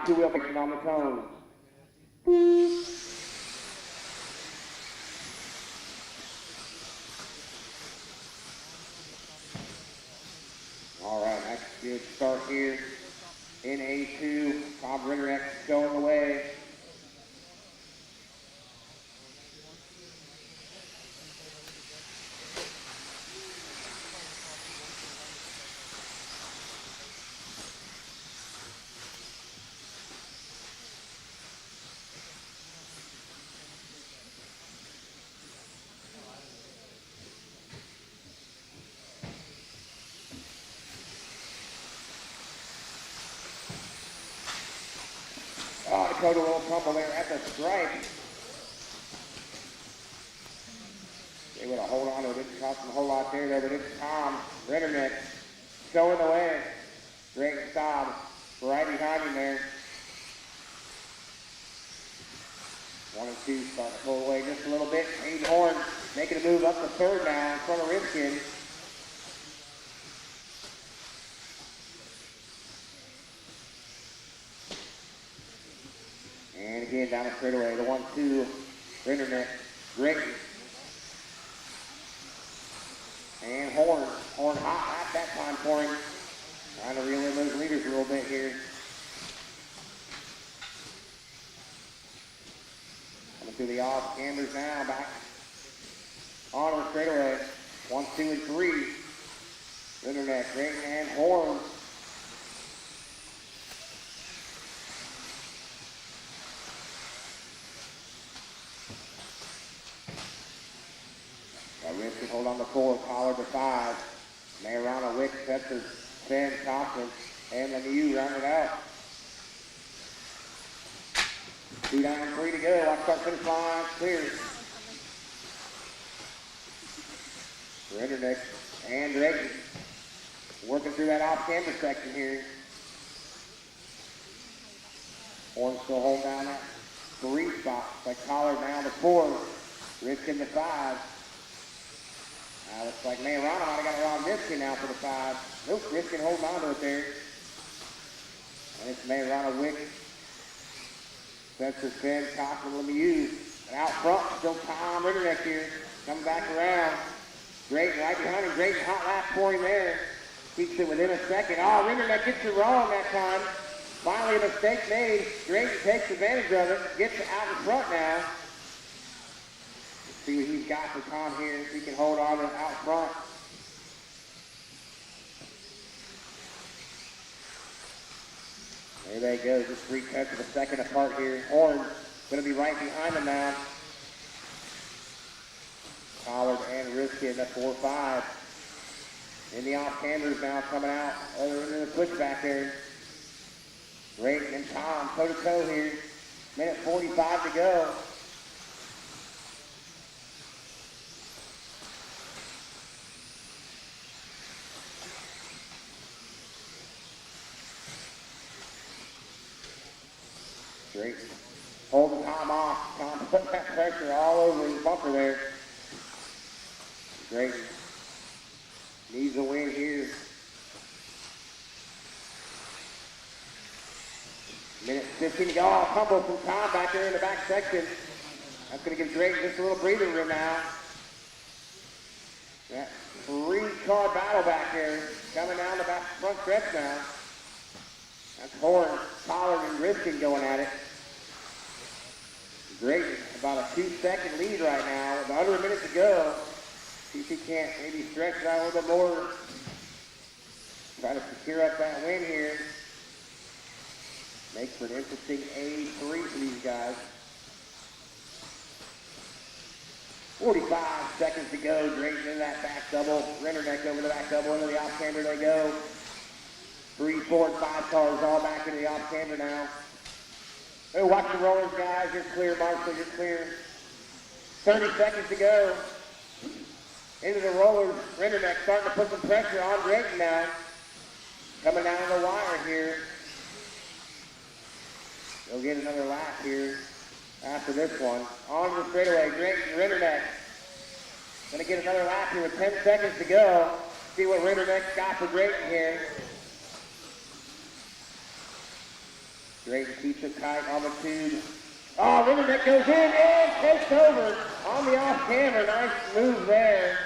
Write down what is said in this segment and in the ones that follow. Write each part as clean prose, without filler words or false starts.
Two-wheel action on the cone. All right, next good start here in A2. Tom Ritter going away. Oh, Dakota, a little tumble there at the stripe. They would have hold on to it. Didn't cost them a whole lot there, though. But it's Tom Ritter showing the way. Great stop right behind him there. 1 and 2 starting to pull away just a little bit. Hayden Horn making a move up to third now in front of Rifkin. And again down the straightaway, the 1-2, Internet, great. And Horn hot at that time for him. Trying to reel in those leaders a little bit here. Coming through the off cambers now, back on the straightaway. 1, 2, and 3. Internet, great, and Horn. Rich can hold on to 4, Collar to 5. Mayorana, Wick, Tetzer, Finn, Thompson, and Lemieux rounded out. 2 down, 3 to go. Watch start finish line, clear. For Internet and Drake working through that off-camber section here. Horn still holding down that 3 spot. Like Collar down to 4. Rich in the 5. Looks like Mayorana might have got around Rifkin now for the 5. Nope, Rifkin holding on to it there. And it's Mayorana, Wick, Spencer, Finn, Cochran, Lemieux. And out front, still Tom Ritterneck here. Coming back around. Drayton right behind him. Drayton hot lap for him there. Keeps it within a second. Oh, Ritterneck gets it wrong that time. Finally a mistake made. Drayton takes advantage of it. Gets it out in front now. See what he's got for Tom here. If he can hold on to it out front. There they go. Just 3/10 of a second apart here. Horn going to be right behind him now. Collard and Rifkin at 4-5. In the off cambers now coming out. Other end of the switchback there. Drayton and Tom toe to toe here. Minute 45 to go. Drayton holding Tom off. Tom putting that pressure all over his bumper there. Drayton needs a win here. Minute 15 to go. Oh, tumble from Tom back there in the back section. That's going to give Drayton just a little breathing room now. That 3-car battle back there coming down the back front stretch now. That's Horn, Collard, and Rifkin going at it. Drayton about a 2-second lead right now with under a minute to go. See if he can't maybe stretch it out a little bit more. Try to secure up that win here. Makes for an interesting A3 for these guys. 45 seconds to go. Drayton in that back double. Rinderneck over the back double. Into the off camber they go. 3, 4, and 5 cars all back into the off camber now. Oh, watch the rollers, guys. You're clear, Marshall. You're clear. 30 seconds to go. Into the rollers. Rinderneck starting to put some pressure on Drayton now. Coming down the wire here. They'll get another lap here after this one. On to the straightaway. Drayton, Rinderneck. Going to get another lap here with 10 seconds to go. See what Rinderneck's got for Drayton here. Drayton keeps it tight on the tube. Oh, Rinderneck goes in and takes over on the off-camera. Nice move there.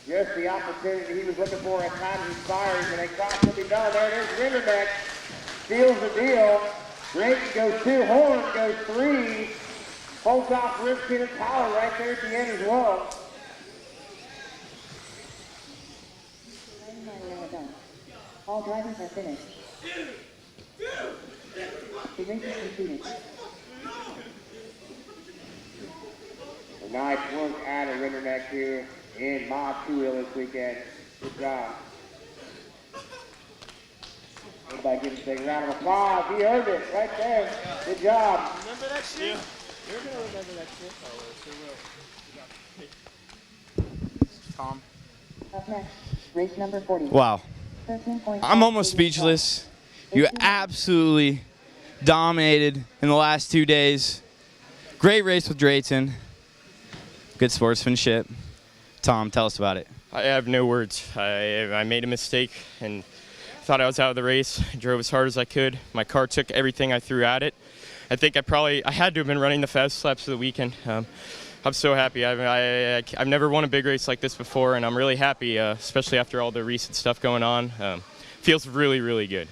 Just the opportunity he was looking for at times expires, and a cross will be done. There it is, Rinderneck seals the deal. Drayton goes 2, Horn goes 3. Holds off Ripken and Powell right there at the end as well. All drivers are finished. The race is completed. A nice work out of Rinderneck here in Mod 2 this weekend. Good job. Everybody give him a big round of applause. He earned it right there. Good job. Remember that shit? Yeah. You're going to remember that shit. Oh, sure will. Tom. Up next, race number 40. Wow. I'm almost speechless. You absolutely dominated in the last 2 days. Great race with Drayton. Good sportsmanship. Tom, tell us about it. I have no words. I made a mistake and thought I was out of the race. I drove as hard as I could. My car took everything I threw at it. I think I had to have been running the fastest laps of the weekend. I'm so happy. I've never won a big race like this before, and I'm really happy, especially after all the recent stuff going on. Feels really, really good.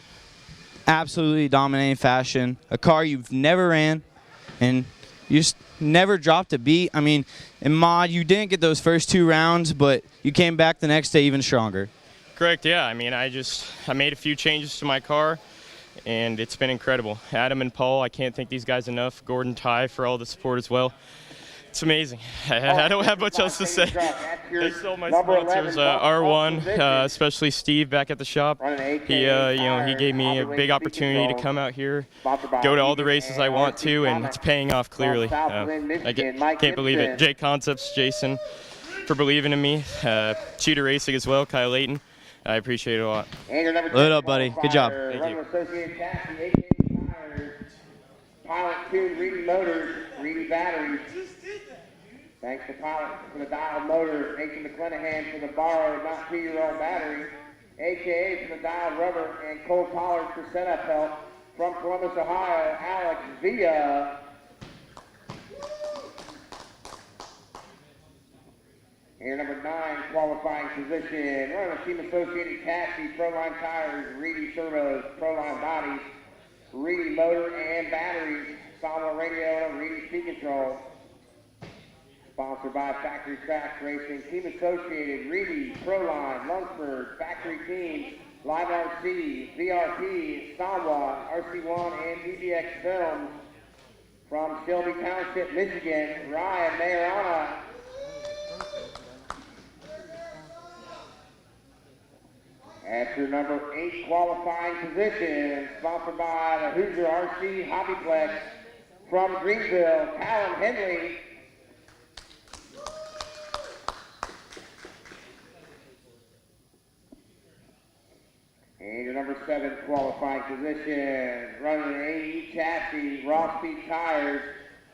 Absolutely dominating fashion. A car you've never ran, and you just never dropped a beat. I mean, in Mod, you didn't get those first 2 rounds, but you came back the next day even stronger. Correct, yeah. I mean, I made a few changes to my car, and it's been incredible. Adam and Paul, I can't thank these guys enough. Gordon, Ty, for all the support as well. It's amazing. I don't have much else to say. They stole my sponsors, R1, especially Steve back at the shop. He gave me a big opportunity to come out here, go to all the races I want to, and it's paying off clearly. I can't believe it. J Concepts, Jason, for believing in me. Cheetah Racing as well, Kyle Layton. I appreciate it a lot. Load up, buddy. Good job. Thank you. Pilot 2, Reedy Motors, Reedy Batteries. Thanks to Pilot for the dialed motor, Nathan McClenahan for the borrowed, not 2-year-old battery, AKA for the dialed rubber, and Cole Collard for setup help. From Columbus, Ohio, Alex Villa. Here, number 9, qualifying position. Running the Team Associated Chassis, Proline Tires, Reedy Servos, Proline Bodies, Reedy Motor and Batteries, Sawmill Radio, and Reedy Speed Control. Sponsored by Factory Tracks Racing, Team Associated, Reedy, Proline, Lunsford, Factory Team, Live RC, VRP, Stonewall, RC1, and DBX Films. From Shelby Township, Michigan, Ryan Mayorana. At your number 8 qualifying position, sponsored by the Hoosier RC Hobbyplex. From Greenville, Callum Henley. And your number 7 qualifying position, running an AE chassis, Raw Speed Tires,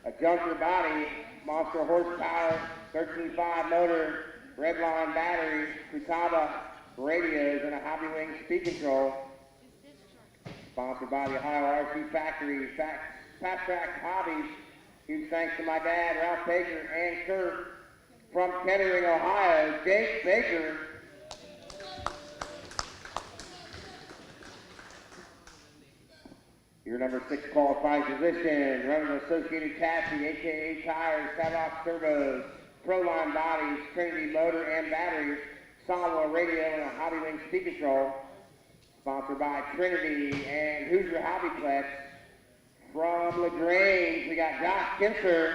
a junker body, Monster Horsepower, 13.5 motor, Redline batteries, Futaba radios, and a Hobby Wing speed control. Sponsored by the Ohio RC Factory, Fat Track Hobbies. Huge thanks to my dad, Ralph Baker, and Kurt. From Kettering, Ohio, Jake Baker. Your number 6 qualifying position, running Associated Chassis, AKA Tires, Savox Turbos, Proline Bodies, Trinity Motor and Batteries, Sawmill Radio, and a Hobby Wing speed control. Sponsored by Trinity and Hoosier Hobbyplex. From LaGrange, we got Josh Kinser.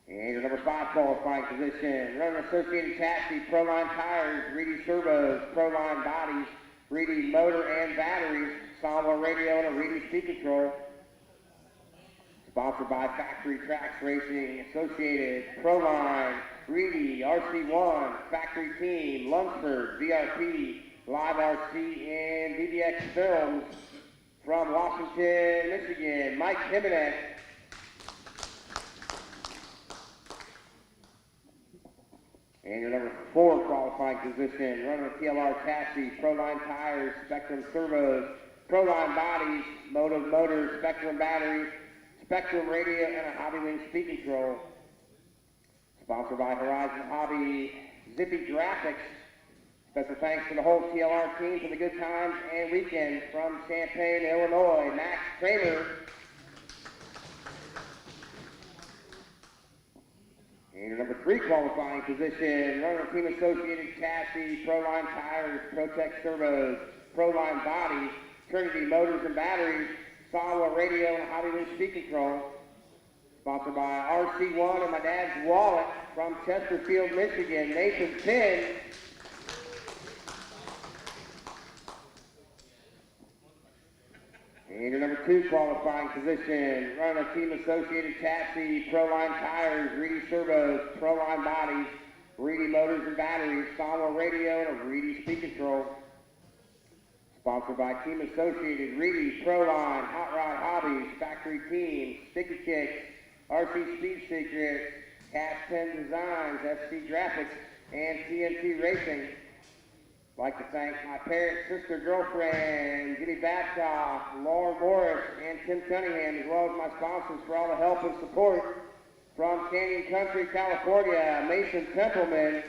And your number 5 qualifying position, running Associated Chassis, Proline Tires, Reedy Servos, Proline Bodies, Reedy Motor and Batteries, Sawmill Radio, and a Reedy Speed Control. Sponsored by Factory Tracks Racing, Associated, Proline, Reedy, RC1, Factory Team, Lunsford, VRP, Live RC, and DBX Films. From Washington, Michigan, Mike Jimenez. And your number 4 qualifying position, running a TLR chassis, Proline tires, Spectrum servos, Proline bodies, Motive motors, Spectrum batteries, Spectrum radio, and a Hobby Wing speed control. Sponsored by Horizon Hobby, Zippy Graphics. Special thanks to the whole TLR team for the good times and weekend from Champaign, Illinois. Max Kramer. And your number 3 qualifying position, runner Team Associated chassis, Proline tires, Protect servos, Proline bodies, Trinity motors and batteries, Sawa radio and Hobby Wing speed control. Sponsored by RC1 and my dad's wallet from Chesterfield, Michigan, Nathan Finn. And your number 2 qualifying position, running a Team Associated chassis, Proline tires, Reedy servos, Proline bodies, Reedy motors and batteries, Sawa radio, and a Reedy speed control. Sponsored by Team Associated, Reedy, Proline, Hot Rod Hobbies, Factory Team, Sticky Kicks, RC Speed Secrets, Cash Pen Designs, FC Graphics, and TNT Racing. I'd like to thank my parents, sister, girlfriend, Jimmy Babcock, Laura Morris, and Tim Cunningham, as well as my sponsors for all the help and support. From Canyon Country, California, Mason Templeman.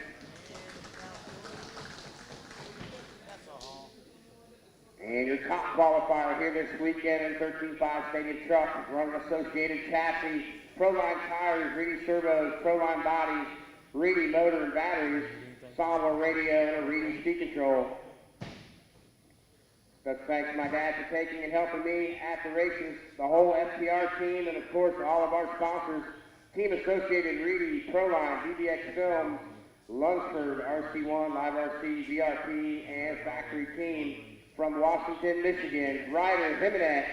And your top qualifier here this weekend in 13.5 Stadium Truck, running Associated chassis, Proline tires, Reedy servos, Proline bodies, Reedy motor and batteries, Sawa radio, and a Reedy speed control. Special thanks to my dad for taking and helping me at the races, the whole FTR team, and of course all of our sponsors, Team Associated, Reedy, Proline, DBX Films, Lunsford, RC1, Live RC, VRP, and Factory Team. From Washington, Michigan, Ryder Jimenez.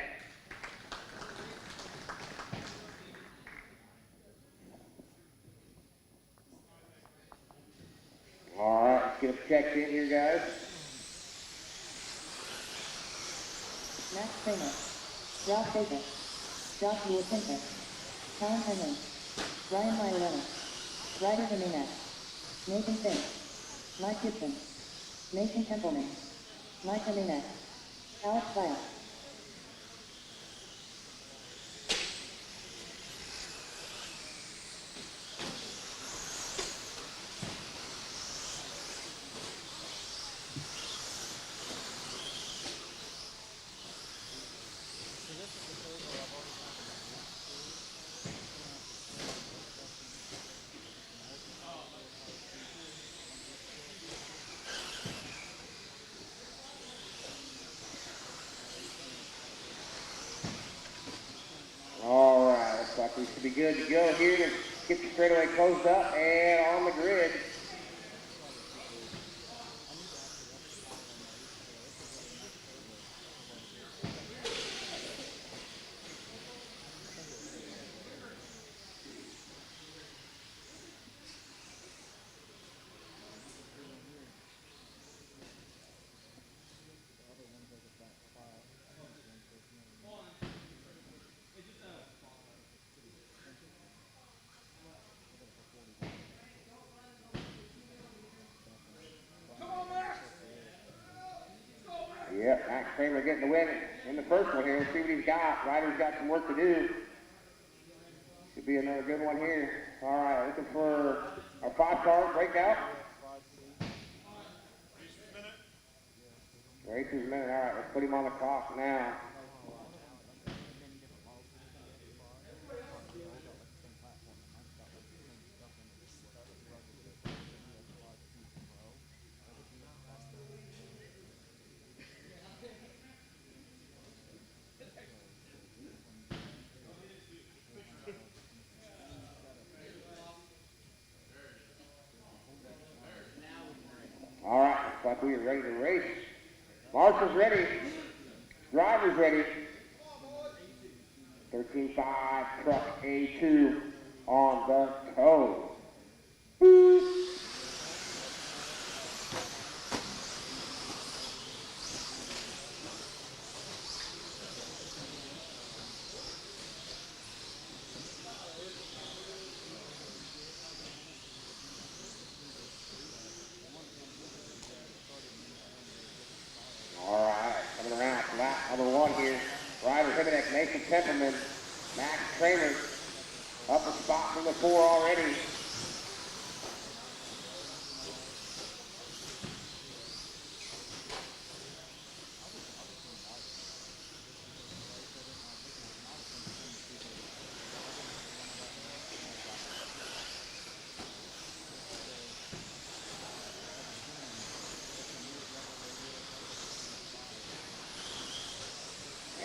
All right, let's get them checked in here, guys. Max Kramer, Rob Baker, Joshua Pinter, Tom Henry, Ryan Mairona, Ryder Jimenez, Nathan Finn, Mike Gibson, Mason Templeman, Mike Jimenez, Alex Vile. All right, looks like we should be good to go here to get the straightaway closed up and on the grid. Yep, Max Kramer getting the win in the first one here. Let's see what he's got. Ryder's got some work to do. Should be another good one here. All right, looking for our 5-car breakout. Racer's minute. All right, let's put him on the clock now. All right, looks like we are ready to race. Marshall's ready. Driver's ready. 13.5 truck A2 on the toe. Number 1 here. Ryder Himinek, Nathan Templeman, Max Kramer. Up a spot from the 4 already.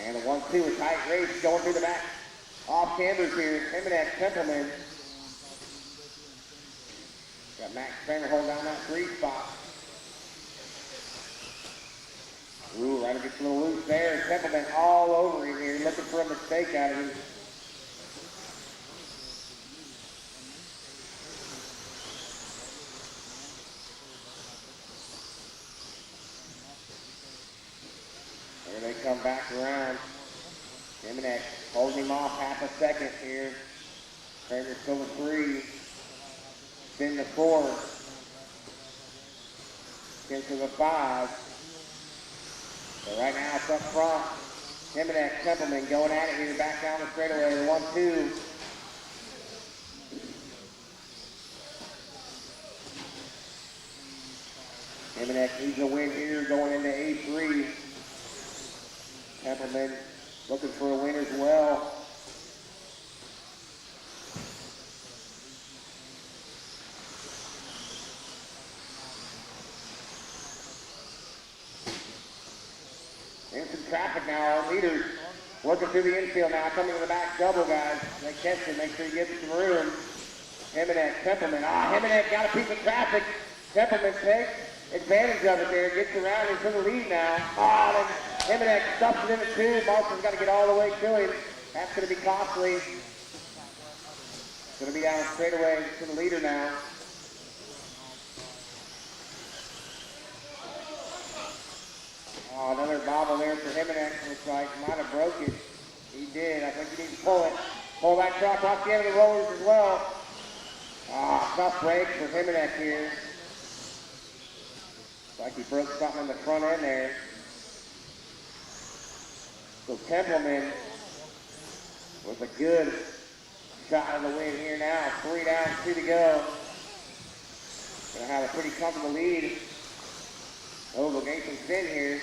And the 1-2, a tight race going through the back. Off cambers here, Himinek, Templeman. Got Max Kramer holding down that 3 spot. Ooh, Ryder gets a little loose there. Templeman all over him here, looking for a mistake out of him. There they come back around. Himinek holding him off half a second here. Kramer still the 3. Spin the 4. Spin to the 5. So right now it's up front. Himinek, Templeman going at it here, back down the straightaway. 1-2. Himinek needs a win here going into A3. Templeman looking for a win as well. In some traffic now, our leaders working through the infield now, coming to the back double, guys. They catch it, make sure you give it some room. Himinek, Templeman. Himinek got a piece of traffic. Templeman takes advantage of it there, gets around into the lead now. Then Himinek stuffs it in the 2. Marshall's got to get all the way to him. That's going to be costly. Going to be down straightaway to the leader now. Another bobble there for Himinek. Looks like he might have broke it. He did. I think he needs to pull it. Pull that truck off the end of the rollers as well. Tough break for Himinek here. Looks like he broke something in the front end there. So Templeman with a good shot of the win here now. 3 down, 2 to go. Gonna have a pretty comfortable lead over Nathan Finn here.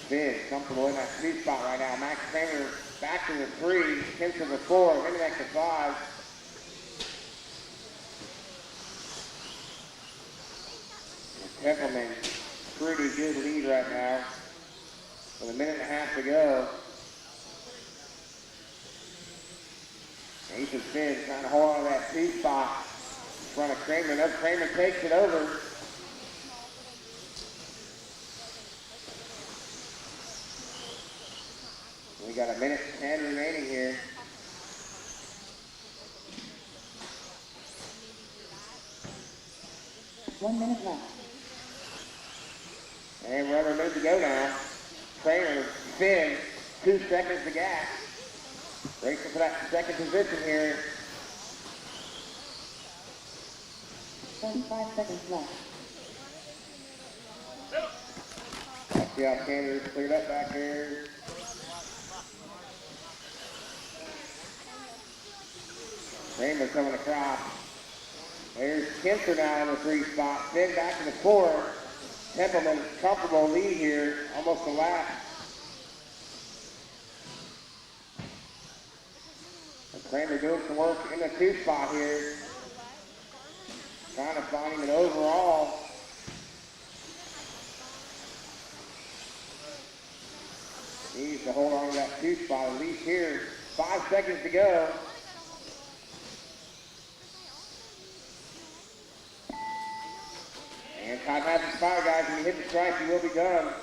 Finn comfortable in that sweet spot right now. Max Kramer back to the 3, Kim to the 4, Himinek to 5. Templeman, pretty good lead right now. With 1.5 minutes to go. Nathan Finn trying to hold on to that 2 spot in front of Kramer. Now Kramer takes it over. We got 1.10 minutes remaining here. One minute left. And we're under a minute to go now. Kramer, Finn, 2 seconds to gas. Racing for that 2nd position here. 35 seconds left. Let's see how Canada's cleared up back there. Kramer coming across. There's Kinser now in the 3 spot. Finn back to the 4. Templeman, comfortable lead here, almost a lap. And Kramer doing some work in the 2 spot here. Trying to find him an overall. Needs to hold on to that 2 spot at least here. 5 seconds to go. And time has expired, guys. When you hit the strike, you will be done.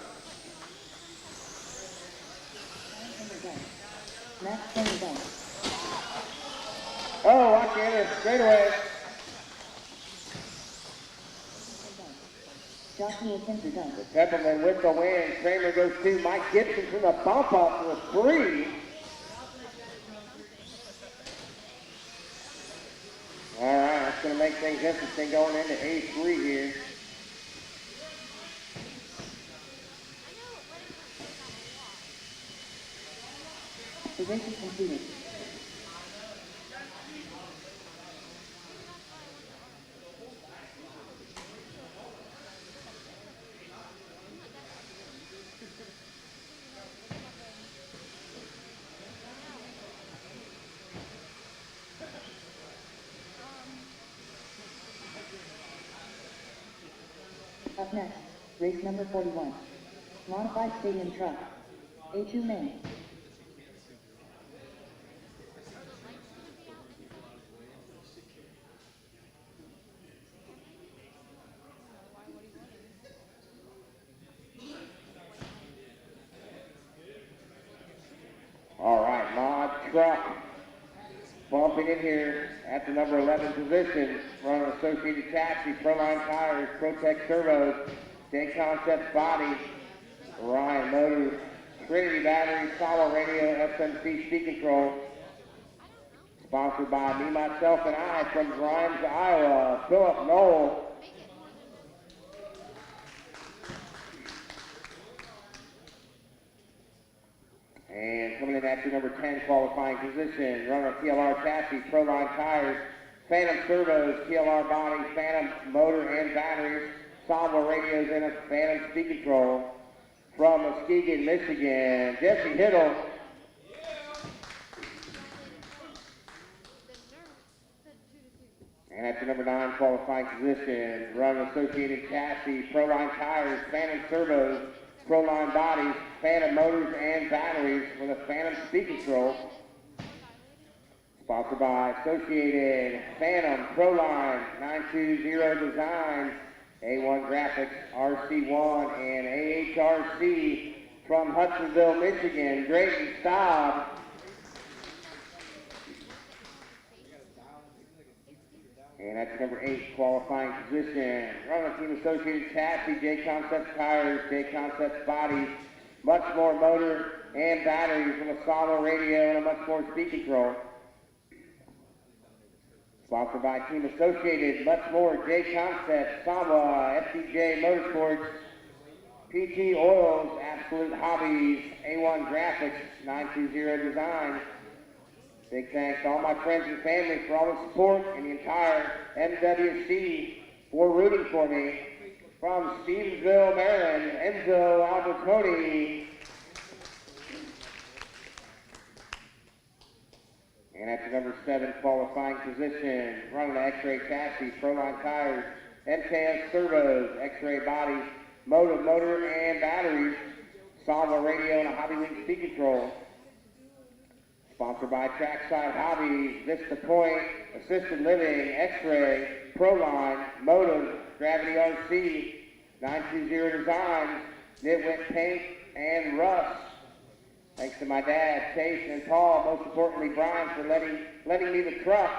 Max Kramer done. Oh, watch the enter straightaway. Jockey Atkins are done. Pepperman with the win. Kramer goes 2. Mike Gibson from the bump up for 3. All right, that's going to make things interesting going into A3 here. The race is completed. Up next, race number 41. Modified Stadium Truck. A2 main. All right, Mod Truck bumping in here at the number 11 position. Running Associated Chassis, Proline Tires, Protect Servos, J Concepts Body, Ryan Motors, Trinity Battery, Solo Radio, SMC Speed Control. Sponsored by me, myself, and I from Grimes, Iowa, Philip Knoll. And coming in at your number 10 qualifying position, runner TLR Chassis, Proline Tires, Phantom Servos, TLR Body, Phantom Motor and Batteries, Samba Radios, and a Phantom Speed Control. From Muskegon, Michigan, Jesse Hiddle. And at your number 9 qualifying position, running Associated Chassis, Proline Tires, Phantom Servos, Proline Bodies, Phantom Motors and Batteries for the Phantom Speed Control. Sponsored by Associated, Phantom, Proline, 920 Designs, A1 Graphics, RC1, and AHRC from Hudsonville, Michigan, Drayton Staub. And that's number 8 qualifying position. Running Team Associated Chassis, J Concepts Tires, J Concepts Bodies, much more motor and batteries from a Solo Radio and a much more speed control. Sponsored by Team Associated, much more J Concepts, Samba, FCJ Motorsports, PT Oils, Absolute Hobbies, A1 Graphics, 920 Designs. Big thanks to all my friends and family for all the support and the entire MWC for rooting for me. From Stevensville, Maryland, Enzo Albertoni. And at the number 7 qualifying position, running the X-Ray Chassis, Proline Tires, MKS Servos, X-Ray Bodies, motor and batteries, Samba Radio and a Hobby Link Speed Control. Sponsored by Trackside Hobbies, Vista Point, Assisted Living, X-Ray, Proline, Motive, Gravity RC, 920 Designs, Nitwit Paint, and Russ. Thanks to my dad, Chase, and Paul, most importantly Brian, for letting me the truck.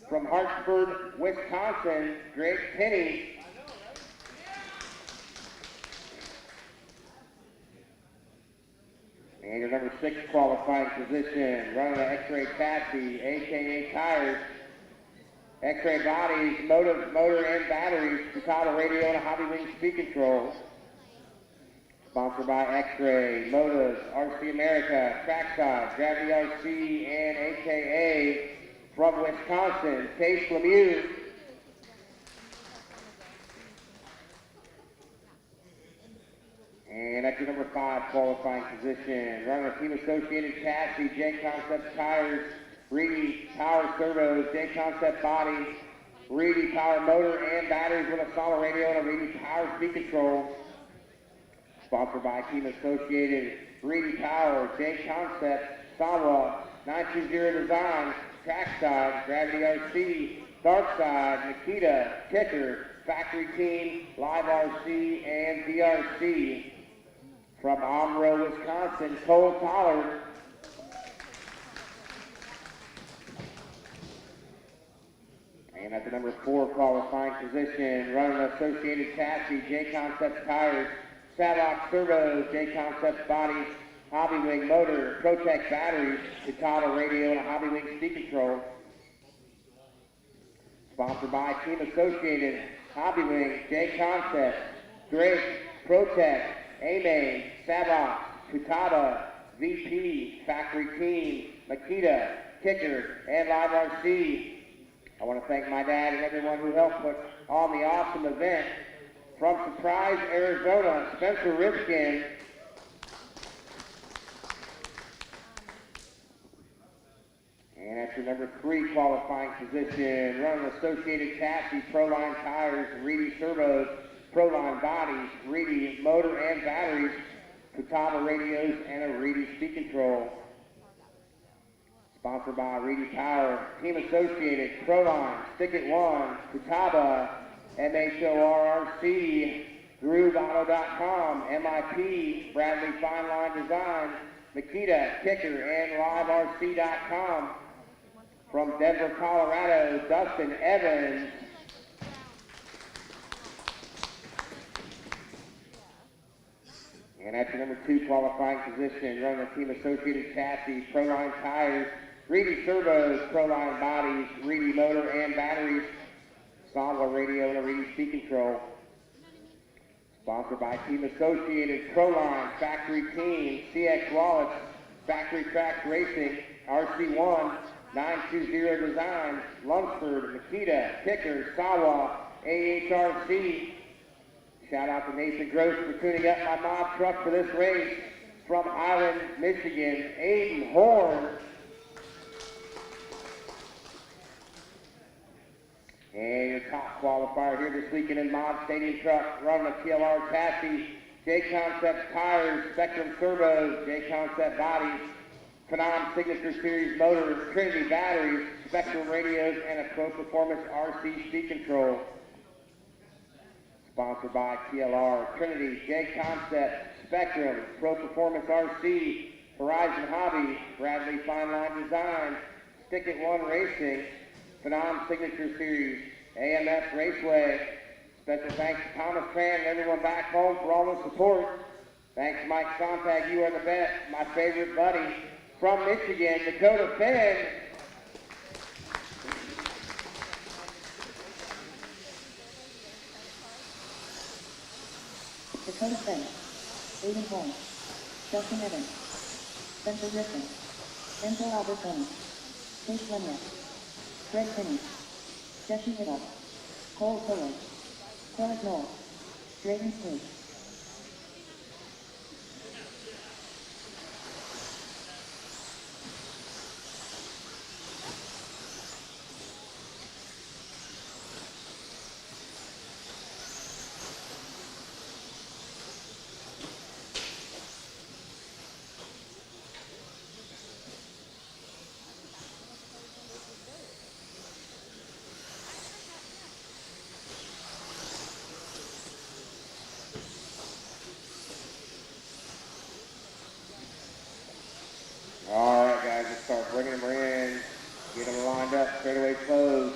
From Hartford, Wisconsin, Greg Penny. And your number 6 qualifying position, running the X-Ray Chassis, AKA Tires, X-Ray Bodies, motor and batteries, Chicago Radio and a Hobby Link Speed Control. Sponsored by X-Ray, Motives, RC America, Trackside, Gravity RC, and AKA from Wisconsin, Case Lemieux. And at your number 5 qualifying position, running a Team Associated Chassis, J Concepts Tires, Reedy Power Servos, J Concept Bodies, Reedy Power Motor and Batteries with a Solo Radio and a Reedy Power Speed Control. Sponsored by Team Associated, Reedy Power, J Concept, Sawa, 920 Designs, Trackside, Gravity RC, Darkside, Nikita, Kicker, Factory Team, Live RC, and DRC. From Omro, Wisconsin, Cole Pollard. And And at the number 4 qualifying position, running Associated Chassis, J-Concepts Tires, Sadlock Servos, J-Concepts Bodies, Hobby Wing Motor, Protec Batteries, Takata Radio, and a Hobby Wing Speed Control. Sponsored by Team Associated, Hobby Wing, J-Concepts, Drake, Protec, AMA, Sadlock, Takata, VP, Factory Team, Makita, Kicker, and LiveRC. I want to thank my dad and everyone who helped put on the awesome event. From Surprise, Arizona, Spencer Ripskin. And at your number 3 qualifying position, running Associated Chassis, Proline Tires, Reedy Servos, Proline Bodies, Reedy Motor and Batteries, Futaba Radios, and a Reedy Speed Control. Sponsored by Reedy Power, Team Associated, Proline, Stick It One, Futaba, MHORRC, GrooveAuto.com, MIP, Bradley Fine Line Design, Makita, Kicker, and LiveRC.com. From Denver, Colorado, Dustin Evans. And at your number 2 qualifying position, running the Team Associated Chassis, Proline Tires, Reedy Servos, Proline Bodies, Reedy Motor and Batteries, Songwell Radio, and a Reedy Speed Control. Sponsored by Team Associated, Proline, Factory Team, CX Wallets, Factory Tracks Racing, RC1, 920 Design, Lunsford, Makita, Kicker, Sawa, AHRC. Shout out to Nathan Gross for tuning up my mob truck for this race. From Island, Michigan, Aiden Horn. And your top qualifier here this weekend in Mod Stadium Truck, running a TLR chassis, J-Concept Tires, Spectrum Servos, J-Concept Bodies, Phenom Signature Series Motors, Trinity Batteries, Spectrum Radios, and a Pro Performance RC Speed Control. Sponsored by TLR, Trinity, J-Concept, Spectrum, Pro Performance RC, Horizon Hobby, Bradley Fine Line Design, Stick It One Racing, Phenom Signature Series, AMS Raceway. Special thanks to Thomas Tran and everyone back home for all the support. Thanks Mike Sontag, you are the best, my favorite buddy. From Michigan, Dakota Finn. Dakota Finn, Aiden Horn, Justin Evans, Spencer Griffin, Enzo Albertoni, Chase Lemia, Greg Finney, Jesse Hiddle, Cole Fuller, Clement Knoll, Drayden Smith. All right, guys, let's start bringing them in. Get them lined up, straightaway close.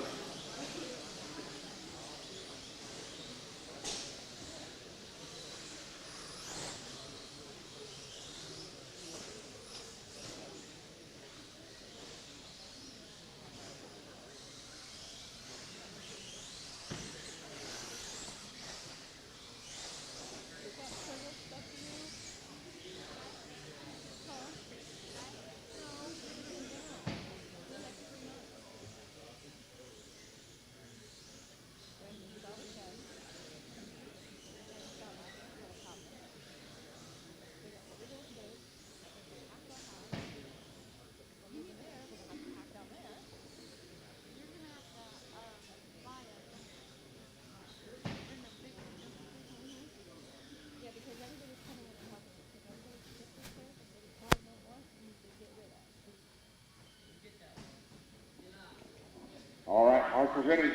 All right, Marshall's ready.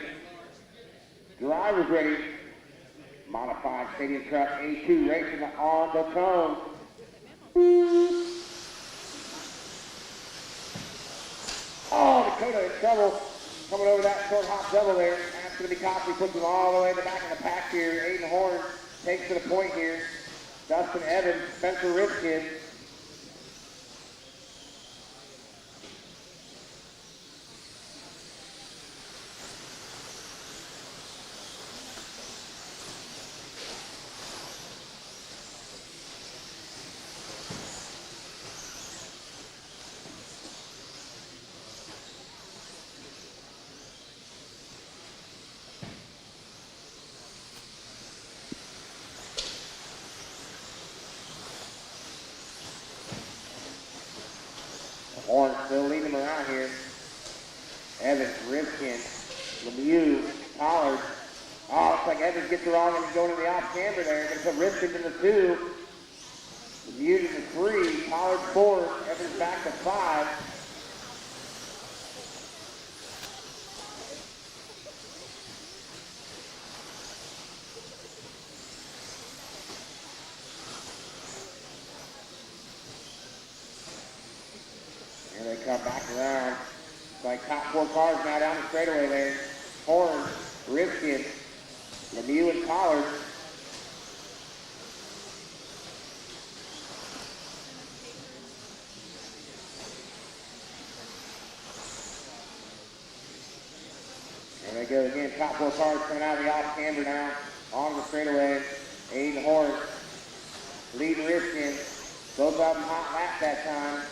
Driver's ready. Modified stadium truck A2 racing on the cone. Oh, Dakota in trouble. coming over that short hop double there. That's going to be Copley, puts him all the way in the back of the pack here. Aiden Horn takes to the point here. Dustin Evans, Spencer Ripkin. Horn still leading him around here. Evans, Ripkin, Lemieux, Pollard. Oh, looks like Evans gets it wrong and he's going to the off camber there. Going to put Ripkin to the 2. Lemieux to the 3. Pollard 4. Evans back to 5. Here they come back around. It's like top 4 cars now down the straightaway there. Horn, Ripkin, Lemieux and Pollard. There they go again. Top 4 cars coming out of the off camber now. On the straightaway. Aiden Horn, leading Ripkin. Both of them hot lap that time.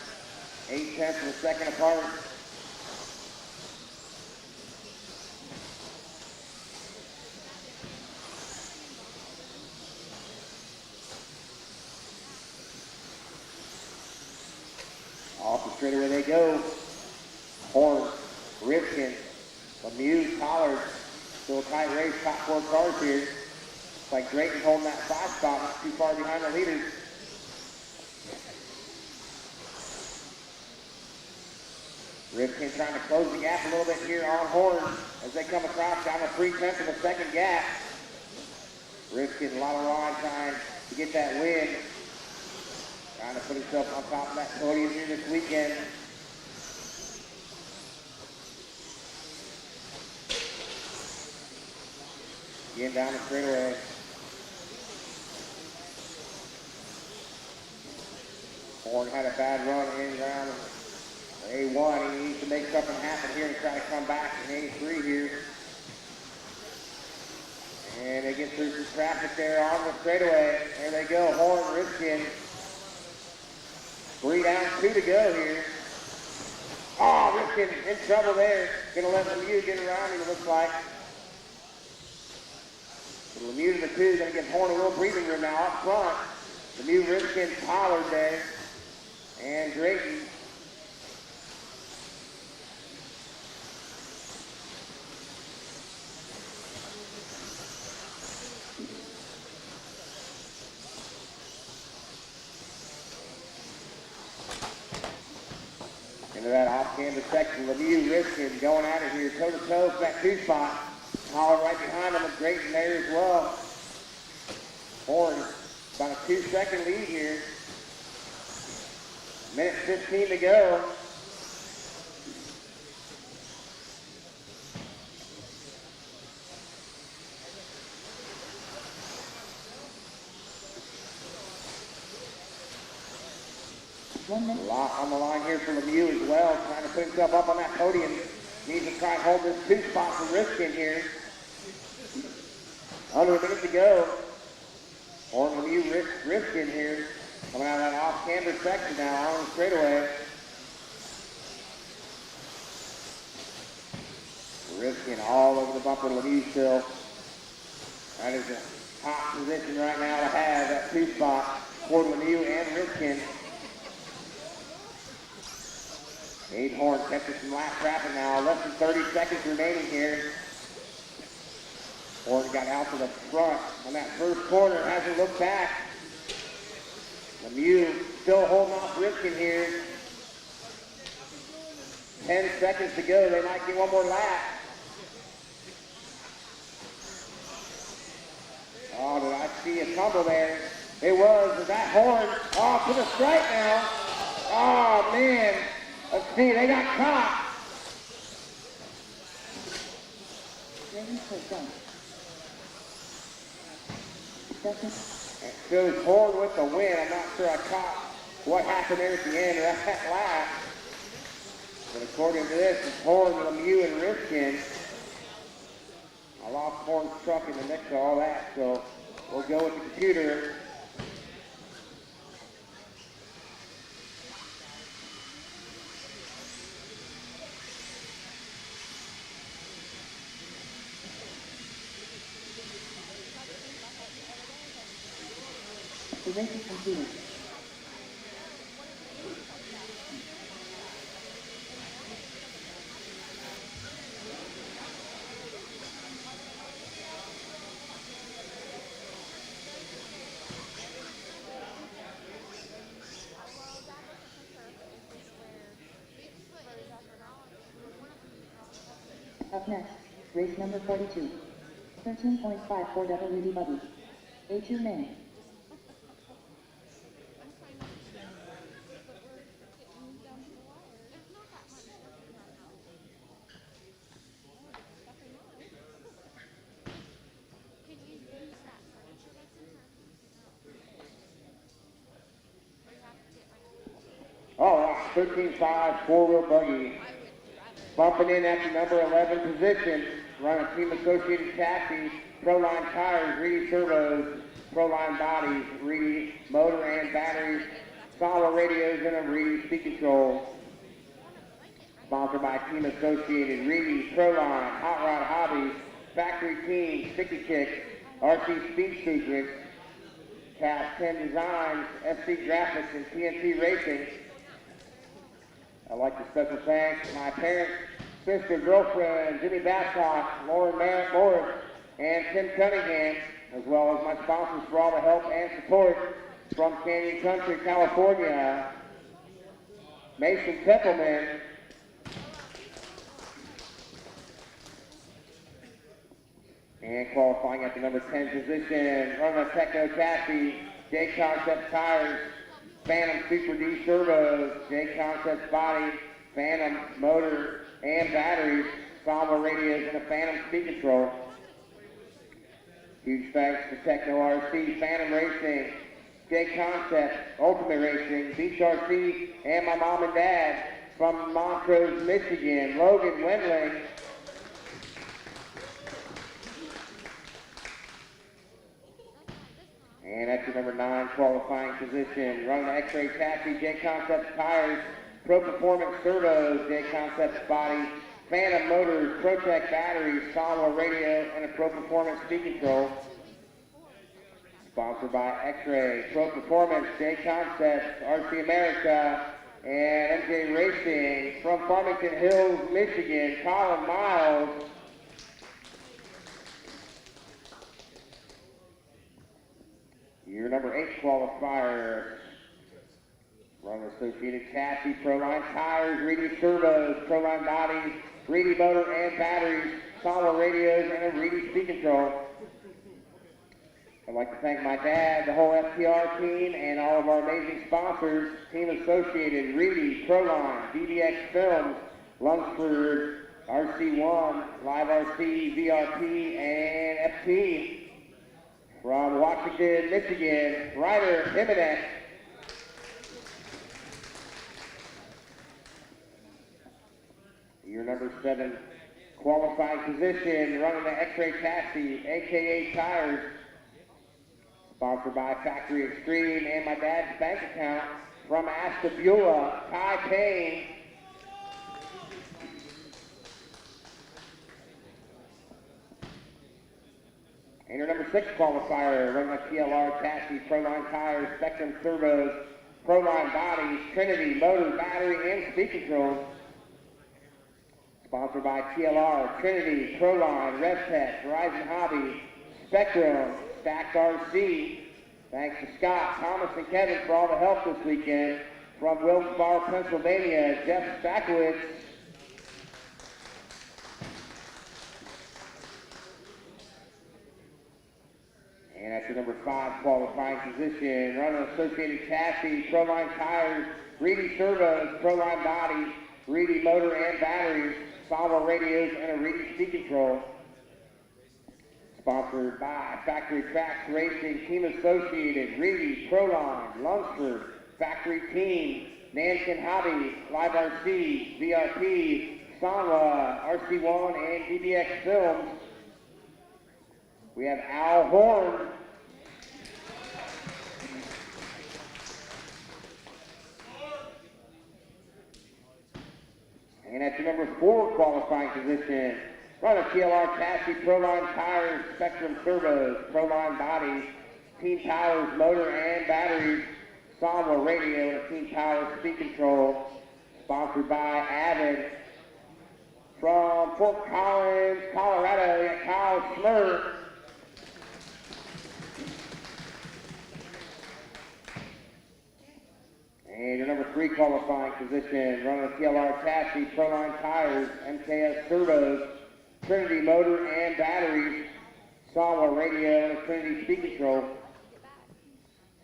8/10 of a second apart. Off the straightaway they go. Horn, Ripkin, Lemieux, Pollard. Still a tight race, top 4 cars here. It's like Drayton's holding that 5 spot, not too far behind the leaders. Ripkin trying to close the gap a little bit here on Horn as they come across down the 3/10 of the second gap. Ripkin, a lot of rod trying to get that win. Trying to put himself on top of that podium here this weekend. Again down the straightaway. Horn had a bad run in round A1. He needs to make something happen here and try to come back in A3 here. And they get through some traffic there on the straightaway. There they go, Horn, Ripkin. 3 down, 2 to go here. Oh, Ripkin in trouble there. Gonna let Lemieux get around him, it looks like. Lemieux to the 2, gonna give Horn a little breathing room now up front. Lemieux, Ripkin, Pollard there. And Drayton. Into that off-camber section, Lemieux, Ripkin going at it here, toe-to-toe for that 2 spot. Pollard right behind him with Drayton there as well. Horn, about a 2-second lead here. Minute 15 to go. A lot on the line here for Lemieux as well, trying to put himself up on that podium. Needs to try and hold this 2 spot for Ripkin here. Under a minute to go. Horn, Lemieux, Ripkin here. Coming out of that off-camber section now on the straightaway. Ripkin all over the bumper, Lemieux still. That is a top position right now to have, that 2 spot for Lemieux and Ripkin. Aiden Horn catches some lap traffic now. Less than 30 seconds remaining here. Horn got out to the front on that first corner. Hasn't looked back. Lemieux still holding off Ripkin here. 10 seconds to go. They might get one more lap. Oh, did I see a tumble there? It was that Horn. Oh, to the stripe now. Oh, man. Let's see, they got caught. Ready for jump. Second. Goes forward with the win. I'm not sure I caught what happened there at the end of that lap. But according to this, it's Horn, Lemieux, and Rifkin. I lost Horn's truck in the mix of all that, so we'll go with the computer. The race is completed. Up next, race number 42. 13.54 WD buggy. A2 main. All right, 13.5 four-wheel buggy. Bumping in at the number 11 position, running Team Associated Chassis, Proline tires, Reedy servos, Proline bodies, Reedy motor and batteries, solid radios, and a Reedy speed control. Sponsored by Team Associated, Reedy, Proline, Hot Rod Hobbies, Factory Team, Sticky Kick, RC Speed Secrets, Cast 10 Designs, SC Graphics, and TNT Racing. I'd like to special thanks to my parents, sister, girlfriend, Jimmy Babcock, Lauren Morris, and Tim Cunningham, as well as my sponsors for all the help and support from Canyon Country, California, Mason Templeman, and qualifying at the number 10 position, running a Techno Chassis, J Concepts Tires, Phantom Super D servos, J Concepts body, Phantom motor and batteries, Salvo radios, and a Phantom speed control. Huge thanks to Techno RC, Phantom Racing, J Concepts, Ultimate Racing, Beach RC, and my mom and dad from Montrose, Michigan, Logan Wendling. And at the number 9 qualifying position, running the X-Ray Chassis, J Concepts tires, Pro Performance servos, J Concepts body, Phantom motors, Protec batteries, Salvo radio, and a Pro Performance speed control. Sponsored by X-Ray, Pro Performance, J Concepts, RC America, and MJ Racing from Farmington Hills, Michigan, Colin Miles. Your number 8 qualifier, running Associated Chassis, Proline tires, Reedy servos, Proline bodies, Reedy motor and batteries, Salvo radios, and a Reedy speed control. I'd like to thank my dad, the whole FTR team, and all of our amazing sponsors, Team Associated, Reedy, Proline, DDX Films, Lunsford, RC1, Live RC, VRP, and FT. From Washington, Michigan, Ryder Jimenez. Your number 7 qualifying position, running the X-Ray Chassis, AKA Tires. Sponsored by Factory Extreme and my dad's bank account from Ashtabula, Kai Payne. And your number 6 qualifier, running the TLR Chassis, Proline tires, Spectrum servos, Proline bodies, Trinity motor, battery, and speed control. Sponsored by TLR, Trinity, Proline, RevTech, Verizon Hobby, Spectrum, Stacked RC. Thanks to Scott, Thomas, and Kevin for all the help this weekend. From Wilkes-Barre, Pennsylvania, Jeff Stackowitz. And at the number 5 qualifying position, running Associated Chassis, Proline tires, Reedy servos, Proline bodies, Reedy motor and batteries, Salvo radios, and a Reedy speed control. Sponsored by Factory Tracks Racing, Team Associated, Reedy, Proline, Lunsford, Factory Team, Nankin Hobby, Live RC, VRP, Sanwa, RC1, and DBX Films. We have Al Horn. And at the number 4 qualifying position, runner TLR chassis, Proline tires, Spectrum turbos, Proline bodies, Team Powers motor and batteries, Sanwa radio, and Team Powers speed control. Sponsored by Avid. From Fort Collins, Colorado, we got Kyle Smurf. And your number 3 qualifying position, running a TLR chassis, Proline tires, MKS turbos, Trinity motor and batteries, Sanwa radio, and Trinity speed control.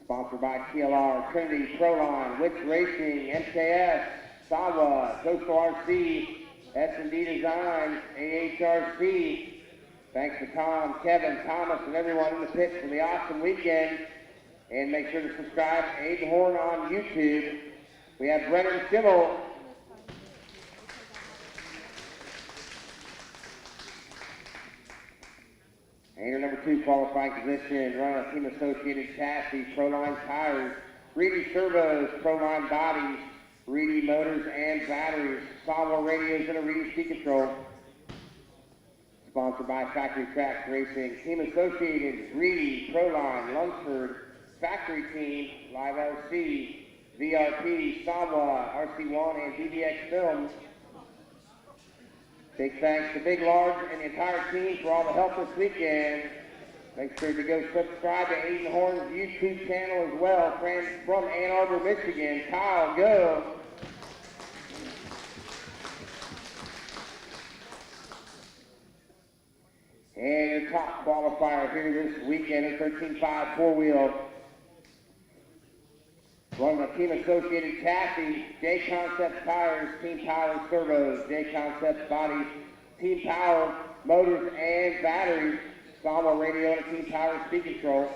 Sponsored by TLR, Trinity, Proline, Wicks Racing, MKS, Sanwa, Coastal RC, S&D Designs, AHRC. Thanks to Tom, Kevin, Thomas, and everyone in the pits for the awesome weekend. And make sure to subscribe to Aiden Horn on YouTube. We have Brennan Schimmel. And your number 2 qualifying position, running a Team Associated chassis, Proline tires, Reedy turbos, Proline bodies, Reedy motors and batteries, Sanwa radios, and a Reedy speed control. Sponsored by Factory Tracks Racing, Team Associated, Reedy, Proline, Lunsford, Factory Team, Live LC, VRP, Sanwa, RC1, and DBX Films. Big thanks to Big Large and the entire team for all the help this weekend. Make sure to go subscribe to Aiden Horn's YouTube channel as well. Friends from Ann Arbor, Michigan, Kyle, go. And your top qualifier here this weekend in 13.5 four-wheel. Running a Team Associated chassis, J Concepts tires, Team Powers turbos, J Concepts bodies, Team Power motors and batteries, Sanwa radio, and Team Power speed control.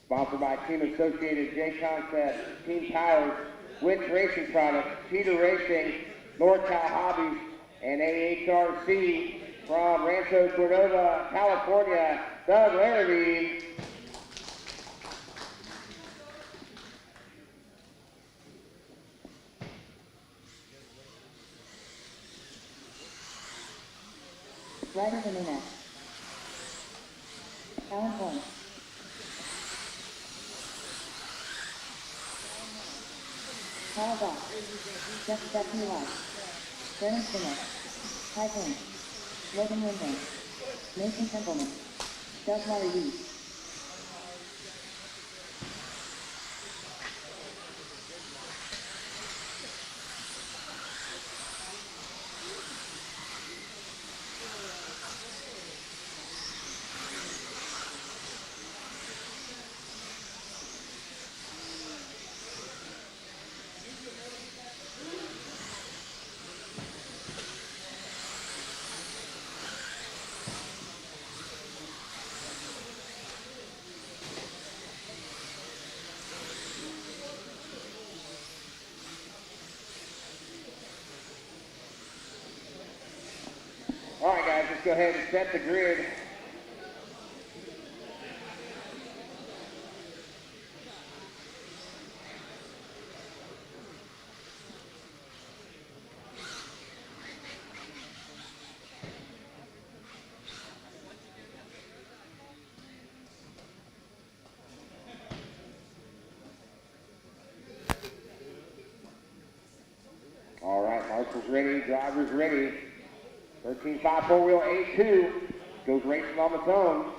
Sponsored by Team Associated, J Concepts, Team Powers, Wicks Racing Products, Cheater Racing, NorCal Hobbies, and AHRC. From Rancho Cordova, California, Doug Larrabee. Rider Jimenez. Alan Horn. Kyle Goff. Jeff Stephanie White. Brennan Skinner. Ty Payne. Logan Windham. Nathan Templeman. Doug Murray Reed. All right, guys, let's go ahead and set the grid. All right, marshal's ready, driver's ready. 13.5 four-wheel A2 goes racing on its own.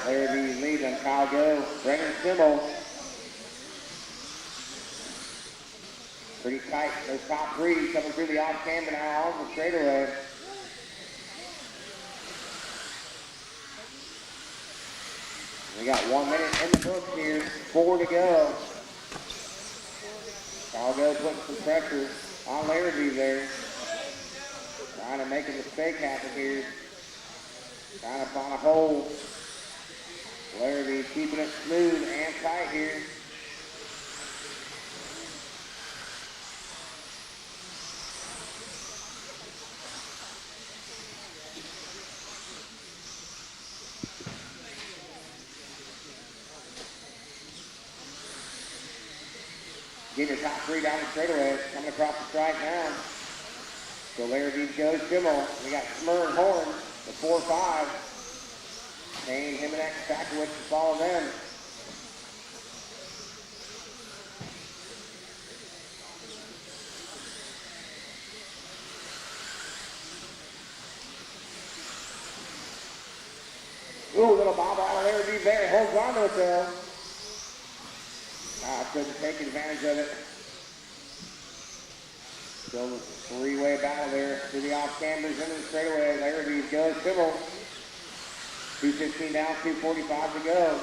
Larrabee lead on Kyle Go. Brennan Simmel. Pretty tight. Those top three coming through the off camber now on the straightaway. We got 1 minute in the books here. 4 to go. Kyle Go putting some pressure on Larrabee there. Trying to make a mistake happen here. Trying to find a hole. Larrabee keeping it smooth and tight here. Get your top three down the straightaway. Coming across the strike now. So Larrabee goes Schimmel. We got Smur and Horn, the 4-5. Payne, him and X Sakowicz to follow them. Ooh, little bobble out of Larrabee there. Holds on to it though. Couldn't take advantage of it. Still a three-way battle there through the off cambers into the straightaway. Larrabee goes Schimmel. 2:15 down, 2:45 to go.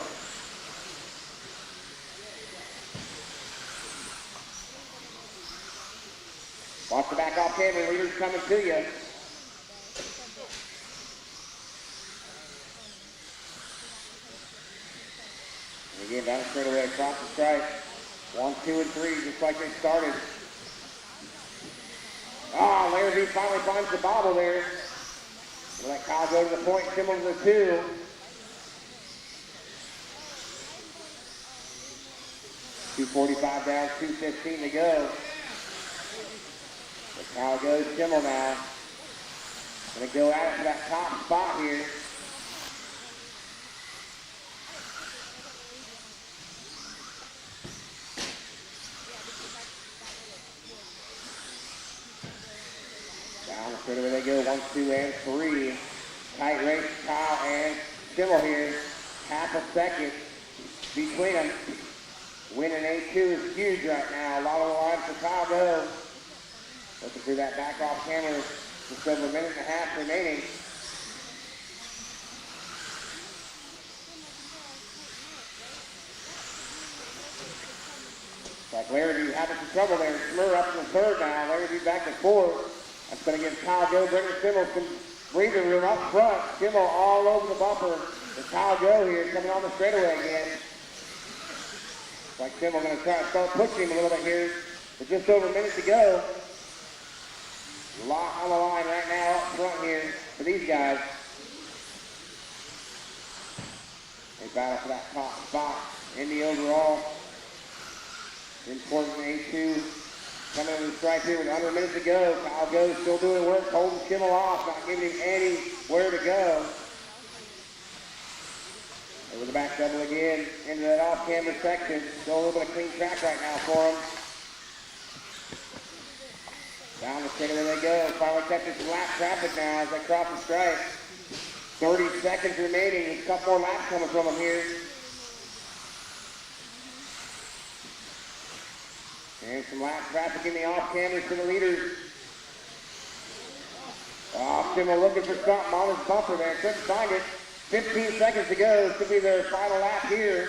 Watch the back off camber. Leaders coming to you. And again, down the straightaway across the stripe. 1, 2, and 3, just like they started. Ah, Larrabee finally finds the bobble there. We'll let Kyle go to the point. Schimmel to the 2. .245 down, 2:15 to go. So Kyle goes Schimmel now. Gonna go at it for that top spot here. Down the straightaway they go, 1, 2, and 3. Tight race, Kyle and Schimmel here. Half a second between them. Winning A2 is huge right now. A lot of the lines for Kyle Go. Looking through that back off camera. Just over a minute and a half remaining. Like Larrabee having some trouble there. Smur up in the third now. Larrabee back to 4. That's going to give Kyle Go, Brendan Schimmel some breathing room up front. Schimmel all over the bumper. And Kyle Go here coming on the straightaway again. Like Schimmel going to try to start pushing him a little bit here. With just over a minute to go. A lot on the line right now up front here for these guys. They battle for that top spot in the overall. Important A2 coming in the strike here with under a minute to go. Kyle Go still doing work, holding Schimmel off, not giving him anywhere to go. Over the back double again into that off-camber section. Still a little bit of clean track right now for him. Down the straightaway they go. Finally catching some lap traffic now as they cross the stripe. 30 seconds remaining. A couple more laps coming from them here. And some lap traffic in the off-cambers for the leaders. Oh, Schimmel looking for something on his bumper there. Couldn't find it. 15 seconds to go. This could be their final lap here.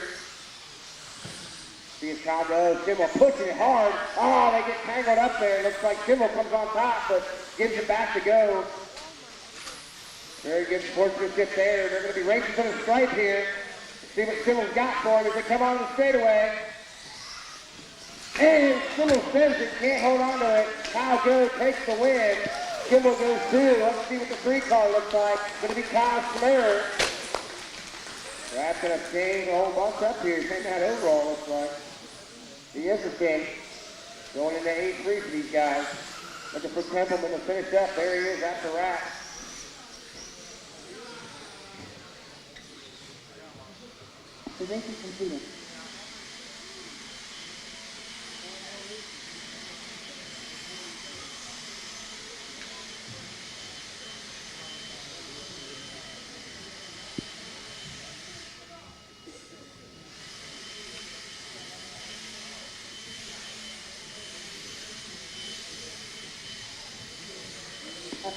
See if Kyle Go. Schimmel pushing it hard. Oh, they get tangled up there. Looks like Schimmel comes on top, but gives it back to Go. Very good sportsmanship there. They're going to be racing for the stripe here. See what Schimmel's got for him as they come on the straightaway. And Schimmel says it, can't hold on to it. Kyle Go takes the win. Schimmel goes 2. Let's see what the 3 car looks like. It's going to be Kyle Smur. That's going to change a whole bunch up here. Same that overall looks like. Be interesting. Going into 8-3 for these guys. Looking for Templeman to finish up. There he is. That's a wrap. The race is completed.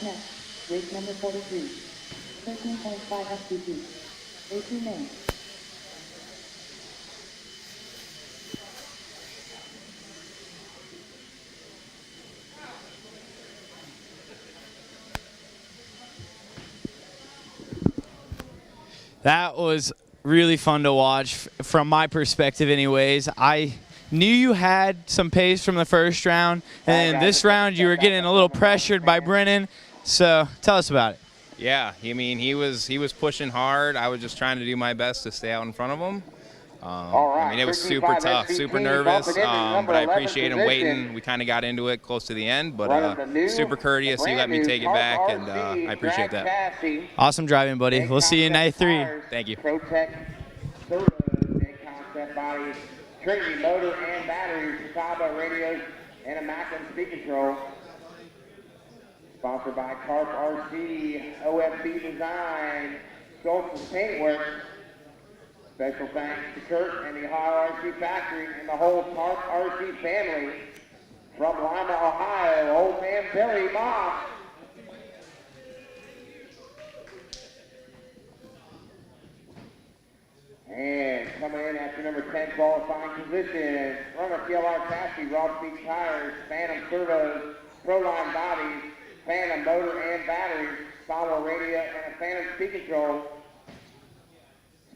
next. Race number 43. 13.5 SPP. A2 main. That was really fun to watch from my perspective anyways. I knew you had some pace from the first round, and then this round you were getting a little pressured by Brennan. So tell us about it. Yeah, I mean, he was pushing hard. I was just trying to do my best to stay out in front of him. I mean, it was super tough, super nervous, but I appreciate him waiting. We kind of got into it close to the end, but super courteous. He let me take it back, and I appreciate that. Awesome driving, buddy. We'll see you in night 3. Thank you. Protect servos, big concept bodies, Trinity motor and batteries, Chicago radios, and immaculate speed control. Sponsored by CRCRC, OFB Design, Schultz's Paintworks. Special thanks to Kurt and the Ohio RC Factory and the whole Tarp RC family. From Lima, Ohio, old man Billy Moss. And coming in after number 10 qualifying position, runner TLR chassis, raw speed tires, Phantom servos, Proline bodies, Phantom motor and batteries, Solo radio, and a Phantom speed control.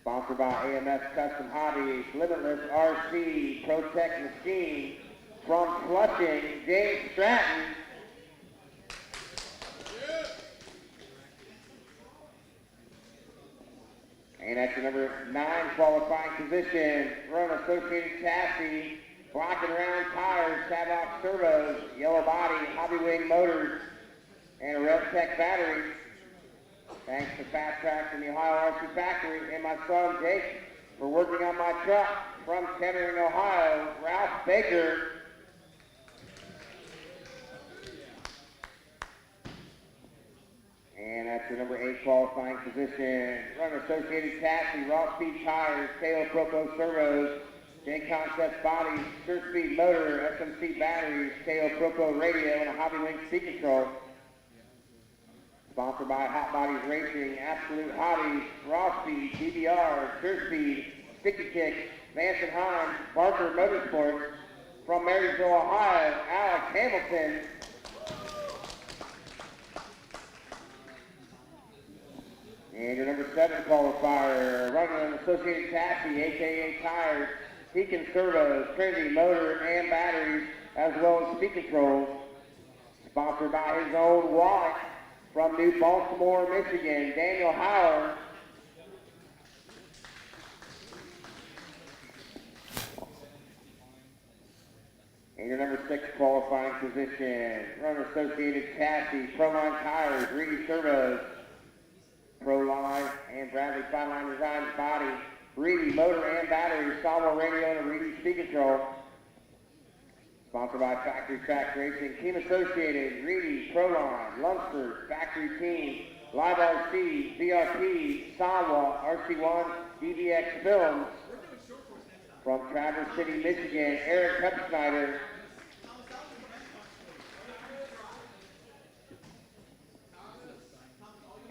Sponsored by AMS Custom Hobbies, Limitless RC, Protect Machine, from Flushing, James Stratton. And at the number 9 qualifying position, run Associated Chassis, block and round tires, Tavox servos, yellow body, Hobby Wing motors, and a RevTech battery. Thanks to Fast Tracks and the Ohio RC Factory and my son Jake for working on my truck. From Kettering, Ohio, Ralph Baker. And that's the number 8 qualifying position. Run Associated Chassis, raw speed tires, KO Propo servos, J Concepts bodies, Sure Speed motor, SMC batteries, KO Propo radio, and a Hobby Wing speed control. Sponsored by Hot Bodies Racing, Absolute Hobbies, Raw Speed, DBR, Sure Speed, Sticky Kick, Vance and Hines, Barker Motorsports. From Marysville, Ohio, Alex Hamilton. And your number 7 qualifier, running an Associated Chassis, aka Tires, Pekin servos, Trinity motor and batteries, as well as speed controls. Sponsored by his own wallet. From New Baltimore, Michigan, Daniel Howard. And your number 6 qualifying position, run Associated Chassis, Proline tires, Reedy servos, Proline and Bradley Fineline Designs body, Reedy motor and battery, Solo radio, and a Reedy speed control. Sponsored by Factory Track Racing, Team Associated, Reedy, Proline, Lunsford, Factory Team, Live RC, BRP, Sawa, RC1, DVX Films. From Traverse City, Michigan, Eric Hepsnyder.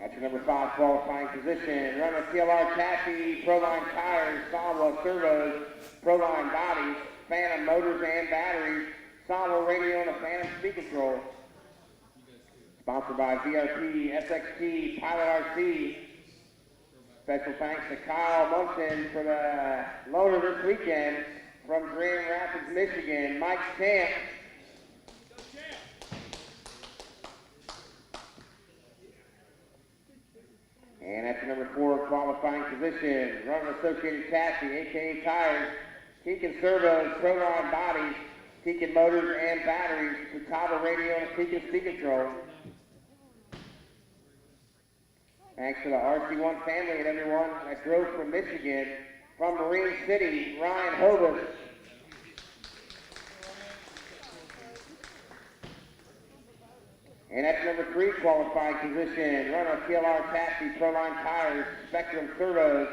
At your number 5 qualifying position, runner TLR chassis, Proline tires, Sawa servos, Proline bodies, Phantom motors and batteries, Sawa radio, and a Phantom speed control. Sponsored by VRP, SXT, Pilot RC. Special thanks to Kyle Munson for the loaner this weekend. From Grand Rapids, Michigan, Mike Champ. And at the number 4 qualifying position, runner Associated Chassis, aka Tires, Pekin servos, Proline bodies, Pekin motors and batteries, Futaba radio, and a Pekin speed control. Thanks to the RC1 family and everyone that drove from Michigan. From Marine City, Ryan Hovis. And at number 3 qualifying position, runner TLR chassis, Proline tires, Spectrum servos,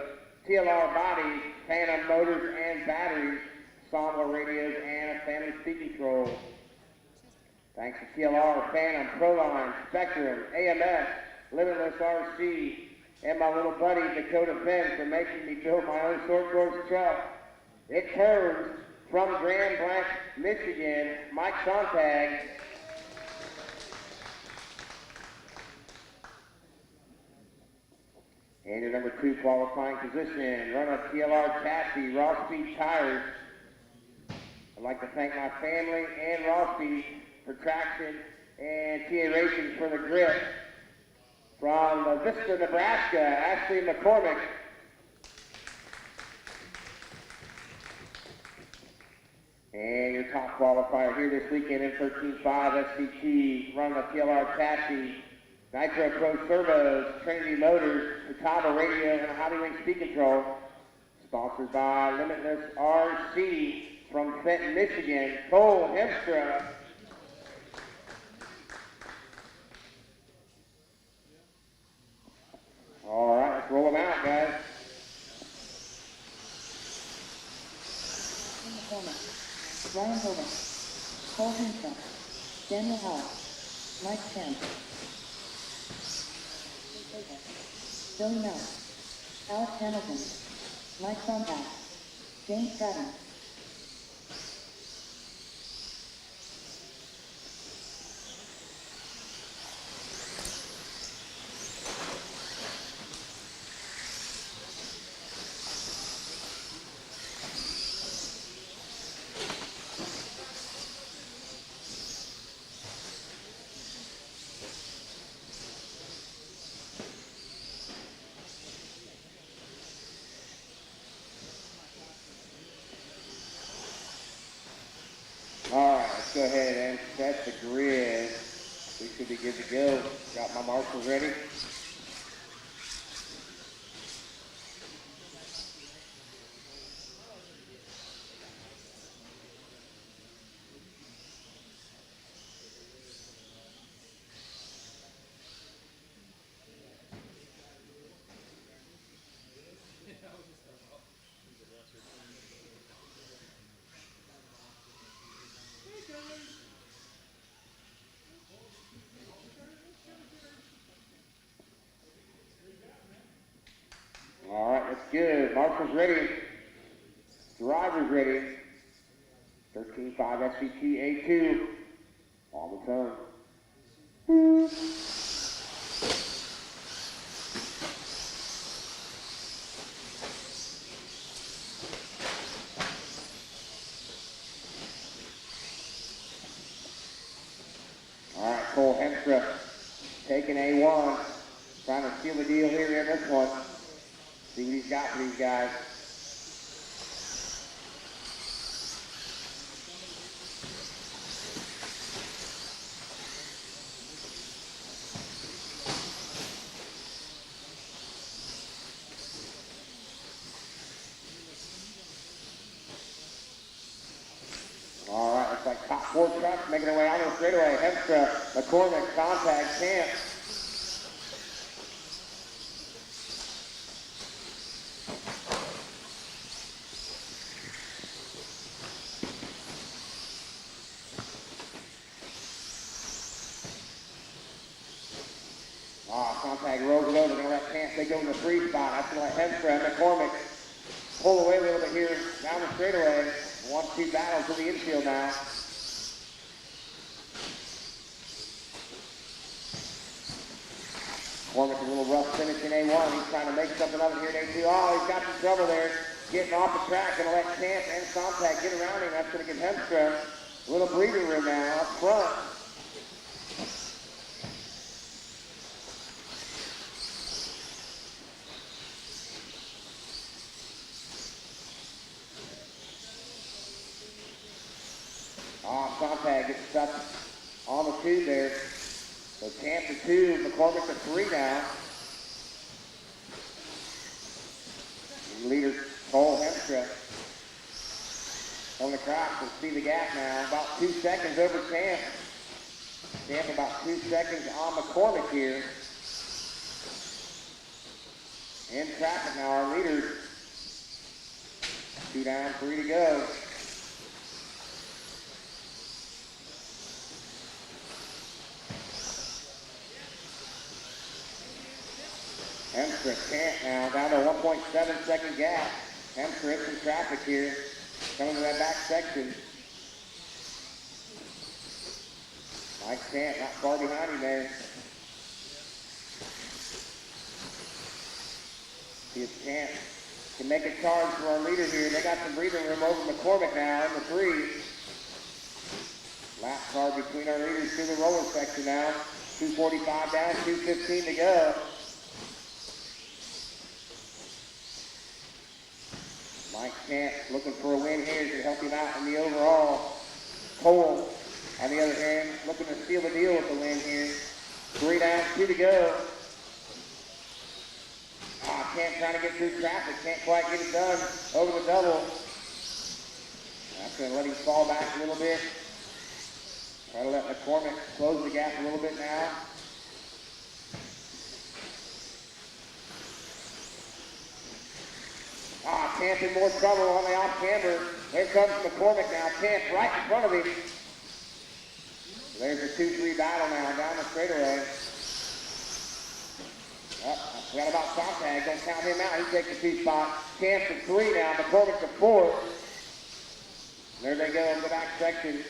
TLR bodies, Phantom motors and batteries, Samba radios, and a Phantom speed control. Thanks to TLR, Phantom, Proline, Spectrum, AMS, Limitless RC, and my little buddy Dakota Ben for making me build my own short course truck. It turns from Grand Blanc, Michigan, Mike Sontag. And your number 2 qualifying position, run-up TLR chassis, Raw Speed tires. I'd like to thank my family and Raw Speed for traction and TA Racing for the grip. From Vista, Nebraska, Ashley McCormick. And your top qualifier here this weekend in 13.5 SVT, run the TLR chassis, Nitro Pro Servos, Trinity Motors, Catawba Radio, and Hobby Wing Speed Control. Sponsored by Limitless RC from Fenton, Michigan, Cole Hemstra. All right, let's roll them out, guys. In the corner, Ryan Hogan, Cole Henshaw, Daniel Howard, Mike Chan, Billy Miller, Alex Hamilton, Mike Sontag, James Stratton. All right, let's go ahead and set the grid. We should be good to go. Got my marshals ready. All right, that's good. Marshall's ready. Driver's ready. 13.5 SVT A2. On the turn. All right, Cole Hemstra taking A1. Trying to seal the deal here in this one. See what he's got for these guys. All right, looks like top 4 trucks making their way out of the straightaway. Hemstra, McCormick, Sontag, Camp. Sontag rolls it over. They're going to let Camp, they go in the 3 spot. That's going to let Hemstra and McCormick pull away a little bit here down the straightaway. 1-2 battles to the infield now. McCormick a little rough finish in A1. He's trying to make something of it here in A2. Oh, he's got some trouble there. Getting off the track. Going to let Camp and Sontag get around him. That's going to give Hemstra a little breathing room now up front. Sontag gets stuck on the 2 there. So Camp to 2, McCormick to 3 now. Leader Cole Hemstra on the cross. We'll see the gap now. About 2 seconds over Camp. Camp about 2 seconds on McCormick here. In traffic now, our leaders. 2 down, 3 to go. Hemstra, Camp now, down to 1.7 second gap. Hemstra hit some traffic here, coming to that back section. Mike Camp not far behind him there. See if Camp can make a charge for our leader here. They got some breathing room over McCormick now in the 3. Lap car between our leaders to the roller section now. 2:45 down, 2:15 to go. Mike Camp looking for a win here to help him out in the overall. Cole, on the other hand, looking to steal the deal with the win here. 3 down, 2 to go. Camp trying to get through traffic, can't quite get it done over the double. That's going to let him fall back a little bit. Try to let McCormick close the gap a little bit now. Camp in more trouble on the off-camber. There comes McCormick now. Camp right in front of him. There's a 2-3 battle now down the straightaway. I forgot about Sontag. Don't count him out. He takes the 2 spot. Camp to 3 now. McCormick to 4. There they go in the back section.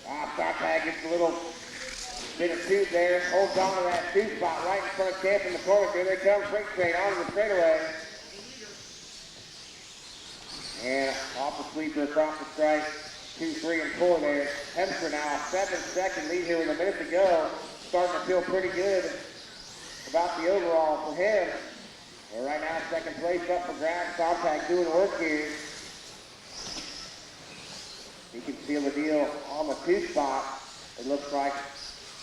Sontag gets a little bit of tube there. Holds on to that 2 spot right in front of Camp and McCormick. There they come. Freight train onto the straightaway. And off the sweeper across the stripe. 2, 3, and 4 there. Hemstra now 7-second lead here with a minute to go. Starting to feel pretty good about the overall for him. And right now, second place up for grabs. Sontag doing work here. He can seal the deal on the 2 spot. It looks like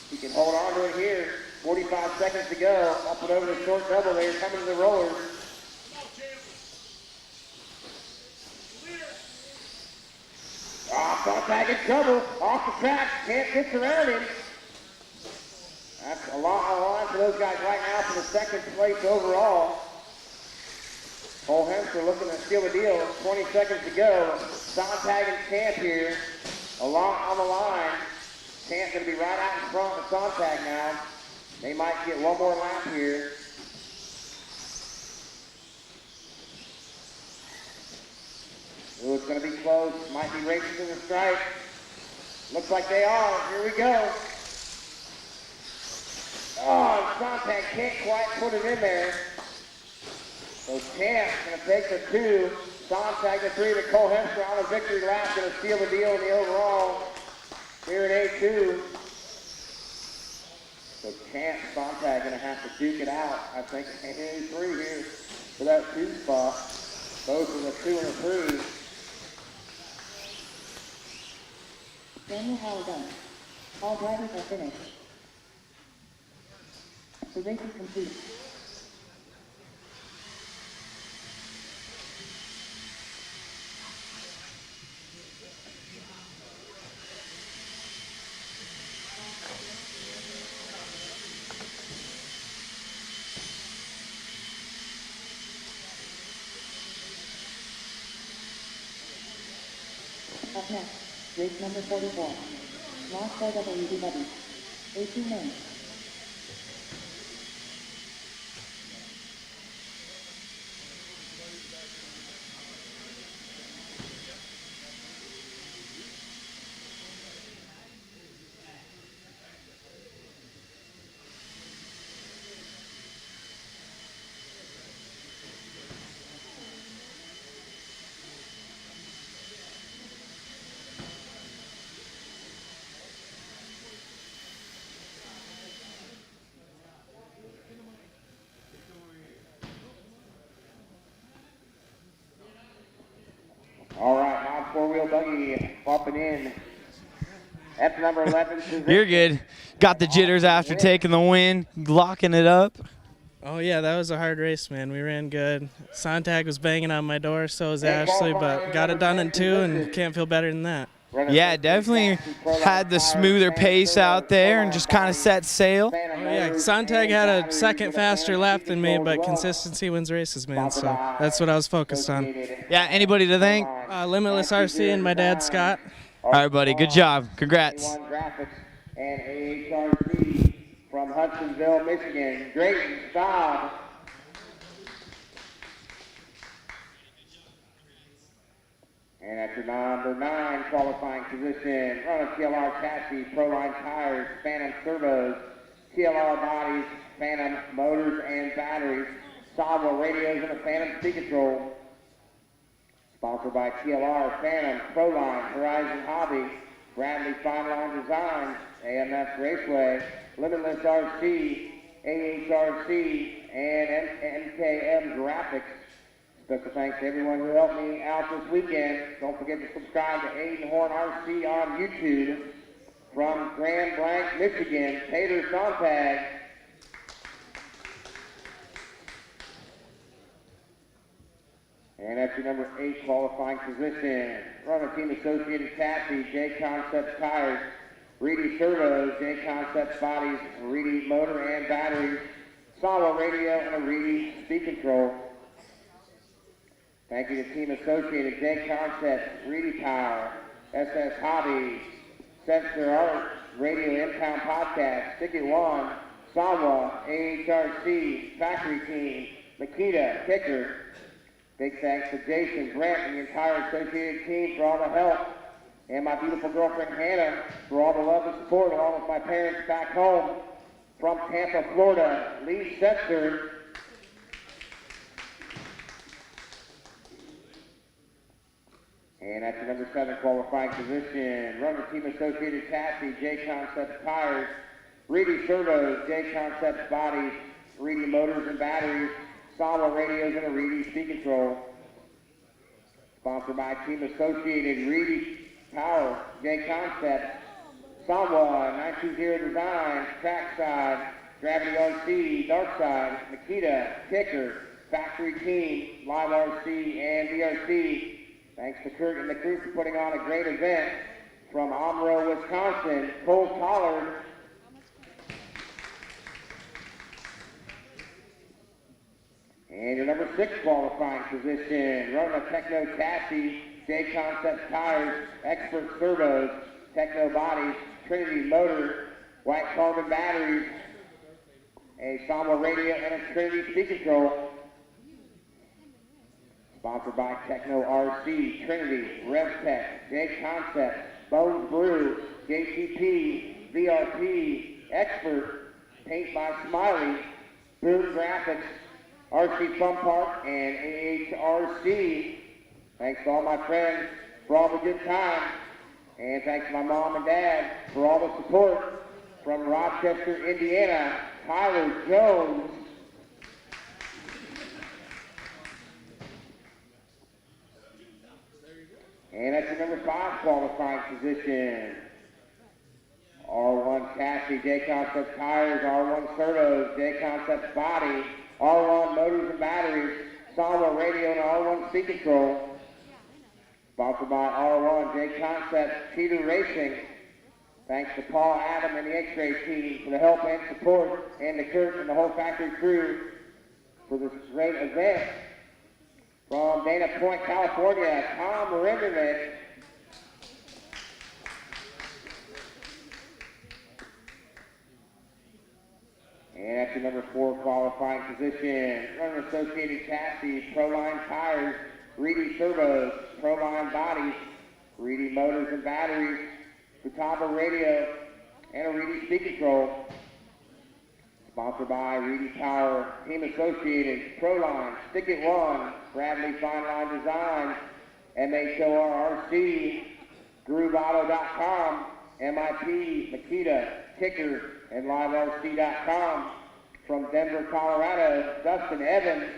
he can hold on to it here. 45 seconds to go. Up and over the short double there, coming to the rollers. Sontag in trouble. Off the track. Can't get around him. That's a lot on the line for those guys right now for the second place overall. Cole Hemstra looking to steal the deal. 20 seconds to go. Sontag and Camp here. A lot on the line. Camp going to be right out in front of Sontag now. They might get one more lap here. Ooh, it's going to be close. Might be racing to the stripe. Looks like they are. Here we go. Sontag can't quite put it in there. So Camp's going to take the 2. Sontag the 3 to Cole Hemstra on a victory lap. Going to seal the deal in the overall here at A2. So Camp, Sontag going to have to duke it out. I think A3 here for that 2 spot. Both of the 2 and the 3. Daniel Howard done. All drivers are finished. The race is complete. Up next, race number 44. Lost by WD Buddy. 18 men. All right, now 4-wheel buggy bumping in. That's number 11. You're good. Got the jitters after taking the win, locking it up. Oh, yeah, that was a hard race, man. We ran good. Sontag was banging on my door, so was Ashley, but got it done in 2 and can't feel better than that. Yeah, definitely had the smoother pace out there and just kind of set sail. Oh, yeah, Sontag had a second faster lap than me, but consistency wins races, man, so that's what I was focused on. Yeah, anybody to thank? Limitless RC and my dad, Scott. All right, buddy. Good job. Congrats. Graphics and AHRC from Hudsonville, Michigan, Drayton Staub. And at your number 9 qualifying position, running TLR chassis, Proline tires, Phantom servos, TLR bodies, Phantom motors and batteries, Salvo radios, and a Phantom speed control. Sponsored by TLR, Phantom, Proline, Horizon Hobby, Bradley Fine Line Designs, AMF Raceway, Limitless RC, AHRC, and NKM Graphics. Special thanks to everyone who helped me out this weekend. Don't forget to subscribe to Aiden Horn RC on YouTube. From Grand Blanc, Michigan, Tater Sontag. And that's your number 8 qualifying position. Running Team Associated Chassis, J Concepts Tires, Reedy Servos, J Concepts Bodies, Reedy Motor and Batteries, Solo Radio, and a Reedy Speed Control. Thank you to Team Associated, J Concepts, Reedy Power, SS Hobby, Sensor Art, Radio Impound Podcast, Ticket One, Sawa, AHRC, Factory Team, Makita, Kicker. Big thanks to Jason, Brent, and the entire Associated team for all the help. And my beautiful girlfriend Hannah for all the love and support, along with my parents back home from Tampa, Florida, Lee Setzer. And at the number 7 qualifying position, running Team Associated Chassis, J Concepts Tires, Reedy Servos, J Concepts Bodies, Reedy Motors and Batteries, Solo Radios, and a Reedy Speed Control. Sponsored by Team Associated, Reedy Power, J Concepts, Sawa, 920 Designs, Trackside, Gravity RC, Darkside, Makita, Kicker, Factory Team, Live RC, and VRC. Thanks to Kurt and the crew for putting on a great event. From Omro, Wisconsin, Cole Collard. And your number 6 qualifying position, running a Techno Chassis, J Concepts Tires, Expert Servos, Techno Bodies, Trinity Motor, White Carbon Batteries, a Samba Radio, and a Trinity Speed Control. Sponsored by Techno RC, Trinity, RevTech, J Concepts, Bones Brew, JCP, VRP, Expert, Paint by Smiley, Boom Graphics, RC Fun Park, and AHRC. Thanks to all my friends for all the good time. And thanks to my mom and dad for all the support. From Rochester, Indiana, Tyler Jones. And that's your number 5 qualifying position. R1 Chassis, J Concepts Tires, R1 Servos, J Concepts Body, R1 Motors and Batteries, Solo Radio, and R1 Speed Control. Sponsored by R1 J Concepts Cheater Racing. Thanks to Paul, Adam, and the X-Ray team for the help and support, and to Kurt and the whole factory crew for this great event. From Dana Point, California, Tom Rinderman. And that's your number 4 qualifying position. Running Associated Chassis, Proline Tires, Reedy Servos, Proline Bodies, Reedy Motors and Batteries, Futaba Radio, and a Reedy Speed Control. Sponsored by Reedy Power, Team Associated, Proline, Stick It One, Bradley Fine Line Designs, MHORRC, GrooveAuto.com, MIP, Makita, Kicker, and LiveRC.com. From Denver, Colorado, Dustin Evans.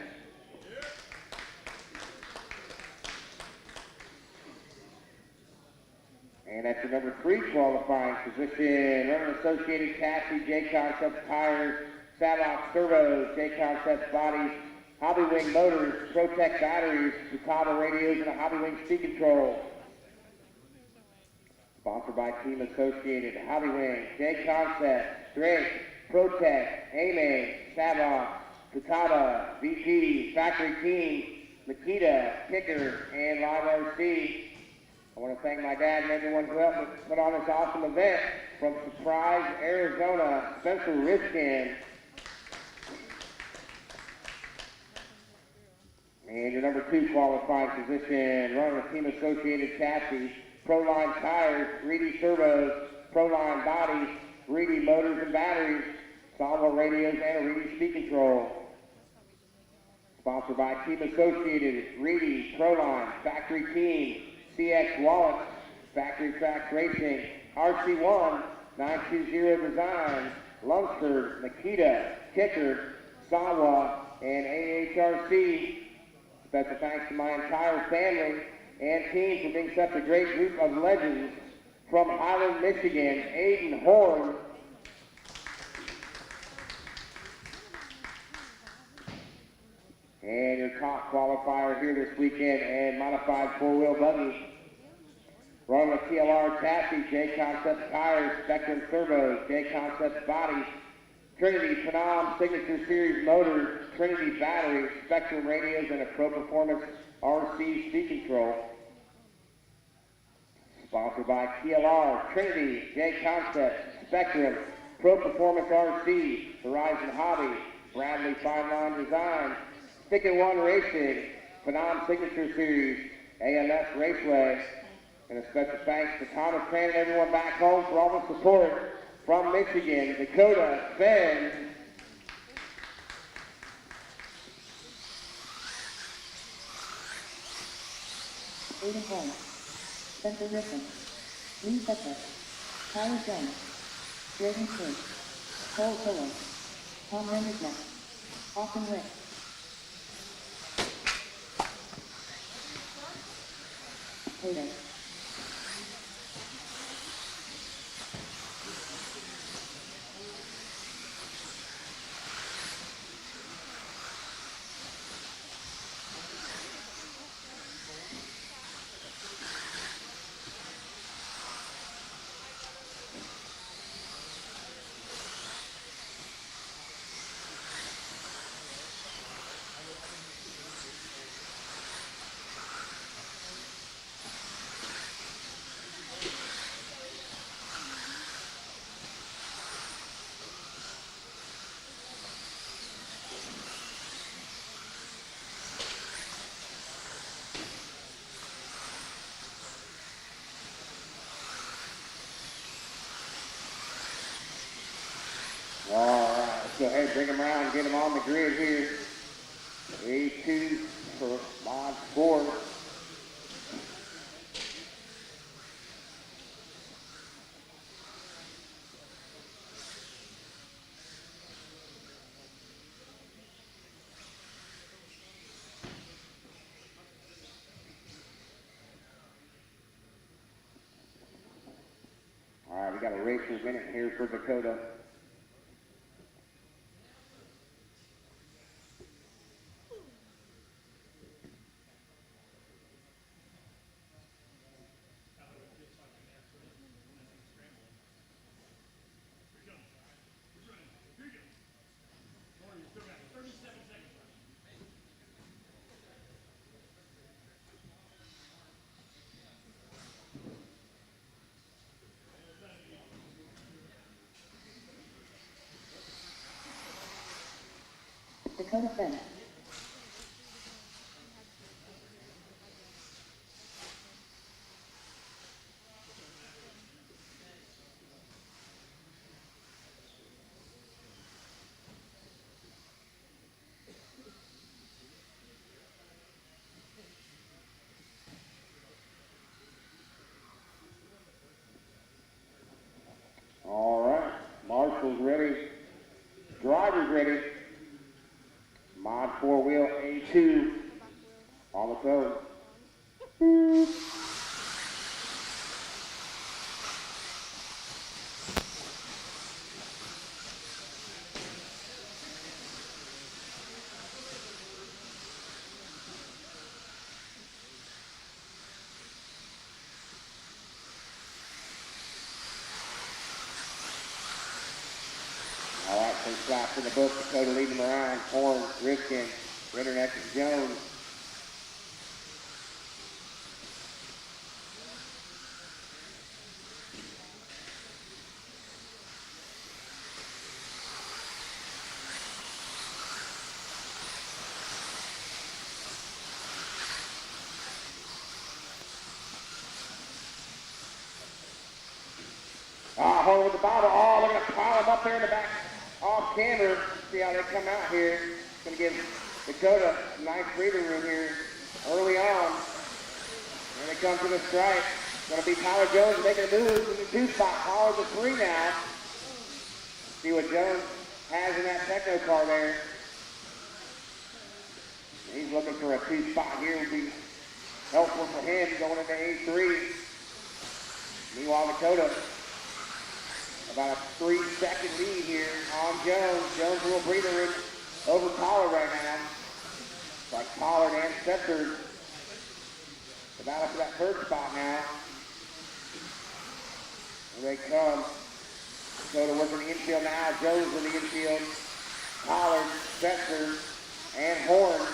And that's your number 3 qualifying position. Running Associated Chassis, J Concepts Tires, Savox Servos, J Concepts Bodies, Hobby Wing Motors, Protect Batteries, Futaba Radios, and a Hobby Wing Speed Control. Sponsored by Team Associated, Hobby Wing, J Concepts, Drake, Protect, AMA, Savox, Futaba, VP, Factory Team, Makita, Kicker, and Live RC. I want to thank my dad and everyone who helped me put on this awesome event. From Surprise, Arizona, Spencer Riskin. And your number 2 qualifying position, running the Team Associated Chassis, Proline Tires, Reedy Servos, Proline Bodies, Reedy Motors and Batteries, Salvo Radios, and Reedy Speed Control. Sponsored by Team Associated, Reedy, Proline, Factory Team, CX Wallets, Factory Tracks Racing, RC1, 920 Design, Lunsford, Nikita, Kicker, Sawa, and AHRC. Special thanks to my entire family and team for being such a great group of legends. From Highland, Michigan, Aiden Horn. And your top qualifier here this weekend and modified 4-wheel buggy. Running the TLR chassis, J Concepts tires, Spectrum servos, J Concepts bodies, Trinity Phenom Signature Series motors, Trinity batteries, Spectrum radios, and a Pro Performance RC speed control. Sponsored by TLR, Trinity, J Concepts, Spectrum, Pro Performance RC, Horizon Hobby, Bradley Fine Line Design, Stick and One Racing, Phenom Signature Series, AMS Raceway, and a special thanks to Thomas Tran and everyone back home for all the support. From Michigan, Dakota, Ben. Aiden Horn, Spencer Griffin, Lee Becker, Tyler Jones, Jordan King, Cole Fuller, Tom Rendersman, Austin Rick. Hayden. Alright, let's go ahead and bring them around and get them on the grid here. A2 for Mod 4. Alright, we got a racer minute here for Dakota. Dakota Fenn. Alright, Marshall's ready. Driver's ready. Mod 4-wheel A2 on the code. Alright, first lap in the book. Dakota leading them around. Horn, Rifkin, Rennerneck, and Jones. Horn with the bottle. Oh, they're going to pile them up there in the back off camber. See how they come out here. Going to give Dakota a nice breathing room here early on. And they come to the strike. Going to be Tyler Jones making a move in the 2 spot. Pollard the 3 now. See what Jones has in that techno car there. He's looking for a 2 spot here. Would be helpful for him going into A3. Meanwhile, Dakota, about a 3-second lead here on Jones. Jones a little breather room over Pollard right now. It's like Pollard and Spencer. The battle for that 3rd spot now. Here they come. Dakota working the infield now. Jones in the infield. Pollard, Spencer, and Horn.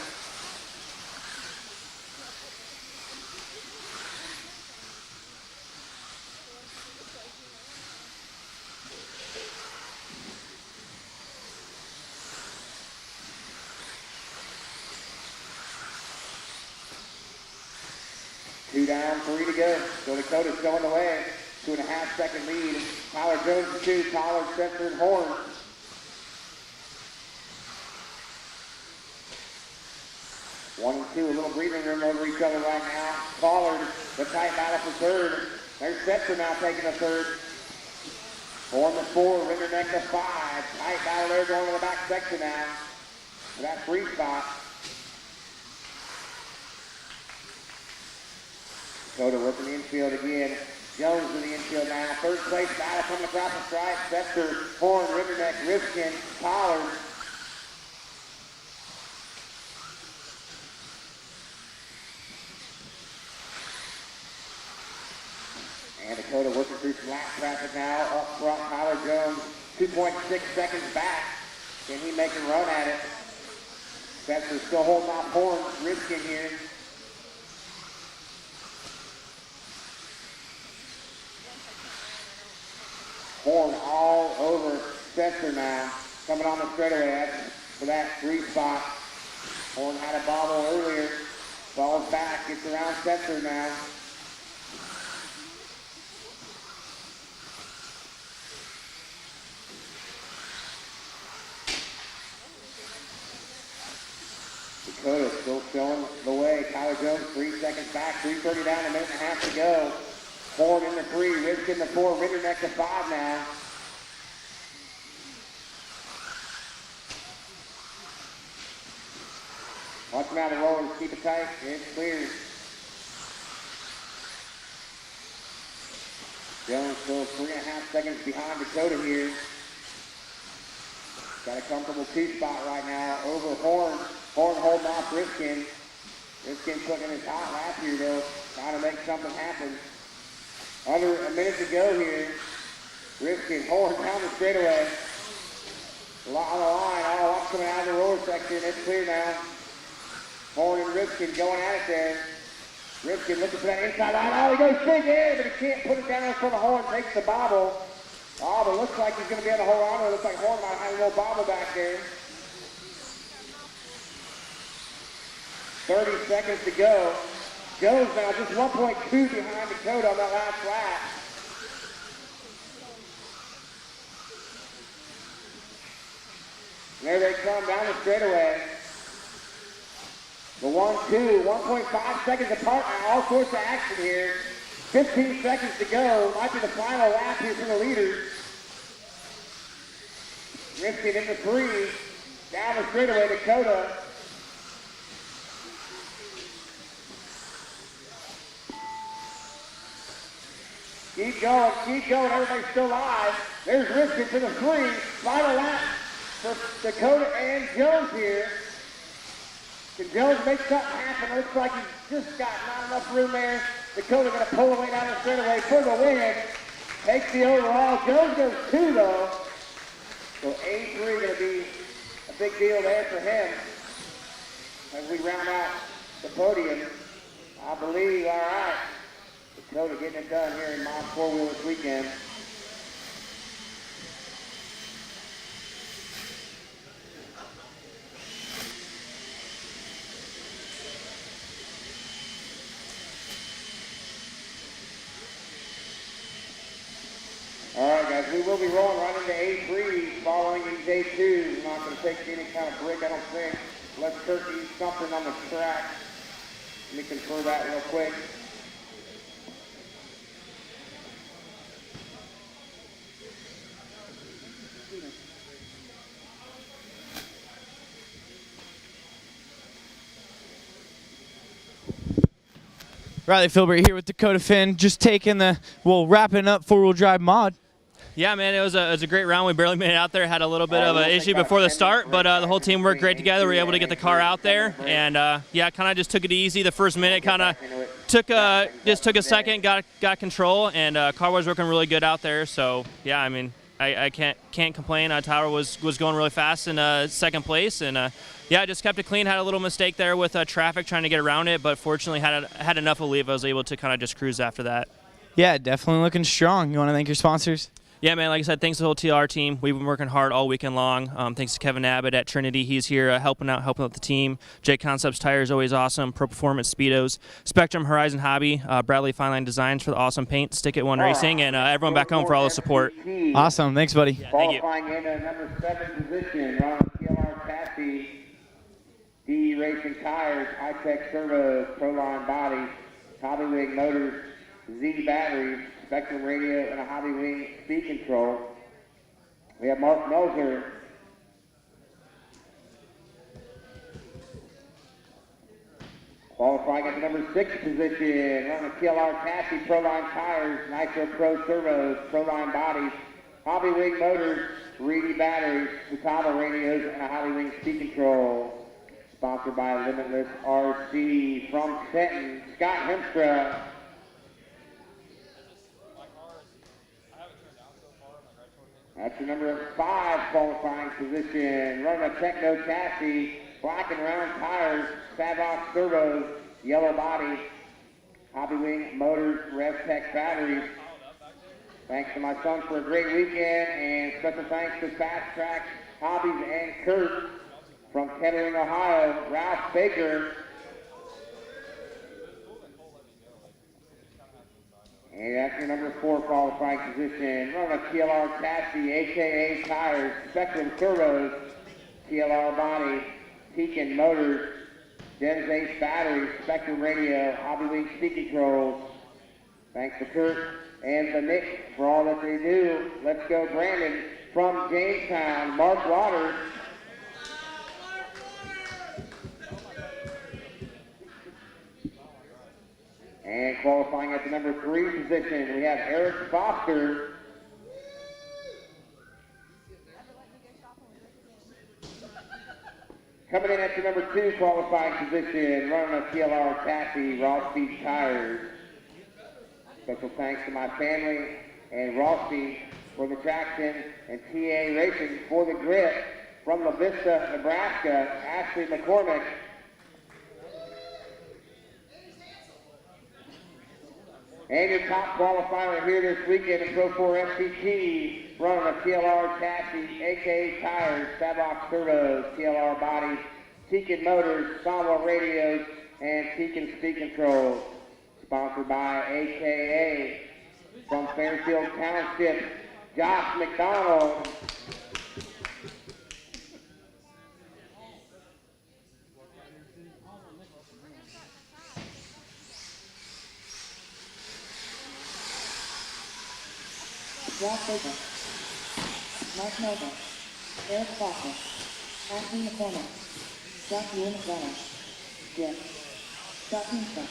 Two down, 3 to go. So Dakota's going away. 2.5-second lead. Tyler Jones to 2. Pollard, Spencer, and Horn. One and 2, a little breathing room over each other right now. Pollard, the tight battle for 3rd. There's Spencer now taking the 3rd. Horn to 4, Rinderneck to 5. Tight battle there going to the back section now. For that 3 spot. Dakota working the infield again. Jones in the infield now. 3rd place battle coming across the stripe. Spencer, Horn, Rinderneck, Rifkin, Pollard. And Dakota working through some lap traffic now. Up front, Tyler Jones, 2.6 seconds back. Can he make a run at it? Spencer still holding off Horn, Rifkin here. Horn all over Spencer now. Coming on the straightaway for that 3 spot. Horn had a bobble earlier. Falls back, gets around Spencer now. Dakota still showing the way. Tyler Jones 3 seconds back. 3:30 down, 1.5 minutes to go. Horn in the 3, Rifkin the 4, Rinderneck to 5 now. Watch them out of the rollers, keep it tight, it's clear. Jones still 3.5 seconds behind Dakota here. Got a comfortable 2 spot right now over Horn. Horn holding off Rifkin. Rifkin putting in his hot lap here though, trying to make something happen. Under a minute to go here. Rifkin, Horn down the straightaway. A lot on the line, all up coming out of the roller section. It's clear now. Horn and Rifkin going at it there. Rifkin looking for that inside line. Oh, he goes straight in, but he can't put it down in front of Horn. Takes the bobble. Oh, but looks like he's going to be able to hold on to it. Looks like Horn might have a little bobble back there. 30 seconds to go. Jones now just 1.2 behind Dakota on that last lap. And there they come down the straightaway. The 1-2, 1.5 seconds apart now, all sorts of action here. 15 seconds to go, might be the final lap here for the leaders. Rifkin in the 3, down the straightaway, Dakota. Keep going, everybody's still live. There's Rifkin to the 3, final lap for Dakota and Jones here. Can Jones make something happen? Looks like he's just got not enough room there. Dakota going to pull away down the straightaway for the win. Takes the overall. Jones goes 2 though. So A3 going to be a big deal there for him. As we round out the podium, I believe, all right. Dakota getting it done here in Mod 4-wheel this weekend. All as we will be rolling right into A3 following these A2s. We're not going to take any kind of break, I don't think. Let's start to use something on the track. Let me confirm that real quick. Riley Filbert here with Dakota Finn, just wrapping up four-wheel drive mod. Yeah, man, it was a great round. We barely made it out there. Had a little bit of an issue before the start, but the whole team worked great together. We were able to get the car out there, and yeah, kind of just took it easy. The first minute kind of took a second, got control, and car was working really good out there. So yeah, I mean, I can't complain. Tyler was going really fast in second place, and yeah, just kept it clean. Had a little mistake there with traffic trying to get around it, but fortunately had enough of leave. I was able to kind of just cruise after that. Yeah, definitely looking strong. You want to thank your sponsors? Yeah, man, like I said, thanks to the whole TLR team. We've been working hard all weekend long. Thanks to Kevin Abbott at Trinity. He's here helping out the team. J Concepts Tires, always awesome. Pro Performance Speedos. Spectrum Horizon Hobby. Bradley Fine Line Designs for the awesome paint. Stick It One Racing. And everyone back home for all the support. Awesome. Thanks, buddy. Yeah, thank you. Qualifying in number 7 position, on TLR chassis, D Racing Tires, High-Tech Servos, Proline Bodies, Hobby Wing Motors, Z Batteries, Spectrum Radio, and a Hobby Wing speed control. We have Mark Melzer. Qualifying at the number 6 position, on the TLR chassis, Proline Tires, Nitro Pro Servos, Proline Bodies, Hobby Wing Motors, Reedy Batteries, Futaba Radios, and a Hobby Wing speed control. Sponsored by Limitless RC from Fenton, Scott Hemstra. That's the number 5 qualifying position. Running a Techno chassis, black and round tires, Savox servos, yellow body, Hobby Wing Motors, RevTech batteries. Thanks to my son for a great weekend, and special thanks to Fast Track Hobbies and Kurt from Kettering, Ohio, Ralph Baker. And that's your number 4 qualifying position. Running a TLR chassis, AKA tires, Spectrum servos, TLR body, Pekin motors, Dennis Ace batteries, Spectrum radio, Hobby Wing speed controls. Thanks to Kurt and the Nick for all that they do. Let's go, Brandon from Jamestown, Mark Waters. And qualifying at the number 3 position, we have Eric Foster. Coming in at the number 2 qualifying position, running a TLR chassis, Ross Beach tires. Special thanks to my family and Ross Beach for the traction, and TA Racing for the grip. From La Vista, Nebraska, Ashley McCormick. And your top qualifier here this weekend in Pro 4 FCT, running a TLR chassis, AKA tires, Savox servos, TLR bodies, Tekin motors, Samba radios, and Tekin speed controls. Sponsored by AKA from Fairfield Township, Josh McDonald. Ross Baker, Mark Melvin, Eric Foster, Ashley McCormick, Josh Lewin McDonald, Jim, Scott Hemstra.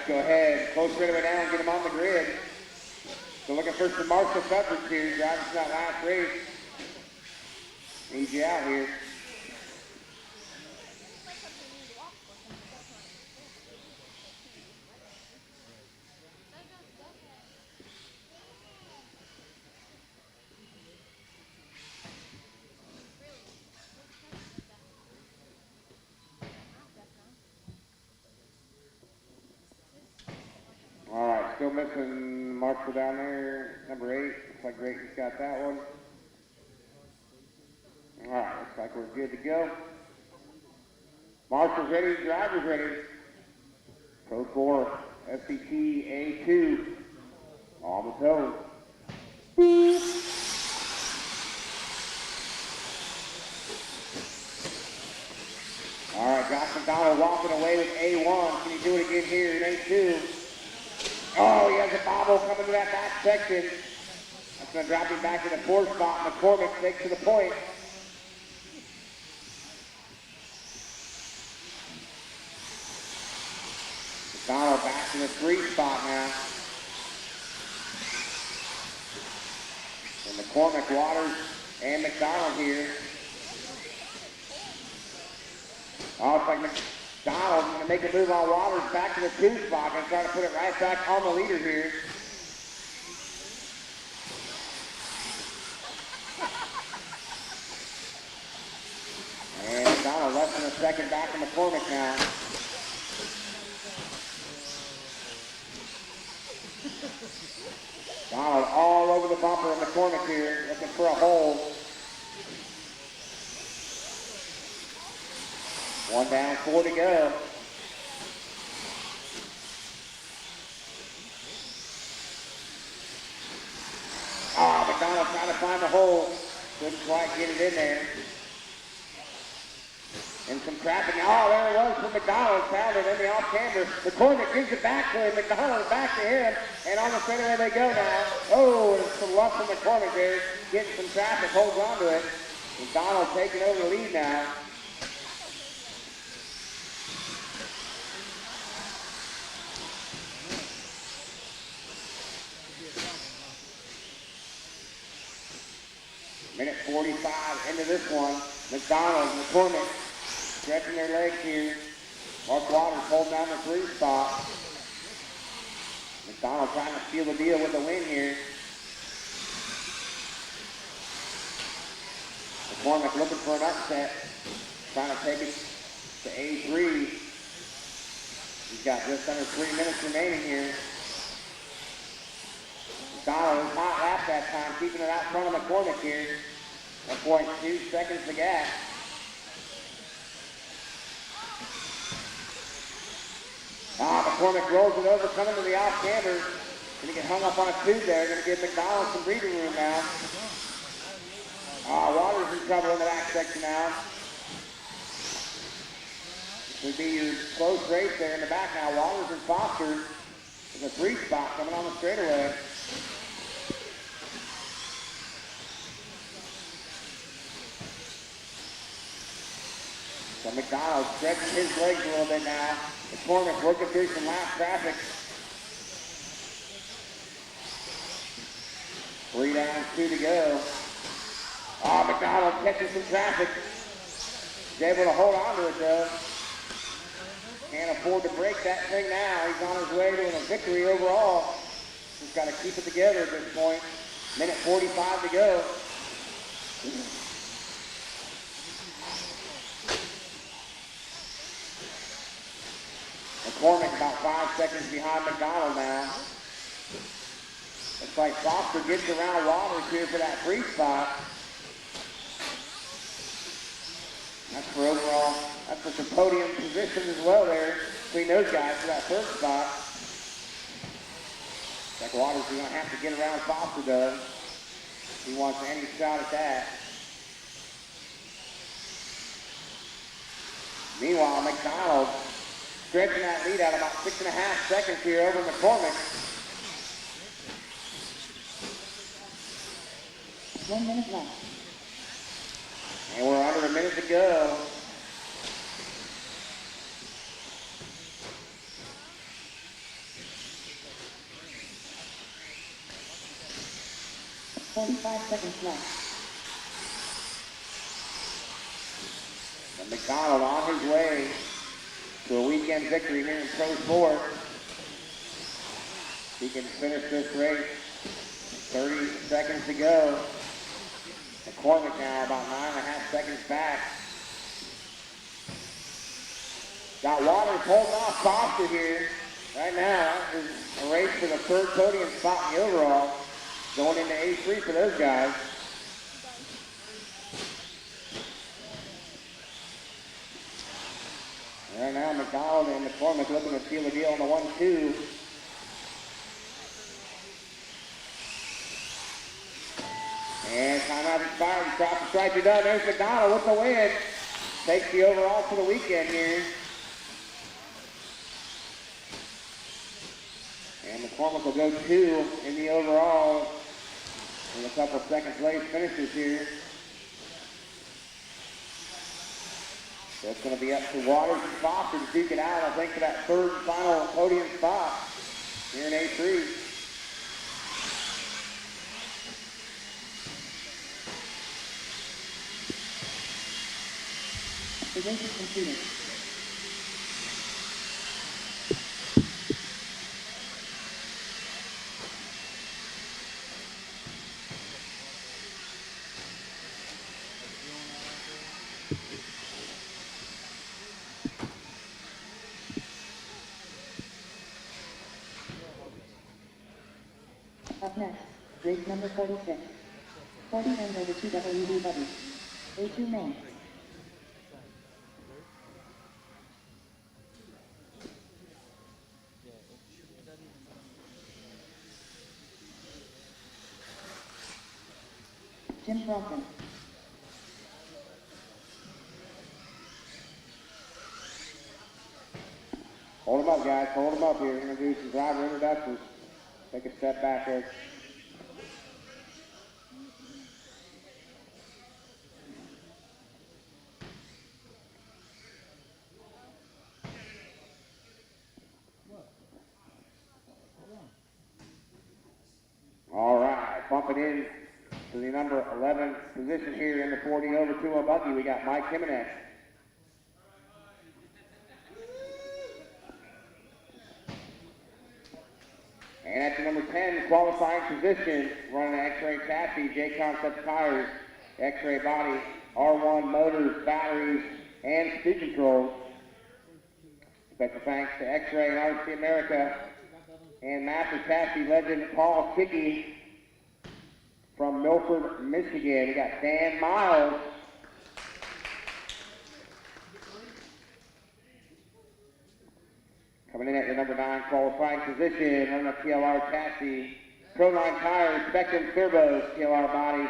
let's go ahead. Close straightaway down, get him on the grid. So looking for some marshal coverage here. Driving to that last race. Need you out here. All right, still missing Marshall down there, number 8. Looks like Grayton's got that one. All right, looks like we're good to go. Marshall's ready, driver's ready. Pro 4, SCT A2, on the toe. All right, Josh McDonald walking away with A1. Can he do it again here in A2? Oh, he has a bobble coming to that back section. That's going to drop him back to the 4th spot. McCormick takes to the point. McDonald back to the 3 spot now. And McCormick, Waters, and McDonald here. Oh, it's like McDonald's going to make a move on Waters back to the 2 spot. Going to try to put it right back on the leader here. And McDonald less than a second back to McCormick now. Donald all over the bumper of McCormick here, looking for a hole. 1 down, 4 to go. Oh, McDonald trying to find the hole. Couldn't quite get it in there. And some traffic. Oh, there it was from McDonald. Found it in the off-camber. McCormick gives it back to him. McDonald back to him. And on the straightaway they go now. Oh, there's some luck from McCormick there. Getting some traffic, holds on to it. McDonald taking over the lead now. Minute 45 into this one. McDonald, McCormick stretching their legs here. Mark Waters holding down the 3 spot. McDonald trying to seal the deal with the win here. McCormick looking for an upset. Trying to take it to A3. He's got just under 3 minutes remaining here. McDonald is hot lap that time, keeping it out front of McCormick here. 1.2 seconds to gap. McCormick rolls it over, coming to the off-camber. Gonna get hung up on a tube there. Gonna give McDonald some breathing room now. Waters in trouble in the back section now. This would be your close race there in the back now. Waters and Foster in the 3 spot coming on the straightaway. So McDonald stretching his legs a little bit now. McCormick working through some lap traffic. 3 down, 2 to go. McDonald catching some traffic. He's able to hold on to it though. Can't afford to break that thing now. He's on his way to a victory overall. He's got to keep it together at this point. Minute 45 to go. McCormick about 5 seconds behind McDonald now. Looks like Foster gets around Waters here for that 3 spot. That's for overall, that's for some podium position as well there between those guys for that 3rd spot. Looks like Waters is going to have to get around Foster though. He wants any shot at that. Meanwhile, McDonald stretching that lead out about 6.5 seconds here over McCormick. 1 minute left. And we're under a minute to go. 45 seconds left. And McDonald on his way to a weekend victory here in Pro Sport. He can finish this race. 30 seconds to go. McCormick now about 9.5 seconds back. Got Waters holding off Foster here. Right now is a race for the third podium spot in the overall. Going into A3 for those guys. Right now McDonald and McCormick looking to seal the deal on the 1-2. And timeout expired. Cross the stripe, you're done. There's McDonald with the win. Takes the overall for the weekend here. And McCormick will go 2 in the overall in a couple second place finishes here. So it's going to be up to Waters and Foster to duke it out, I think, for that third and final podium spot here in A3. The race is completed. Up next, race number 46. 40 and over 2 WD buggy. A2 main. Jim Bronson. Hold them up, guys. Hold them up here. We're going to do some driver introductions. Take a step back there. All right, bumping in to the number 11 position here in the 40 over 2 buggy. We got Mike Jimenez. And at the number 10 qualifying position, running an X-Ray chassis, J Concept tires, X-Ray body, R1 motors, batteries, and speed controls. Special thanks to X-Ray and RC America and Master Chassis legend Paul Kickey from Milford, Michigan. We got Dan Miles. Coming in at the number 9 qualifying position on the TLR chassis, Proline tires, Spectrum turbos, TLR body,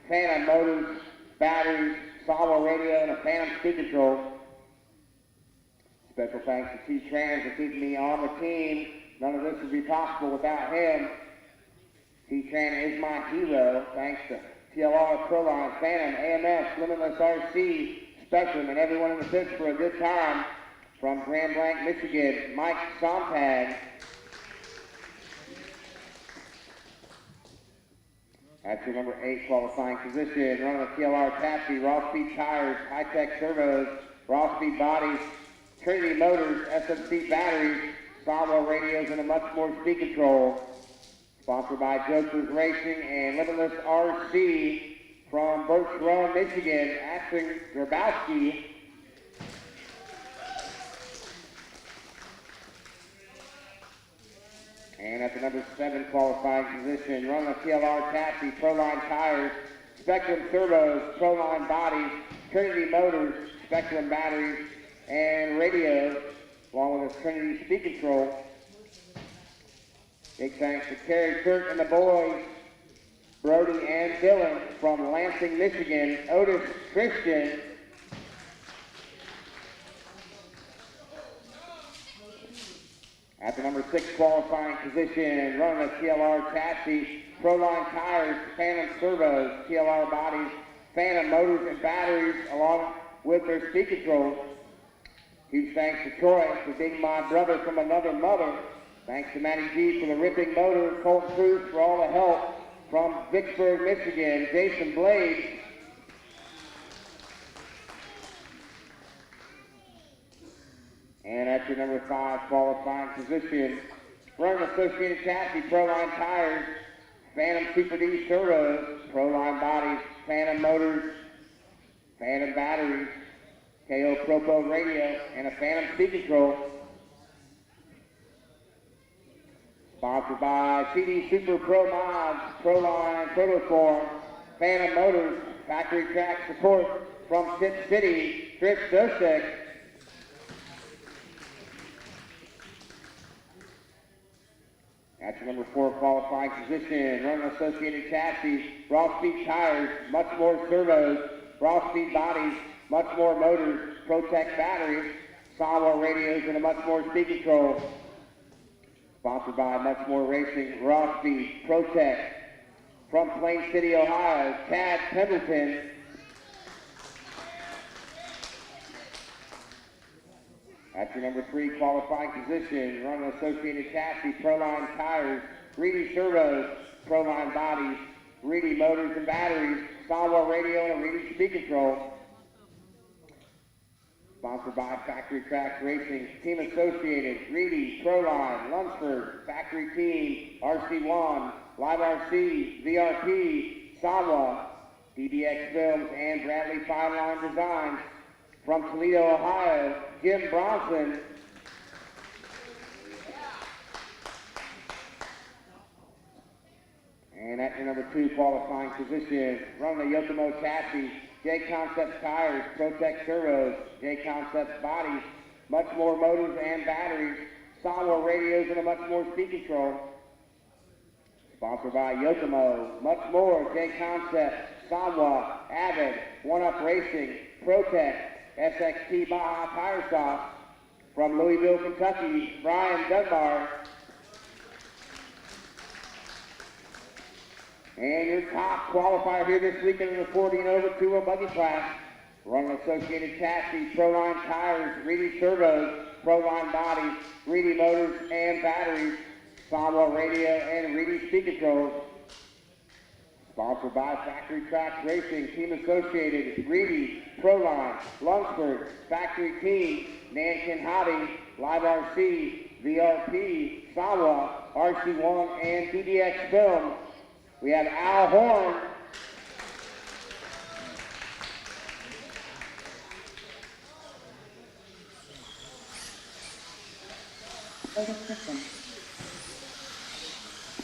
Phantom motors, batteries, Salvo radio, and a Phantom speed control. Special thanks to T-Trans for keeping me on the team. None of this would be possible without him. T-Tran is my hero. Thanks to TLR, Proline, Phantom, AMS, Limitless RC, Spectrum, and everyone in the pits for a good time. From Grand Blanc, Michigan, Mike Sontag. At your number 8 qualifying position, running the TLR chassis, Raw Speed tires, high-tech servos, Raw Speed bodies, Trinity motors, SMC batteries, Salvo radios, and a much more speed control. Sponsored by Jokers Racing and Limitless RC from Birch Run, Michigan, Ashton Grabowski. And at the number 7 qualifying position, running the TLR chassis, Proline tires, Spectrum turbos, Proline bodies, Trinity motors, Spectrum batteries, and radios, along with a Trinity speed control. Big thanks to Kerry, Kurt, and the boys, Brody and Dylan from Lansing, Michigan, Otis Christian. At the number 6 qualifying position, running the TLR chassis, Proline tires, Phantom servos, TLR bodies, Phantom motors and batteries, along with their speed controls. Huge thanks to Troy for being my brother from another mother. Thanks to Matty G for the ripping motor, Colt Cruz for all the help from Vicksburg, Michigan, Jason Blades. And at your number 5 qualifying position, running Associated Chassis, Proline Tires, Phantom Super D Servos, Proline Bodies, Phantom Motors, Phantom Batteries, KO Propo Radio, and a Phantom Speed Control. Sponsored by CD Super Pro Mods, Proline Protoform, Phantom Motors, Factory Track Support from Tip City, Chris Dosek. At your number 4 qualifying position, running Associated Chassis, Raw Speed Tires, much more servos, Raw Speed Bodies, much more motors, Protect Batteries, Sawa radios, and a much more speed control. Sponsored by Much More Racing, Raw Speed, Protect. From Plain City, Ohio, Chad Pendleton. At your number 3 qualifying position, running Associated Chassis, Proline Tires, Reedy Servos, Proline Bodies, Reedy Motors and Batteries, Sawa Radio, and a Reedy Speed Control. Sponsored by Factory Track Racing, Team Associated, Reedy, Proline, Lunsford, Factory Team, RC1, Live RC, VRP, Sawa, DBX Films, and Bradley Fine Line Designs. From Toledo, Ohio, Jim Bronson. And at your number 2 qualifying position, running the Yokomo Chassis, J Concepts Tires, Protect Servos, J Concepts Bodies, much more motors and batteries, Sawa radios, and a much more speed control. Sponsored by Yokomo, much more, J Concepts, Sawa, Avid, One Up Racing, Protect, SXT Baja Tire Sauce. From Louisville, Kentucky, Brian Dunbar. And your top qualifier here this weekend in the 40 and over 2-wheel buggy class. Running Associated Chassis, Proline Tires, Reedy Servos, Proline Bodies, Reedy Motors and Batteries, Sawa Radio, and Reedy Speed Controls. Sponsored by Factory Track Racing, Team Associated, Reedy, Proline, Lunsford, Factory Team, Nankin Hottie, Live RC, VRP, Sawa, RC1, and DBX Film. We have Al Horn. Otis System.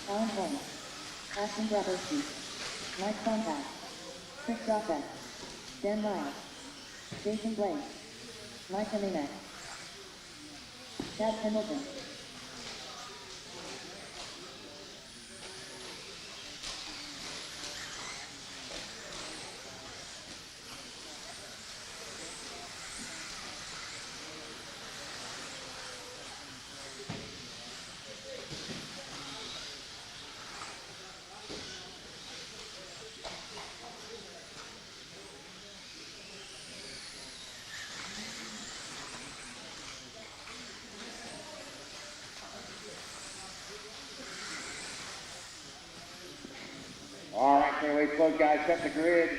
Alan Horn. Ashton Graberski. Mike Contact. Chris Rossett. Dan Miles. Jason Blake. Mike Heminek. Chad Pendleton. All right, can't wait to close, guys. Set the grid.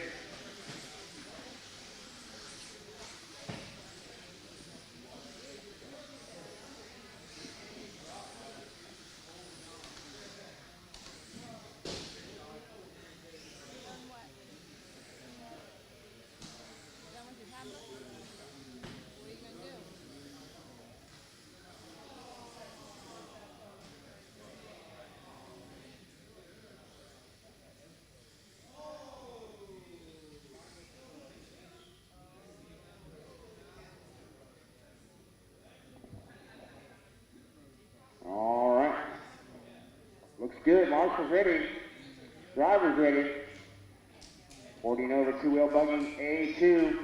All right. Looks good. Marshall's ready. Driver's ready. 40 and over 2-wheel buggy A2.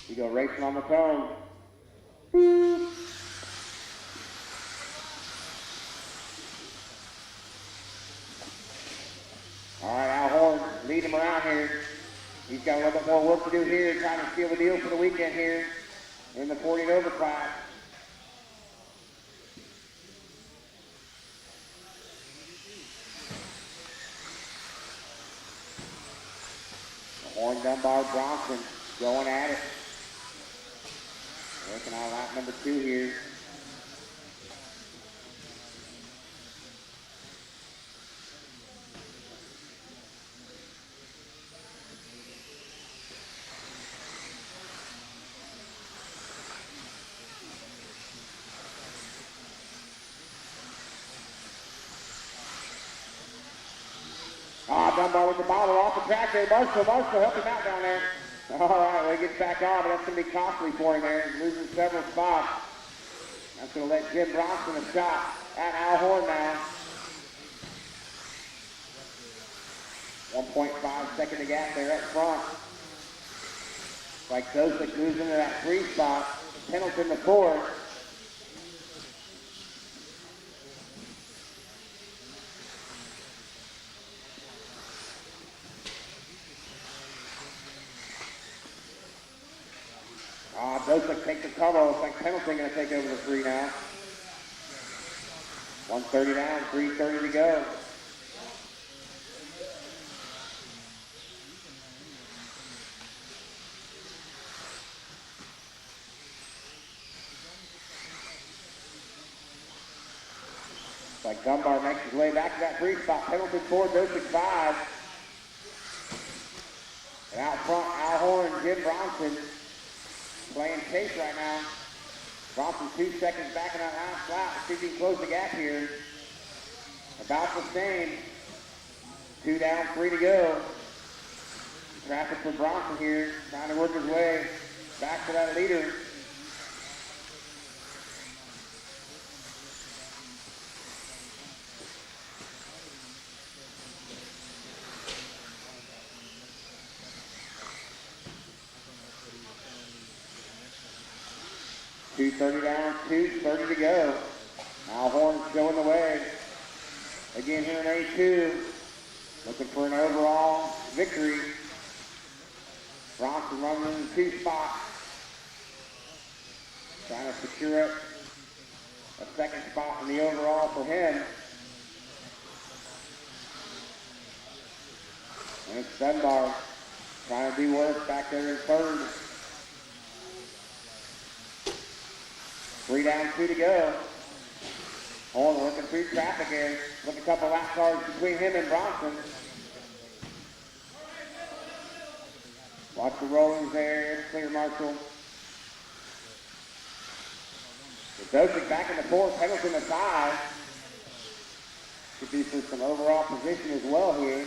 We go racing on the cone. All right, Al Horn, lead him around here. He's got a little bit more work to do here, trying to seal the deal for the weekend here in the 40 and over class. Dunbar, Bronson going at it. Working on lap number 2 here. Dunbar with the bottle off the track there. Marshall help him out down there. All right, well, he gets back on, but that's going to be costly for him there. He's losing several spots. That's going to let Jim Bronson a shot at Al Horn now. 1.5 second to gap there up front. Like Dosick moves into that 3 spot. Pendleton the 4. Dosick takes the cover. Looks like Pendleton going to take over the 3 now. 1:30 down, 3:30 to go. Looks like Dunbar makes his way back to that 3 spot. Pendleton 4, Dosick 5. And out front, Al Horn, Jim Bronson. Playing chase right now. Bronson 2 seconds back in that last lap. See if he can close the gap here. About the same. 2 down, 3 to go. Traffic for Bronson here. Trying to work his way back to that leader. .230 down, 2:30 to go. Al Horn showing the way. Again here in A2. Looking for an overall victory. Bronson running in the 2 spot. Trying to secure it. A 2nd spot in the overall for him. And it's Dunbar trying to do work back there in 3rd. 3 down, 2 to go. Horn working through traffic here. With a couple lap cars between him and Bronson. Watch the rollings there. Clear, Marshall. Dosick back in the 4, Pendleton the 5. Could be for some overall position as well here.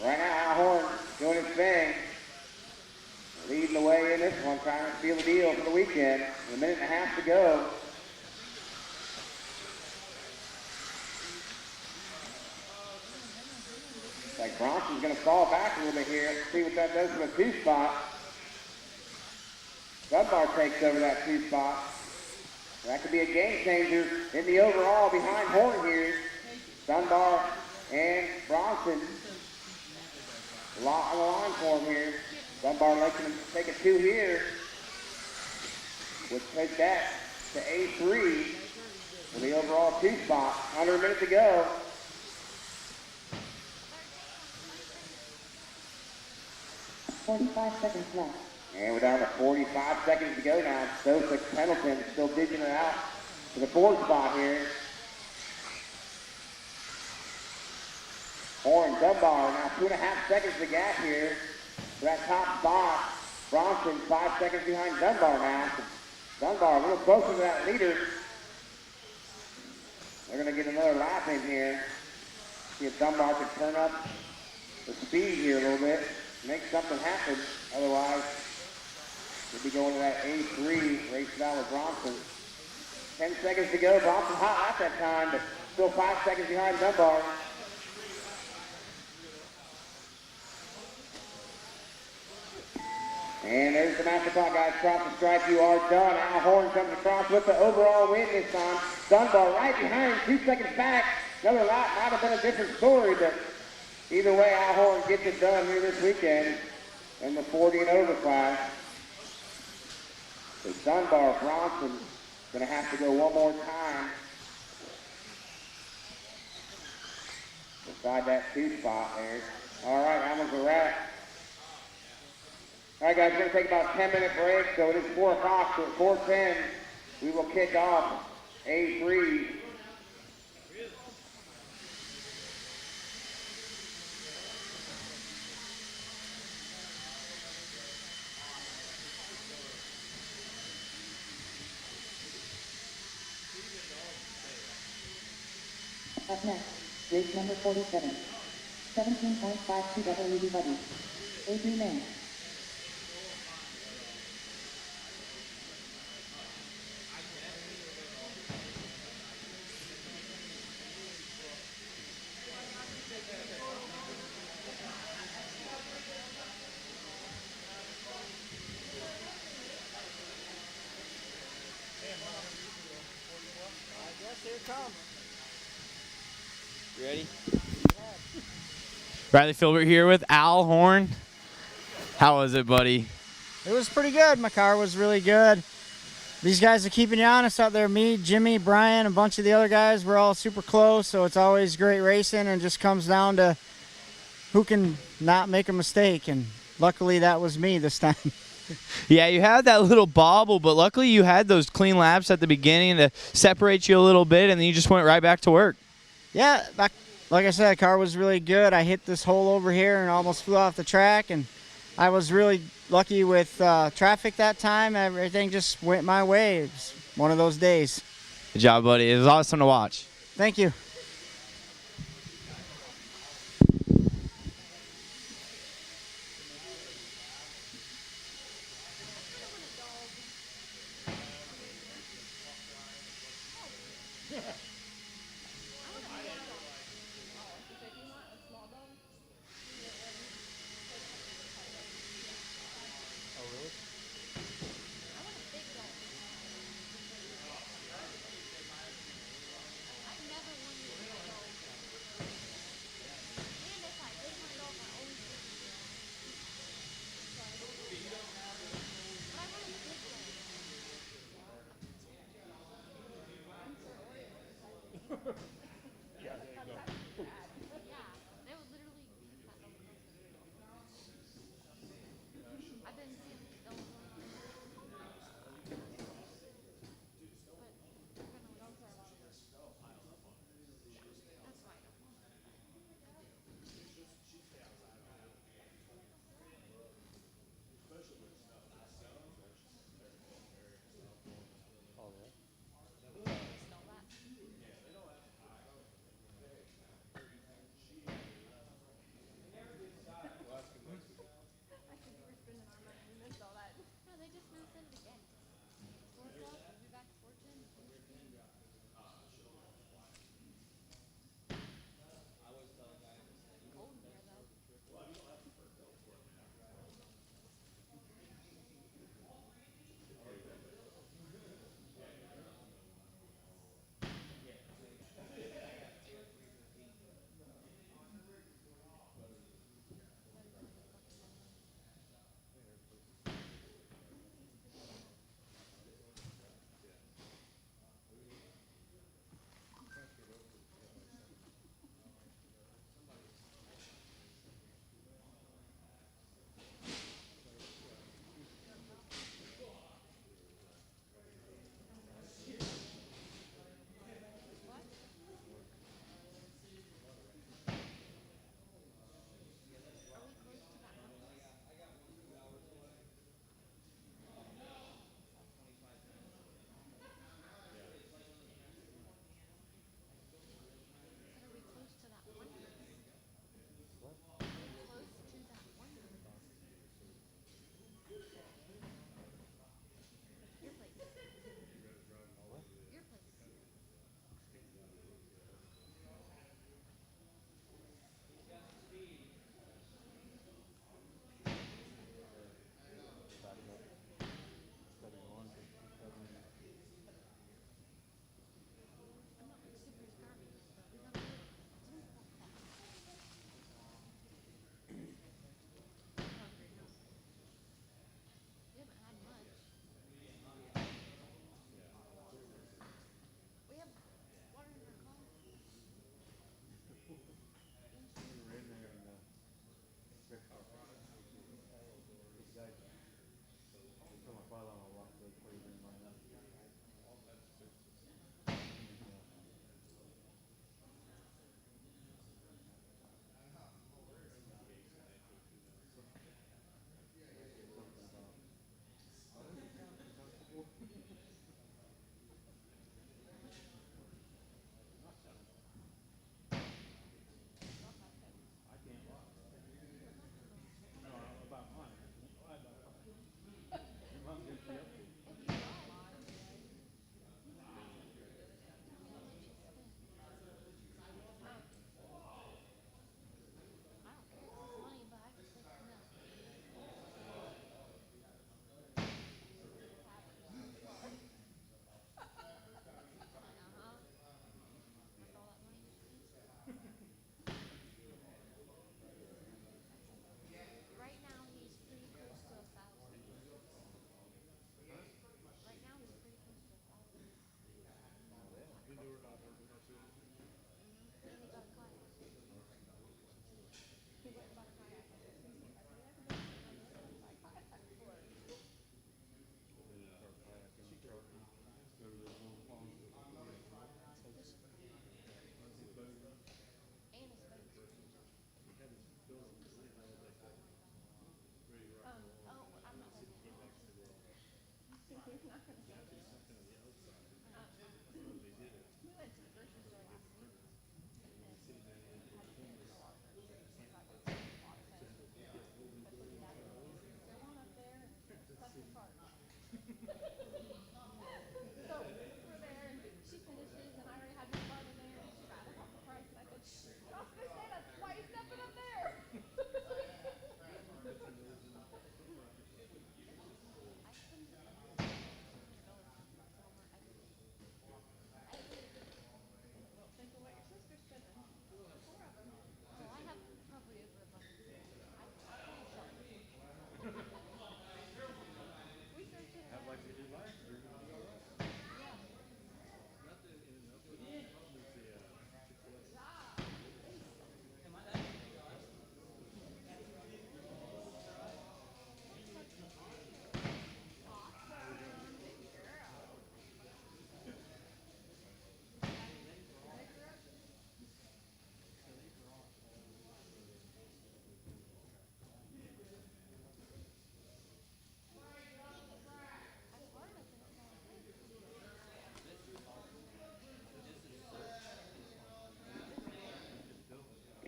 Right now, Al Horn doing his thing. Leading the way in this one, trying to seal the deal for the weekend. 1.5 minutes to go. Looks like Bronson's going to fall back a little bit here. Let's see what that does for the 2 spot. Dunbar takes over that 2 spot. That could be a game changer in the overall behind Horn here. Dunbar and Bronson. A lot on the line for him here. Dunbar letting him take a 2 here. Would take that to A3 for the overall 2 spot. Under a minute to go. .45 seconds left. And we're down to 45 seconds to go now. Dosick, Pendleton still digging it out for the 4th spot here. Horn, Dunbar now 2.5 seconds to gap here. For that top spot, Bronson 5 seconds behind Dunbar now. Dunbar a little closer to that leader. They're going to get another lap in here. See if Dunbar can turn up the speed here a little bit. Make something happen. Otherwise, we'll be going to that A3 race it out with Bronson. 10 seconds to go. Bronson hot at that time, but still 5 seconds behind Dunbar. And there's the master clock, guys. Cross the stripe, you are done. Al Horn comes across with the overall win this time. Dunbar right behind, 2 seconds back. Another lap might have been a different story, but either way, Al Horn gets it done here this weekend in the 40 and over class. So Dunbar, Bronson, gonna have to go one more time Beside that 2 spot there. All right, that was a wrap. All right, guys, we're going to take about a 10-minute break. So it is 4 o'clock, so at 4:10, we will kick off A3. Up next, race number 47. 17.52 WD buggy. A3 man. You ready? Riley Filbert here with Al Horn. How was it, buddy? It was pretty good. My car was really good. These guys are keeping you honest out there. Me, Jimmy, Brian, a bunch of the other guys, we're all super close, so it's always great racing and just comes down to who can not make a mistake, and luckily that was me this time. Yeah, you had that little bobble, but luckily you had those clean laps at the beginning to separate you a little bit, and then you just went right back to work. Yeah, like I said, the car was really good. I hit this hole over here and almost flew off the track, and I was really lucky with traffic that time. Everything just went my way. It was one of those days. Good job, buddy. It was awesome to watch. Thank you.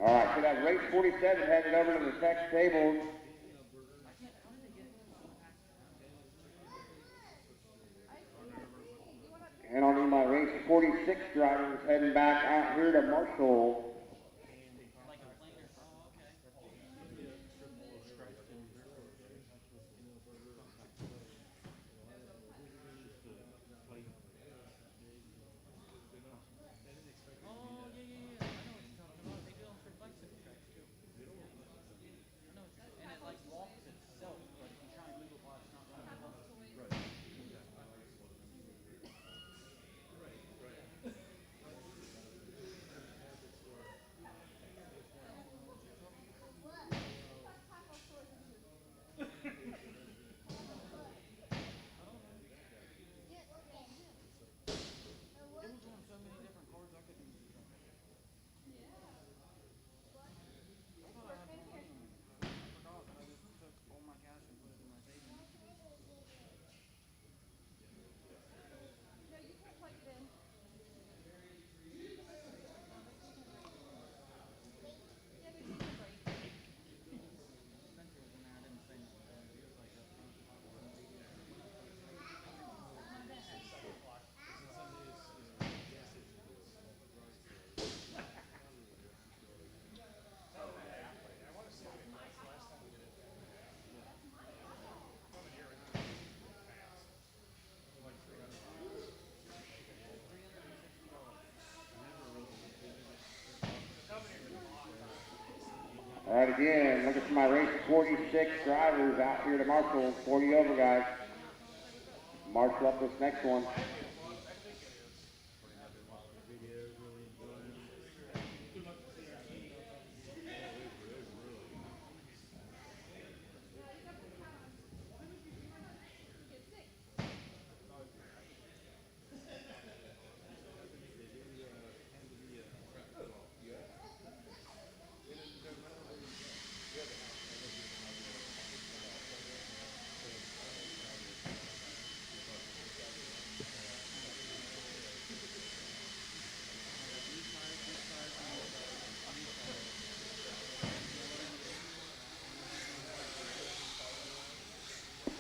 All right, so that's race 47 headed over to the next table. And I'll need my race 46 drivers heading back out here to Marshall. All right, again, looking for my race 46 drivers out here to Marshall, 40 over, guys. Marshall up this next one.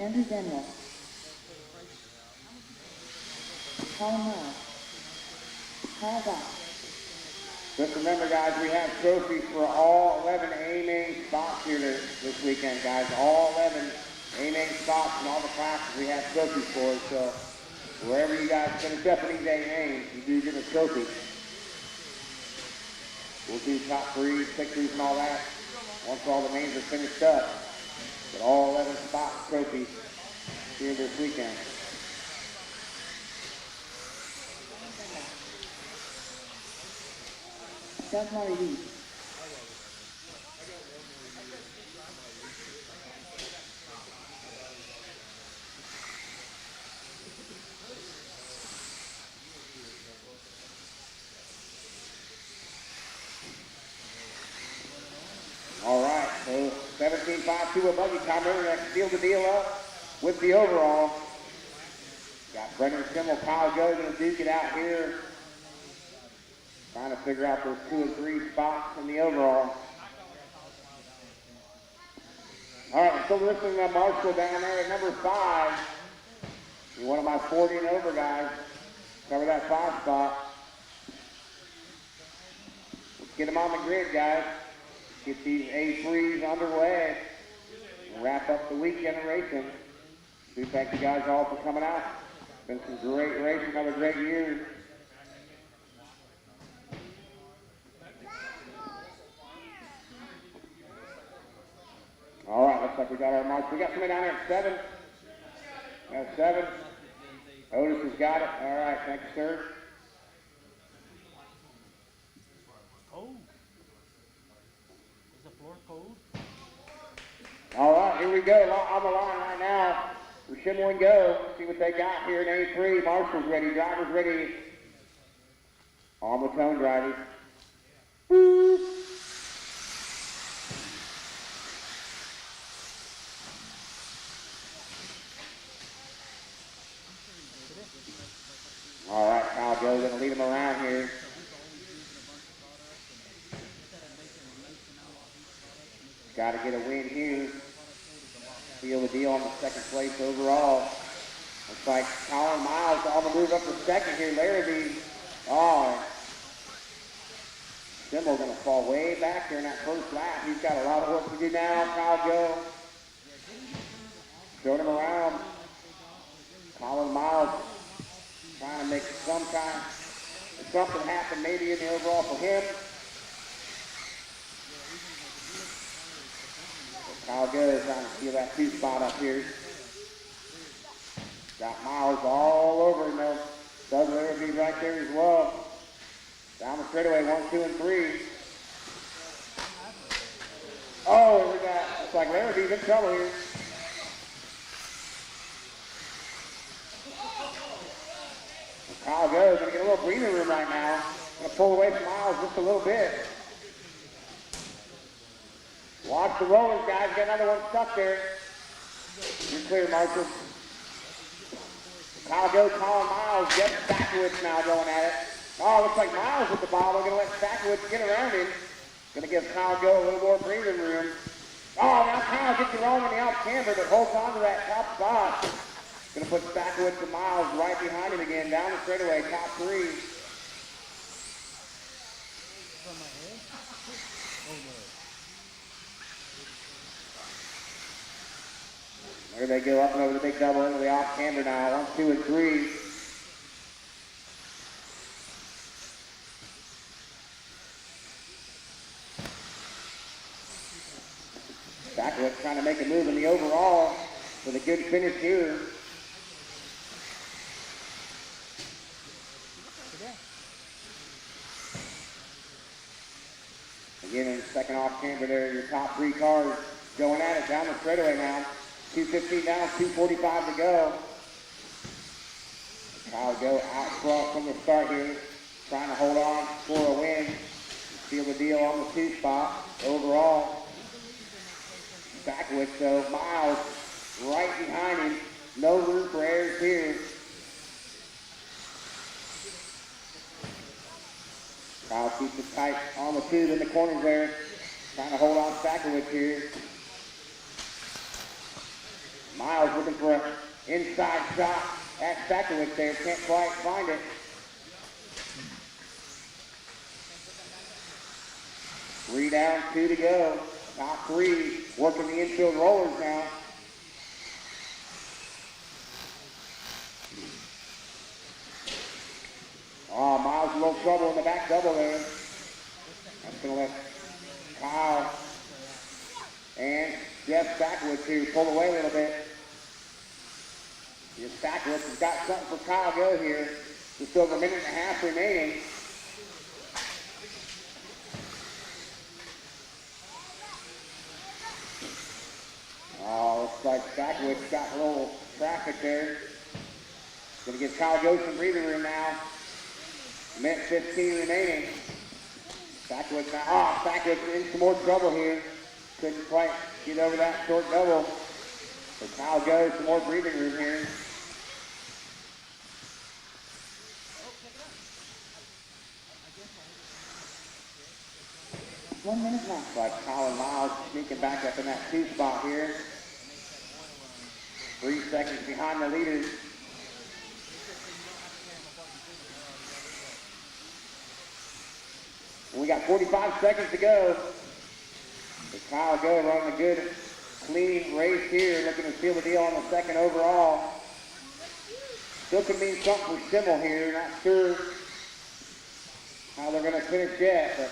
Andrew Daniel. Colin Miles. Kyle Goff. Just remember, guys, we have trophies for all 11 A-main spots here this weekend, guys. All 11 A-main spots and all the classes we have trophies for. So wherever you guys finish up in these A-mains, you do get a trophy. We'll do top threes, pictures, and all that once all the mains are finished up. But all 11 spot trophies here this weekend. Doug Murray Reed. All right, so 17.52 a buggy time. Remember that seal the deal up with the overall. Got Brendan Schimmel, Kyle Goes going to duke it out here. Trying to figure out those 2 and 3 spots in the overall. All right, we're still listening to Marshall down there at number 5. You're one of my 40 and over guys. Cover that 5 spot. Let's get them on the grid, guys. Get these A3s underway. And wrap up the weekend of racing. Do thank you guys all for coming out. Been some great racing, another great year. All right, looks like we got our mark. We got somebody down here at 7. At 7. Otis has got it. All right, thank you, sir. Cold. Is the floor cold? All right, here we go. On the line right now. For Schimmel and Go. See what they got here in A3. Marshall's ready. Driver's ready. On the tone, drivers. Boop. All right, Kyle Go's going to lead him around here. Got to get a win here. Seal the deal on the second place overall. Looks like Colin Miles on the move up to second here. Larrabee. Oh, Schimmel going to fall way back here in that first lap. He's got a lot of work to do now. Kyle Go. Showed him around. Colin Miles trying to make something happen maybe in the overall for him. Kyle Goes trying to steal that 2 spot up here. Got Miles all over him though. Doug Larrabee right there as well. Down the straightaway, 1, 2, and 3. Oh, we got, looks like Larrabee's in trouble here. Kyle Goes going to get a little breathing room right now. Going to pull away from Miles just a little bit. Watch the rollers, guys. Got another one stuck there. You're clear, Marshall. Kyle Goes, Colin Miles. Jeff Stackwoods now going at it. Oh, looks like Miles with the ball. We're going to let Stackwoods get around him. Going to give Kyle Go a little more breathing room. Oh, now Kyle gets it wrong in the out camber, but holds on to that top spot. Going to put Stackwoods and Miles right behind him again. Down the straightaway, top 3. There they go, up and over the big double into the off camber now. 1, 2, and 3. Stackwoods trying to make a move in the overall with a good finish here. Again, in the second off camber there, your top 3 cars going at it down the straightaway now. 2:15 down, 2:45 to go. Kyle Go out front from the start here, trying to hold on for a win. Seal the deal on the 2 spot overall. Stackwoods though, Miles right behind him. No room for errors here. Kyle keeps it tight on the 2 in the corners there. Trying to hold on Stackwoods here. Miles looking for an inside shot at Stackwoods there. Can't quite find it. Three down, 2 to go. Top 3 working the infield rollers now. Oh, Miles a little trouble in the back double there. That's going to let Kyle and Jeff Stackwoods here pull away a little bit. Your Stackwoods has got something for Kyle Go here. Just over a minute and a half remaining. Oh, looks like Stackwoods got a little traffic there. Going to give Kyle Go some breathing room now. Minute 15 remaining. Stackwoods now. Oh, Stackwoods in some more trouble here. Couldn't quite get over that short double. So Kyle Goes some more breathing room here. 1 minute left. Looks like Colin Miles sneaking back up in that 2 spot here. 3 seconds behind the leaders. We got 45 seconds to go. Kyle Go running a good, clean race here, looking to seal the deal on the 2nd overall. Still could mean something for Schimmel here. Not sure how they're going to finish yet, but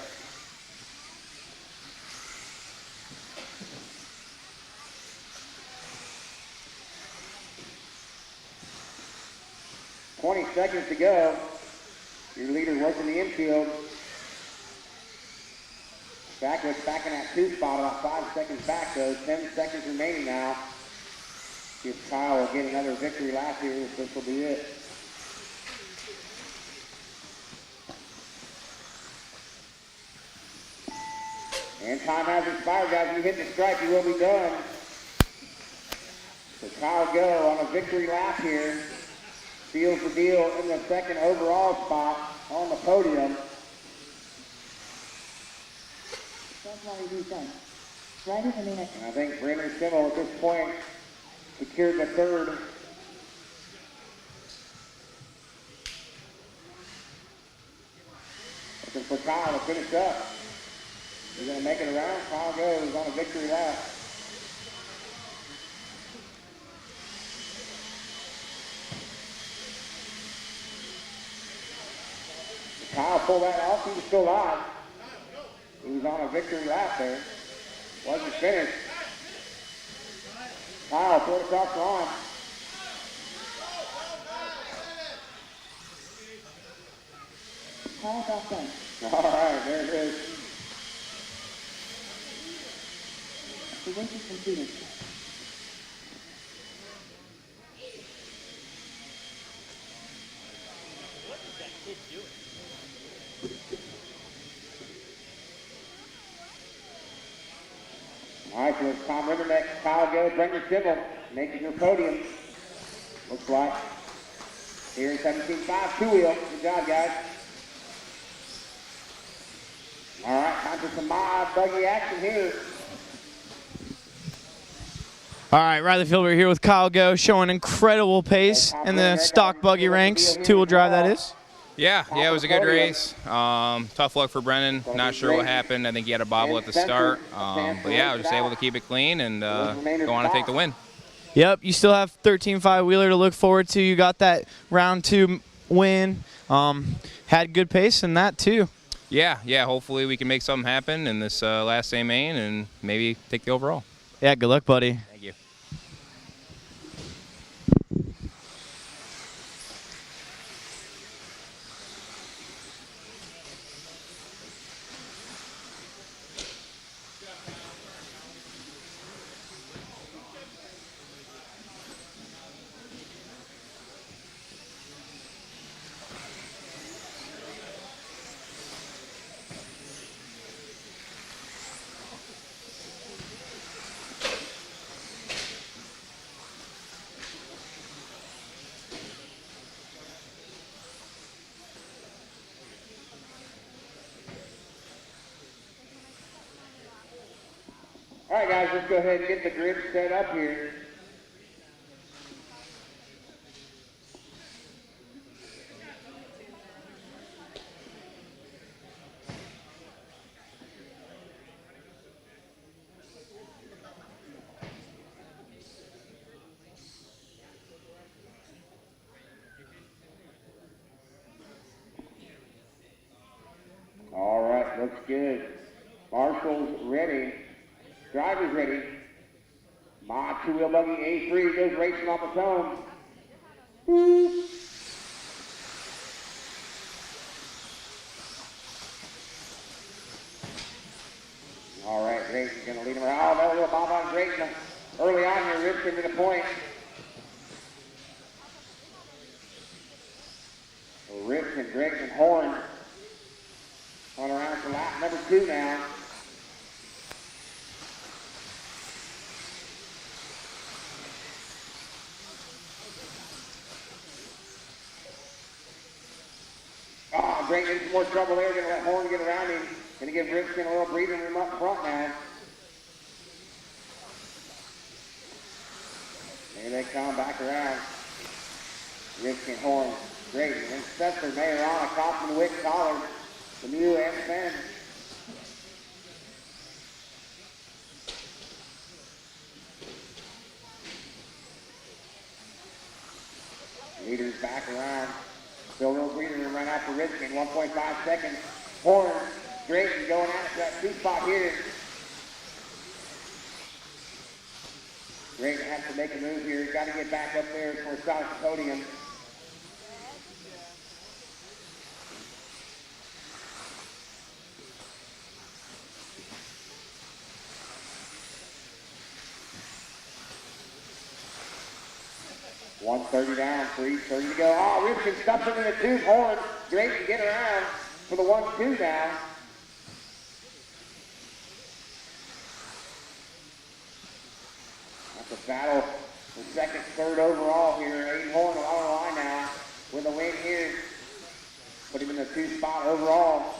20 seconds to go. Your leader working the infield. Back in that 2 spot, about 5 seconds back though. 10 seconds remaining now. See if Kyle will get another victory lap here. This will be it. And time has expired, guys. If you hit the stripe, you will be done. So Kyle Go on a victory lap here. Seals the deal in the 2nd overall spot on the podium. Right at the minute. And I think Brendan Schimmel at this point secured the 3rd. Looking for Kyle to finish up. He's going to make it around. Kyle goes on a victory lap. Kyle pulled that off. He was still alive. He was on a victory lap there. Wasn't finished. Kyle threw it across the line. Kyle's off done. All right, there it is. The race is completed. All right, so it's Tom Riverneck, Kyle Go, Brendan Schimmel making your podium. Looks like here in 17.5 two-wheel. Good job, guys. All right, time for some buggy action here. All right, Riley Field, we're here with Kyle Go, showing incredible pace in the stock buggy ranks, 2-wheel drive that is. Yeah, it was a good race. Tough luck for Brennan. Not sure what happened. I think he had a bobble at the start. But yeah, I was just able to keep it clean and go on and take the win. Yep, you still have 13.5 wheeler to look forward to. You got that round 2 win. Had good pace in that too. Yeah, hopefully we can make something happen in this last A main and maybe take the overall. Yeah, good luck, buddy. Thank you. All right, guys, let's go ahead and get the grid set up here. All right, looks good. Marshall's ready. Driver's ready. My 2-wheel buggy A3 goes racing off the cone. Woo. All right, Grayson's going to lead him around. Oh, no, Bob on Grayson. Early on here, ripped him to the point. Rips and Grayson Horn on around for lap number 2 now. Oh, Grayson in some more trouble there. Going to let Horn get around him. Gonna give Ripken a little breathing room up front now. Here they come back around. Ripken, Horn, Drayton, and Spencer, Mayorana, Kaufman, Wick, Collard, Lemieux, and Fenn. Leaders back around. Still a little breathing room right out for Ripken. 1.5 seconds. Horn, Drayton going out to that 2 spot here. Drayton has to make a move here. He's got to get back up there for a shot at the podium. $1:30 down, 3:30 to go. Oh, Ripken stuffs it in the tube. Horn, Drayton get around for the 1-2 now. That's a battle for second, third overall here. Aiden Horn on the line now with a win here. Put him in the 2 spot overall.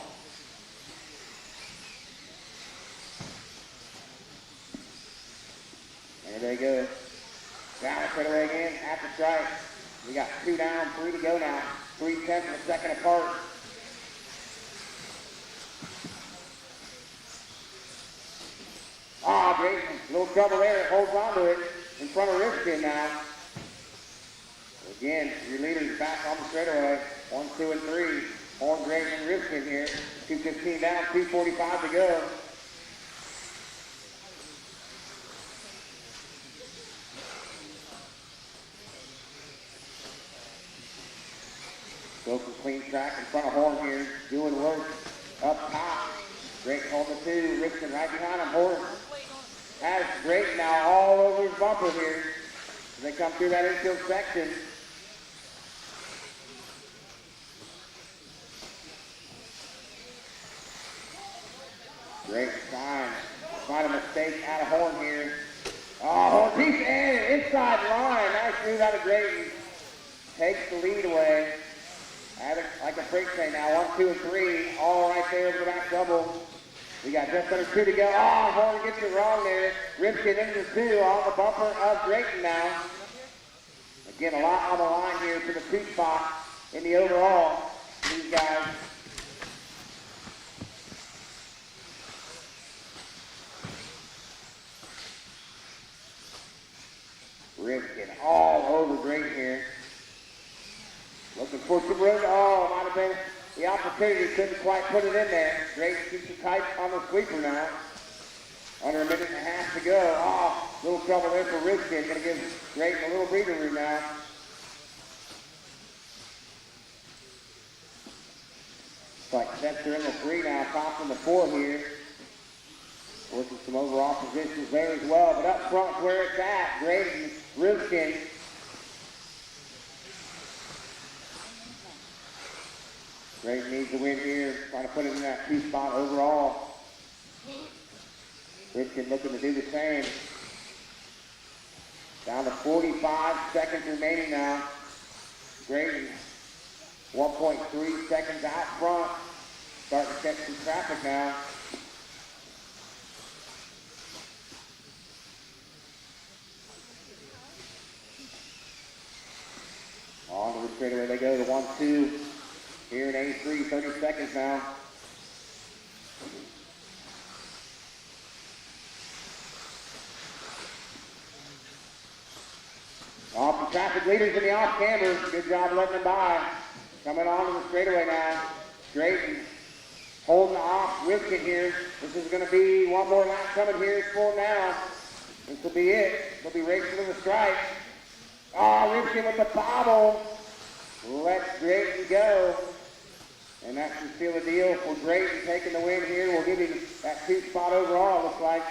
There they go. Down straight away again at the strike. We got 2 down, 3 to go now. 3/10 of a second apart. Ah, Drayton, little trouble there. Holds on to it in front of Ripken now. Again, your leaders back on the straightaway. 1, 2, and 3. Horn, Drayton, and Ripken here. 2:15 down, 2:45 to go. Go for clean track in front of Horn here. Doing work up top. Drayton on the 2. Ripken right behind him. Horn has Drayton now all over his bumper here. As they come through that infield section. Drayton find a mistake out of Horn here. Oh, Horn deep and inside line. Nice move out of Drayton. Takes the lead away. Like a freight train now. 1, 2, and 3. All right there over the back double. We got just under 2 to go. Oh, Horn gets it wrong there. Ripken into 2 on the bumper of Drayton now. Again, a lot on the line here for the 2 spot in the overall. These guys. Ripken all over Drayton here. Looking for some room. Oh, might have been the opportunity. Couldn't quite put it in there. Drayton keeps it tight on the sweeper now. Under a minute and a half to go. Oh, little trouble there for Ripken. Going to give Drayton a little breathing room now. Looks like Spencer in the 3 now. Top in the 4 here. Working some overall positions there as well. But up front where it's at. Drayton, Ripken. Drayton needs to win here, trying to put him in that 2 spot overall. Ripken looking to do the same. Down to 45 seconds remaining now. Drayton, 1.3 seconds out front. Starting to catch some traffic now. On to the straightaway they go, the 1-2. Here in A3, 30 seconds now. Off the traffic leaders in the off camber. Good job letting them by. Coming on to the straightaway now. Drayton holding off Ripken here. This is going to be one more lap coming here for now. This will be it. They'll be racing to the stripe. Oh, Ripken with the bobble. Let Drayton go. And that should seal the deal for Drayton taking the win here. We'll give him that 2 spot overall, looks like.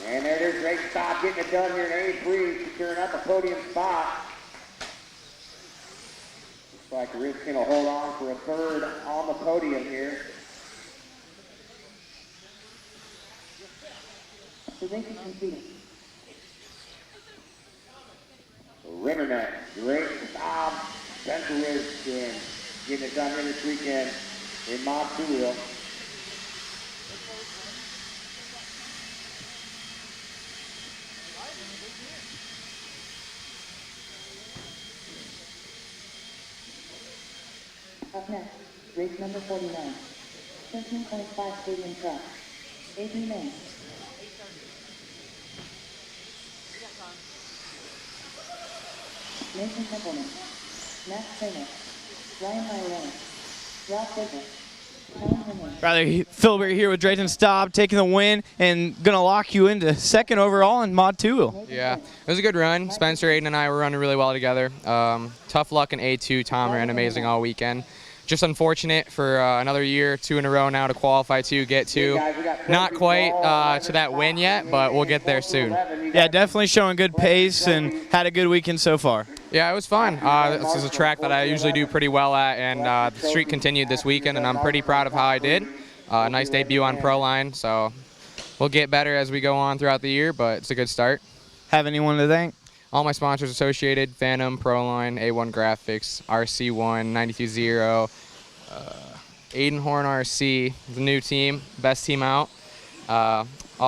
And there it is, Drayton stop getting it done here in A3, securing up a podium spot. Looks like Ripken will hold on for a 3rd on the podium here. The race is completed. Rinternet Great job. Spencer is getting it done here this weekend in Mod 2-wheel. Up next, race number 49. 13.5 stadium truck. 18 men. Nathan Templeman. Matt Kramer. Ryan Iowano. Ralph Baker. Tom Henry. Riley Filbert here with Drayton Staub, taking the win and going to lock you into second overall in Mod 2. Yeah, it was a good run. Spencer, Aiden, and I were running really well together. Tough luck in A2. Tom ran amazing all weekend. Just unfortunate for another year, 2 in a row now to qualify to, get to. Not quite to that win yet, but we'll get there soon. Yeah, definitely showing good pace and had a good weekend so far. Yeah, it was fun. This is a track that I usually do pretty well at, and the streak continued this weekend, and I'm pretty proud of how I did. Nice debut on Pro Line, so we'll get better as we go on throughout the year, but it's a good start. Have anyone to thank? All my sponsors associated: Phantom, Proline, A1 Graphics, RC1, 920, Aiden Horn RC, the new team, best team out. All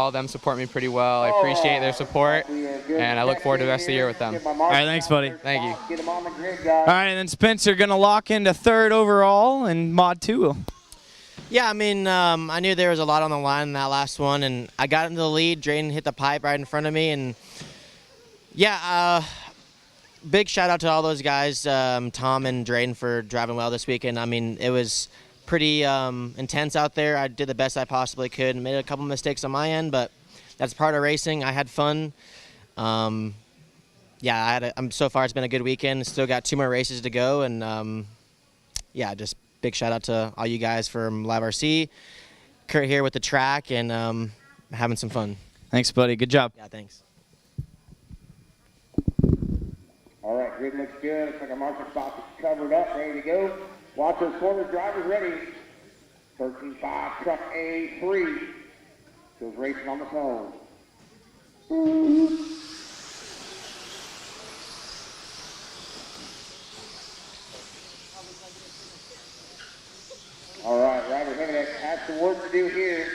of them support me pretty well. I appreciate their support, and I look forward to the rest of the year with them. All right, thanks, buddy. Thank you. All right, and then Spencer going to lock into third overall in Mod 2. Yeah, I mean, I knew there was a lot on the line in that last one, and I got into the lead. Drayton hit the pipe right in front of me, and yeah, big shout out to all those guys, Tom and Drayton, for driving well this weekend. I mean, it was pretty intense out there. I did the best I possibly could and made a couple mistakes on my end, but that's part of racing. I had fun. Yeah, so far it's been a good weekend. Still got 2 more races to go, and yeah, just big shout out to all you guys from LiveRC. Kurt here with the track, and having some fun. Thanks, buddy. Good job. Yeah, thanks. All right, grid looks good. Looks like our marker spot is covered up, ready to go. Watch those corners, drivers ready. 13.5, truck A3. Goes racing on the phone. All right, Ryder Jimenez has some work to do here.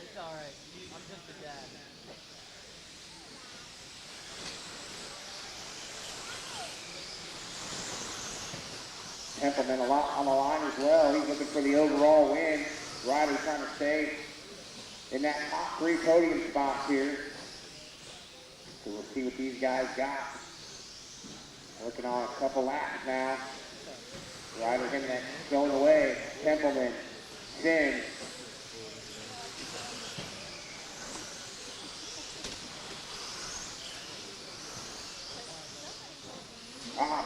It's all right. I'm just a dad. Templeman a lot on the line as well. He's looking for the overall win. Ryder's trying to stay in that top 3 podium spots here. So we'll see what these guys got. Working on a couple laps now. Ryder Jimenez going away. Templeman, Finn.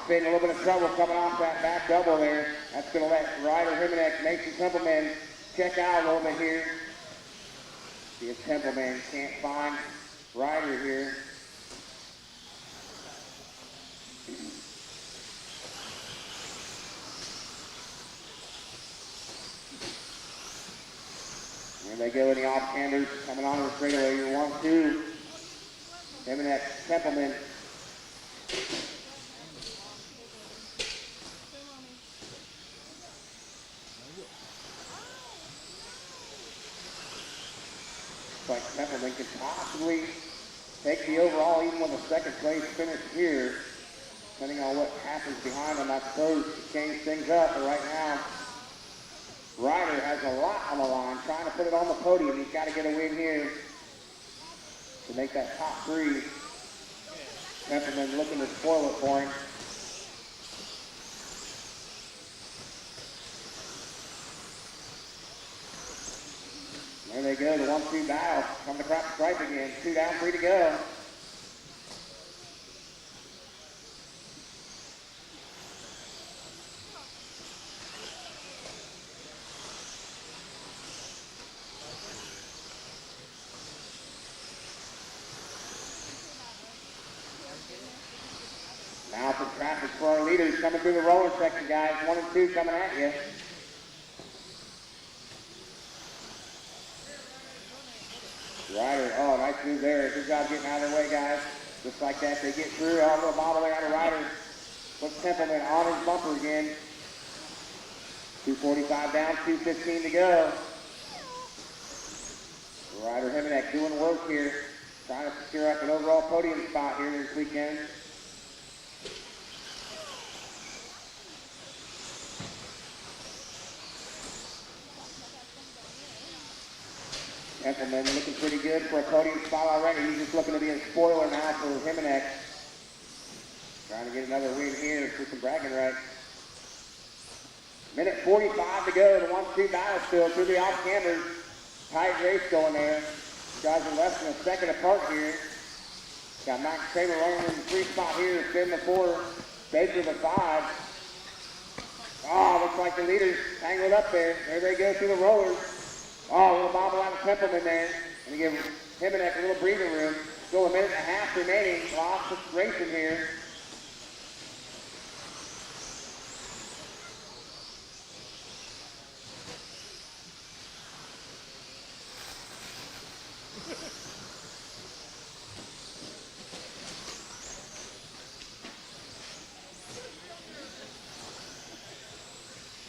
Finn, a little bit of trouble coming off that back double there. That's going to let Ryder Jimenez, Mason Templeman, check out a little bit here. See if Templeman can't find Ryder here. There they go in the off-handers, coming onto the straightaway. You're 1-2. Jimenez, Templeman. Like Templeman could possibly take the overall even with a second place finish here. Depending on what happens behind him, I suppose, to change things up. But right now, Ryder has a lot on the line, trying to put it on the podium. He's got to get a win here to make that top 3. Templeman looking to spoil it for him. There they go, the 1-2 battle. Coming across the stripe again. 2 down, 3 to go. Now some traffic for our leaders coming through the roller section, guys. 1 and 2 coming at you. Ryder, oh, nice move there. Good job getting out of the way, guys. Just like that, they get through. A little bobble there out of Ryder. Puts Templeman on his bumper again. 2:45 down, 2:15 to go. Ryder Heminek doing work here. Trying to secure up an overall podium spot here this weekend. Templeman looking pretty good for a podium spot already. He's just looking to be a spoiler now for Heminek. Trying to get another win here for some bragging rights. Minute 45 to go. The 1-2 battle still through the off-cameras. Tight race going there. You guys are less than a second apart here. Got Max Taylor running in the 3 spot here. Finn the 4. Baker the 5. Oh, looks like the leaders tangled up there. There they go through the rollers. Oh, a little bobble out of Templeman there. And give Heminek a little breathing room. Still a minute and a half remaining. Lots of racing here.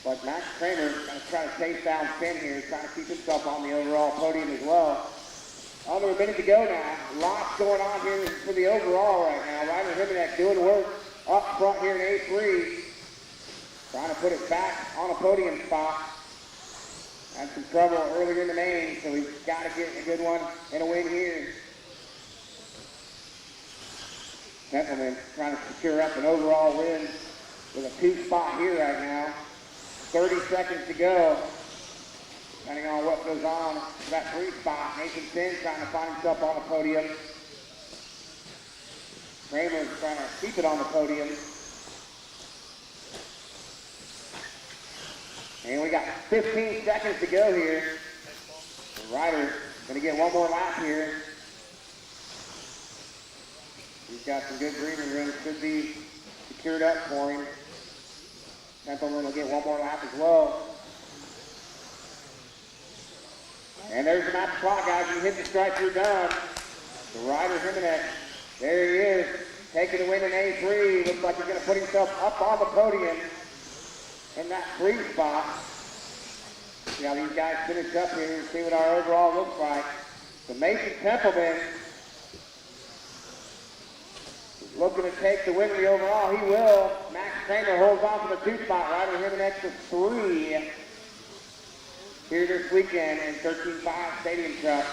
But Max Kramer going to try to chase down Finn here, trying to keep himself on the overall podium as well. Under a minute to go now. Lots going on here for the overall right now. Ryder Heminek doing work up front here in A3. Trying to put it back on a podium spot. Had some trouble earlier in the main, so he's got to get a good one and a win here. Templeman trying to secure up an overall win with a 2 spot here right now. 30 seconds to go. Depending on what goes on for that 3 spot. Nathan Finn trying to find himself on the podium. Kramer's trying to keep it on the podium. And we got 15 seconds to go here. The Ryder's going to get one more lap here. He's got some good breathing room. Should be secured up for him. Templeman will get one more lap as well. And there's the map clock, guys. You hit the stripe, you're done. The Ryder Heminek, there he is, taking the win in A3. Looks like he's going to put himself up on the podium in that 3 spot. See how these guys finish up here and see what our overall looks like. So Mason Templeman looking to take the win of the overall. He will. Max Kramer holds on to the 2 spot. Ryder Heminek to 3 here this weekend in 13.5 Stadium Cup.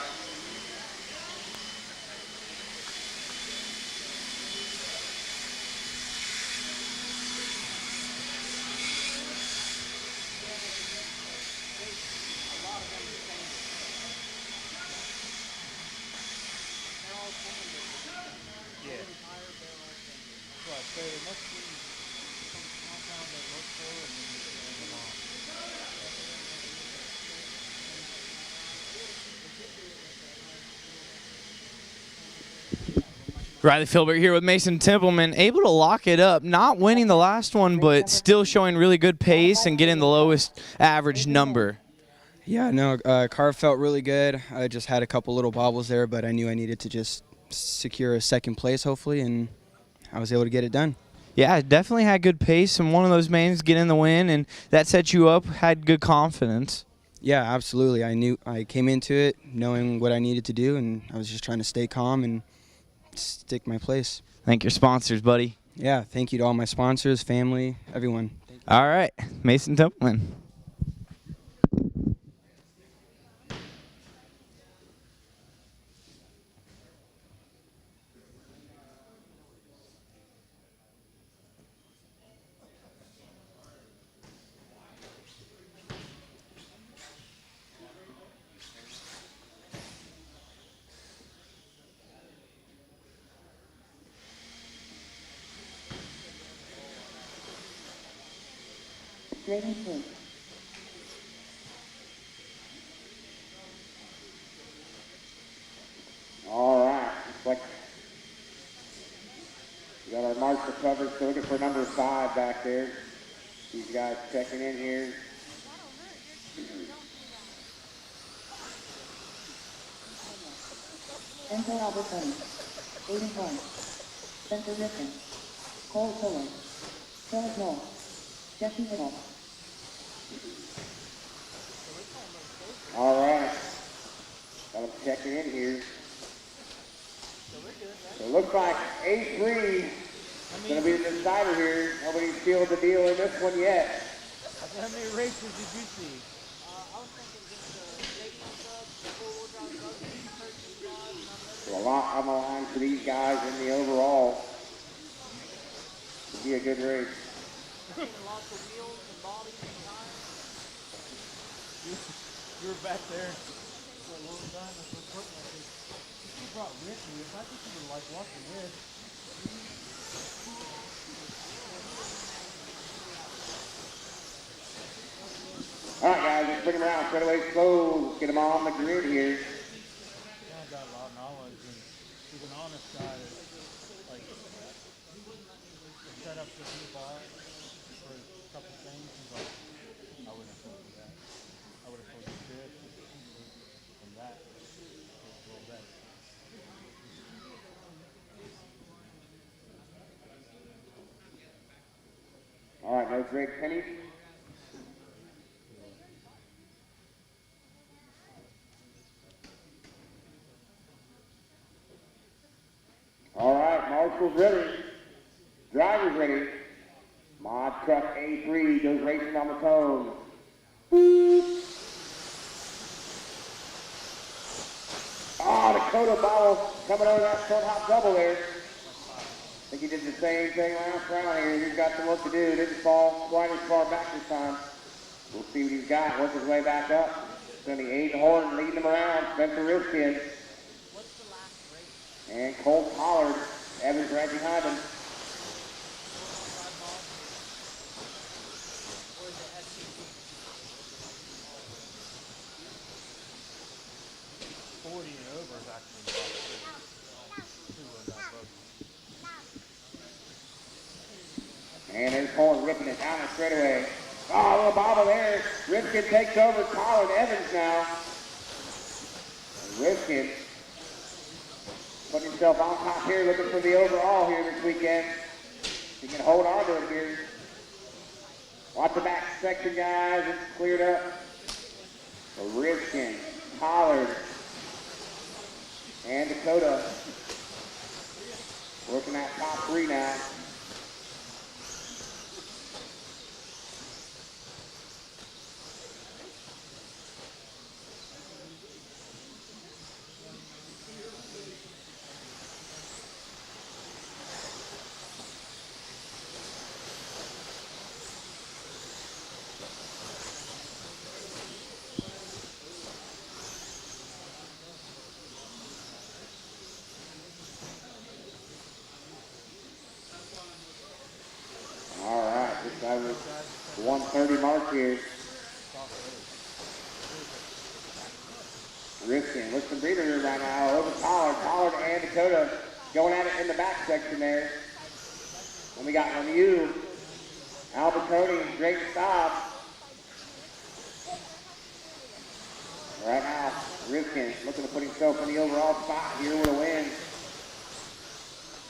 Riley Filbert here with Mason Templeman, able to lock it up, not winning the last one, but still showing really good pace and getting the lowest average number. Yeah, no, car felt really good. I just had a couple little bobbles there, but I knew I needed to just secure a 2nd place, hopefully, and I was able to get it done. Yeah, definitely had good pace, and one of those mains getting the win, and that set you up, had good confidence. Yeah, absolutely. I came into it knowing what I needed to do, and I was just trying to stay calm and stick my place. Thank your sponsors, buddy. Yeah, thank you to all my sponsors, family, everyone. All right, Mason Templeman. Rating 2. All right, looks like we got our marshal covered, so looking for number 5 back there. These guys checking in here. Enzo Albertoni, Aiden Horn, Spencer Rifkin, Cole Fuller, Philip Knoll, Jesse Hiddle. All right. Got him checking in here. So it looks like A3 is going to be the decider here. Nobody's sealed the deal in this one yet. How many races did you see? So a lot on the line for these guys in the overall. It'll be a good race. You were back there for a long time. I was putting like this. You brought Ricky. If I think you would like watching this. All right, guys, let's bring them around. Straight away slow. Let's get them all on the grid here. I've got a lot of knowledge, and he's an honest guy that, like, set up the new bar for a couple things. He's like, I wouldn't have told you that. I would have told you this and that. It's a little better. All right, no Drake pennies. All right, Marshall's ready. Driver's ready. Mod Truck A3 goes racing on the cone. Oh, Dakota Bowles coming over that short hop double there. I think he did the same thing last round here. He's got some work to do. Didn't fall quite as far back this time. We'll see what he's got. Work his way back up. It's going to be Aiden Horton leading him around. Spencer Rifkin. And Cole Pollard. Evans right behind him. And there's Horn ripping it down the straightaway. Oh, a little bobble there. Rifkin takes over Colin Evans now. And Rifkin putting himself on top here, looking for the overall here this weekend. He can hold on to it here. Watch the back section, guys. It's cleared up. So Rifkin, Pollard, and Dakota working that top three now. All right, this guy was 130 mark here. Rifkin with some breathing room right now over Pollard. Pollard and Dakota going at it in the back section there. And we got Lemieux, Albertoni, great stop. Right now, Rifkin looking to put himself in the overall spot here with a win.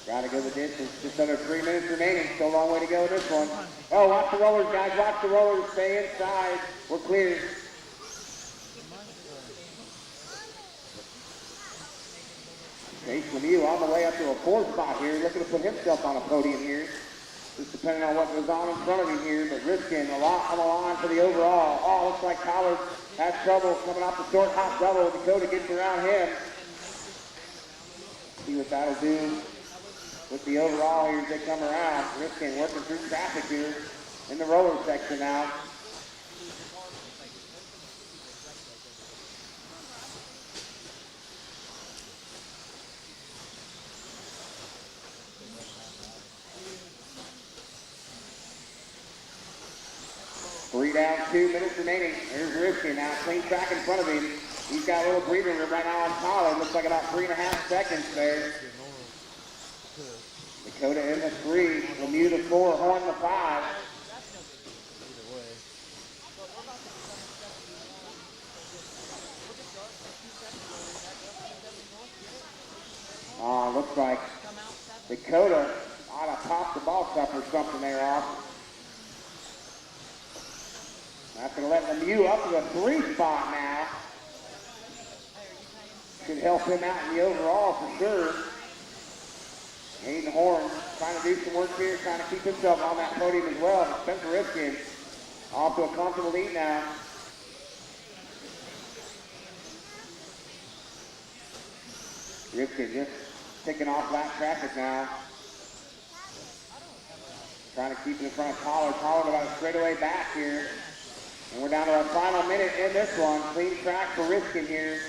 Got to go the distance. Just under 3 minutes remaining. Still a long way to go in this one. Oh, watch the rollers, guys. Watch the rollers. Stay inside. We're clear. Chase Lemieux on the way up to a 4th spot here. Looking to put himself on a podium here. Just depending on what goes on in front of him here. But Rifkin, a lot on the line for the overall. Oh, looks like Pollard has trouble coming off the short hop double. Dakota gets around him. See what that'll do with the overall here as they come around. Rifkin working through traffic here in the roller section now. Three down, 2 minutes remaining. There's Rifkin now, clean track in front of him. He's got a little breathing room right now on Pollard. Looks like about 3.5 seconds there. Dakota in the 3, Lemieux the 4, Horn the 5. like Dakota ought to pop the ball cup or something there off. That's going to let Lemieux up to the 3 spot now. Should help him out in the overall for sure. Hayden Horn trying to do some work here, trying to keep himself on that podium as well. But Spencer Rifkin off to a comfortable lead now. Rifkin just picking off lap traffic now. Trying to keep it in front of Collard. Collard about a straightaway back here. And we're down to our final minute in this one. Clean track for Rifkin here.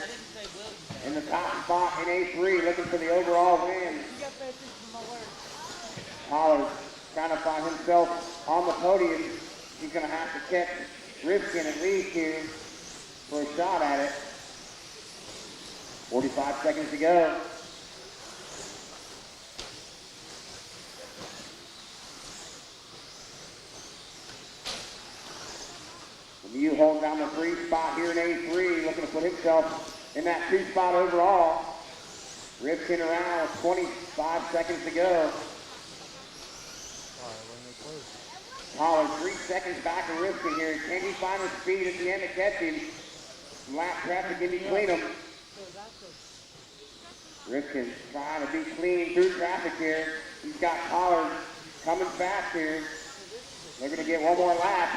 In the top spot in A3, looking for the overall win. Collard trying to find himself on the podium. He's going to have to catch Rifkin at least here for a shot at it. 45 seconds to go. Lemieux holding down the 3 spot here in A3, looking to put himself in that 2 spot overall. Rifkin around with 25 seconds to go. Pollard 3 seconds back of Rifkin here. Can he find his speed at the end to catch him? Some lap traffic in between them. Rifkin trying to be clean through traffic here. He's got Pollard coming fast here. They're going to get one more lap.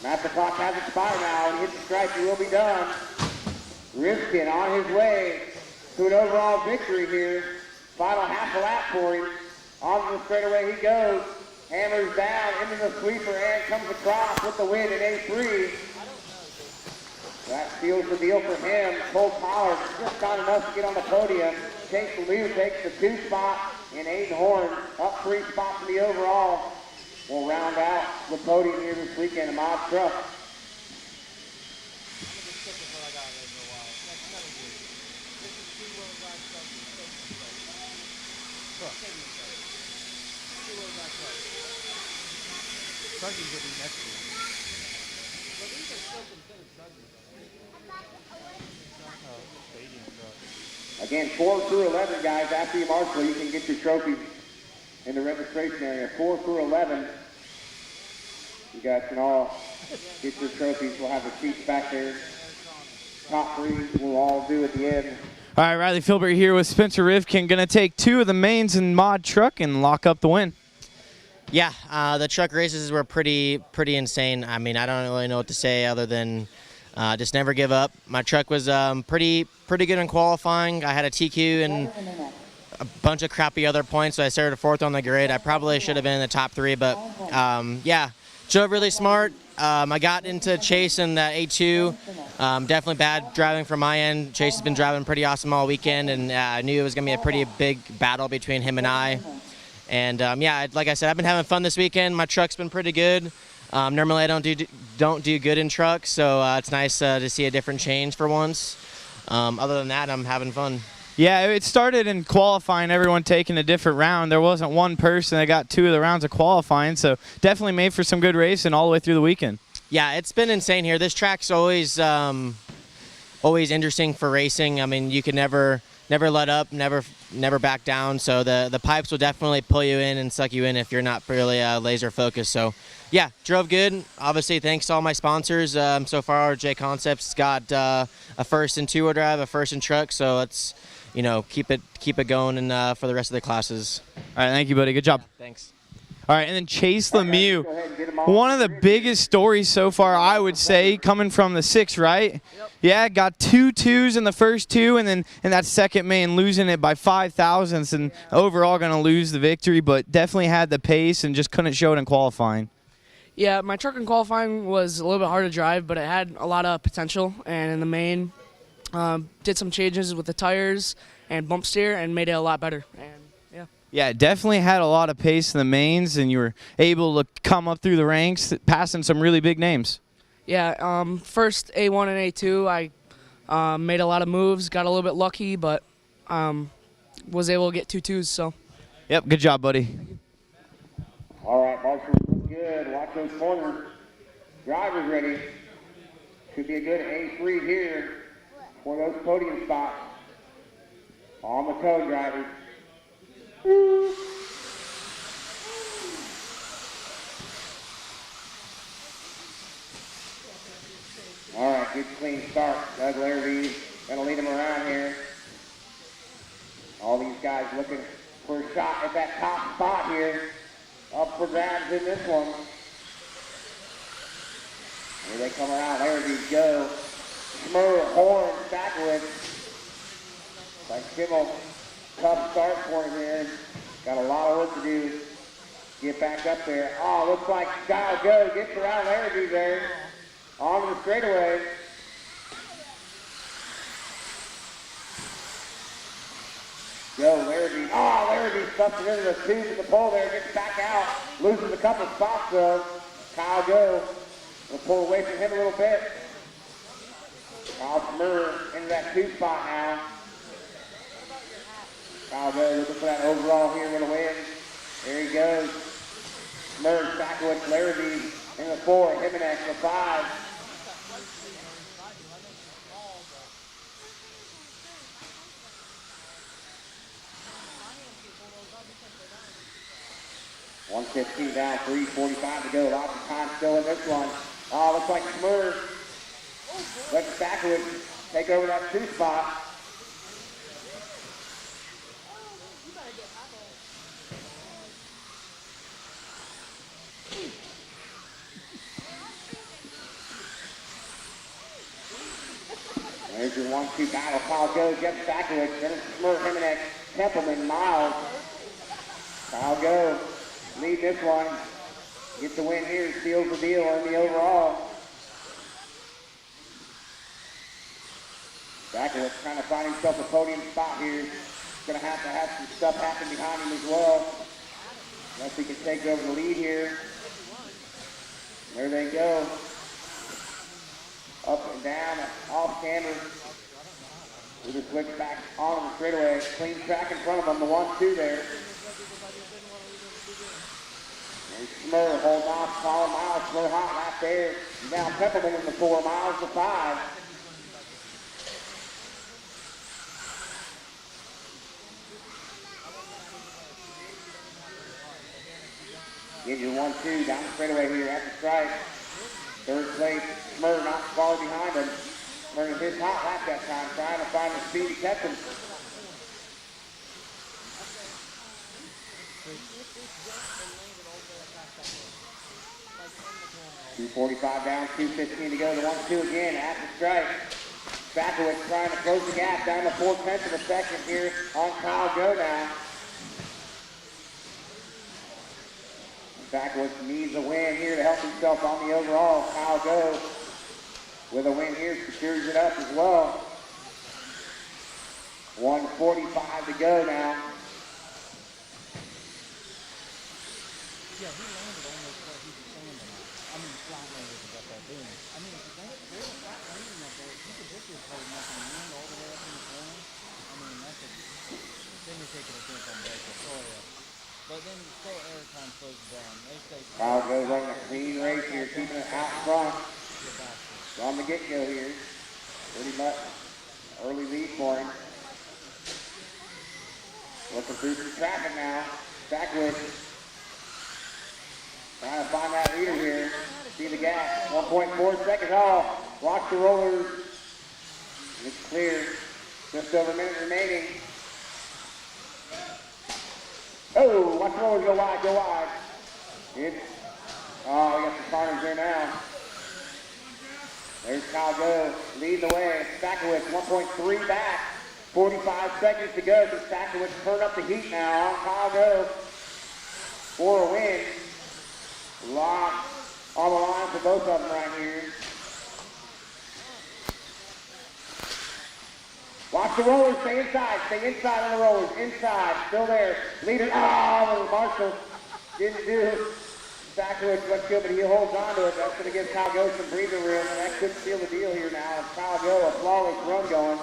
Master clock has expired now. When he hits the stripe, he will be done. Rifkin on his way to an overall victory here. Final half a lap for him. On the straightaway he goes. Hammers down into the sweeper and comes across with the win in A3. That seals the deal for him. Cole Pollard just not enough to get on the podium. Chase Lemieux takes the 2 spot, and Aiden Horn up 3 spots in the overall. We'll round out the podium here this weekend in Mod Truck. Again, 4 through 11, guys. After you marshal, you can get your trophies in the registration area. 4 through 11. You guys can all get your trophies. We'll have the seats back there. Top 3 we'll all do at the end. All right, Riley Filbert here with Spencer Rifkin. Going to take 2 of the mains in Mod Truck and lock up the win. Yeah, the truck races were pretty insane. I mean, I don't really know what to say other than just never give up. My truck was pretty good in qualifying. I had a TQ and a bunch of crappy other points, so I started 4th on the grid. I probably should have been in the top 3, but yeah, drove really smart. I got into Chase in the A2. Definitely bad driving from my end. Chase has been driving pretty awesome all weekend, and I knew it was going to be a pretty big battle between him and I. And yeah, like I said, I've been having fun this weekend. My truck's been pretty good. Normally I don't do good in trucks, so it's nice to see a different change for once. Other than that, I'm having fun. Yeah, it started in qualifying, everyone taking a different round. There wasn't one person that got 2 of the rounds of qualifying, so definitely made for some good racing all the way through the weekend. Yeah, it's been insane here. This track's always interesting for racing. I mean, you can never let up, never back down. So the pipes will definitely pull you in and suck you in if you're not really laser focused. So yeah, drove good. Obviously, thanks to all my sponsors. So far, J Concepts got a first in 2-wheel drive, a first in truck. So let's keep it going and for the rest of the classes. All right, thank you, buddy. Good job. Yeah, thanks. All right, and then Chase Lemieux, one of the biggest stories so far, I would say, coming from the 6, right? Yep. Yeah, got 2 2s in the first 2, and then in that second main losing it by 5 thousandths, and overall going to lose the victory, but definitely had the pace and just couldn't show it in qualifying. Yeah, my truck in qualifying was a little bit hard to drive, but it had a lot of potential, and in the main, did some changes with the tires and bump steer and made it a lot better. And yeah, it definitely had a lot of pace in the mains, and you were able to come up through the ranks, passing some really big names. Yeah, first A1 and A2, I made a lot of moves, got a little bit lucky, but was able to get 2 2s. So. Yep, good job, buddy. All right, Marshall, look good. Watch those corners. Drivers ready. Should be a good A3 here for those podium spots. On the cone drivers. All right, good clean start. Doug Larrabee gonna lead him around here. All these guys looking for a shot at that top spot here. Up for grabs in this one. Here they come around. Larrabee go. Schmurr, Horn, Backwoods. Like Kimmel, tough start for him here. Got a lot of work to do. Get back up there. Oh, looks like Kyle Go gets around Larrabee there. On to the straightaway. Go, Larrabee. Oh, Larrabee stuffs it into the tube at the pole there. Gets back out. Loses a couple spots though. Kyle Go will pull away from him a little bit. Kyle Schmurr into that 2 spot now. Kyle Go looking for that overall here with a win. There he goes. Schmurr, Backwoods, Larrabee in the 4. Jimenez the 5. $1:15 down, 3:45 to go. Lots of time still in this one. Oh, looks like Schmurr lets Backwoods take over that 2 spot. There's your 1-2 battle. Kyle Go gets Backwoods. Then it's Schmurr, Jimenez, Templeman, Miles. Kyle Go lead this one. Gets the win here, seals the deal on the overall. Backwoods trying to find himself a podium spot here. Gonna have to have some stuff happen behind him as well. Unless he can take over the lead here. There they go. Up and down, off camera. We just switch back on the straightaway. Clean track in front of them, the 1-2 there. And Schmurr holding off, Colin Miles, Schmurr hot right there. Now Templeman in the 4, Miles the 5. Get your 1-2 down the straightaway here at the stripe. Third place, Schmurr not far behind him. Schmurr his hot lap that time, trying to find the speed to catch him. 2:45 down, 2:15 to go. The 1-2 again at the stripe. Backwoods trying to close the gap down to 4/10 of a second here on Kyle Go now. Backwoods needs a win here to help himself on the overall. Kyle Go with a win here secures it up as well. 1:45 to go now. Yeah, he landed almost where he was standing at. I mean, flat landed is what they're doing. I mean, if there's a flat landing up there, you could just be holding up and land all the way up in the corner. I mean, that's a, then you're taking a chance on break the soil. But then still airtime slows it down. They say Kyle goes on a clean race here, keeping it out front. From the get-go here. Pretty much early lead for him. Looking through some traffic now. Backwoods. Trying to find that leader here. See the gap. 1.4 seconds. Oh, watch the rollers. It's clear. Just over a minute remaining. Oh, watch the rollers go wide, go wide. We got some corners there now. There's Kyle Go leading the way. Backwoods 1.3 back. 45 seconds to go. So Backwoods turn up the heat now on Kyle Go for a win. Lock on the line for both of them right here. Watch the rollers, stay inside on the rollers, inside, still there. Leader, Marshall didn't do Backwoods what's good, but he holds on to it. That's going to give Kyle Go some breathing room, and that could seal the deal here now. Kyle Go, a flawless run going.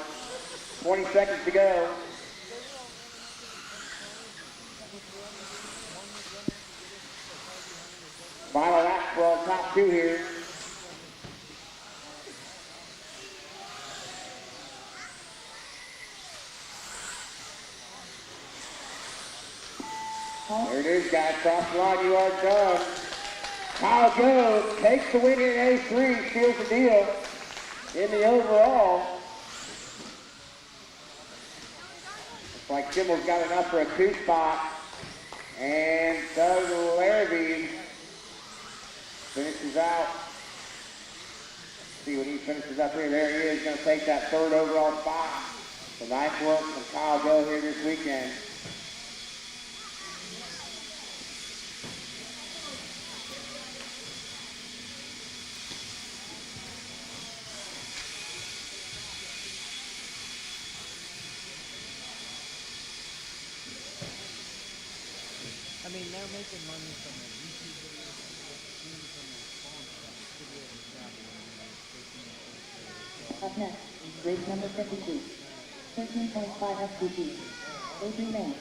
20 seconds to go. Final lap for on top 2 here. There it is, guys. Cross the line, you are done. Kyle Go takes the win here in A3, seals the deal in the overall. Looks like Kimmel's got enough for a 2 spot. And Doug Larrabee finishes out. See what he finishes up here. There he is, going to take that 3rd overall spot. So nice work from Kyle Go here this weekend. I mean, they're making money from the YouTube videos, from the sponsors. Up next, race number 52. 13.5 FPG. Adrian May.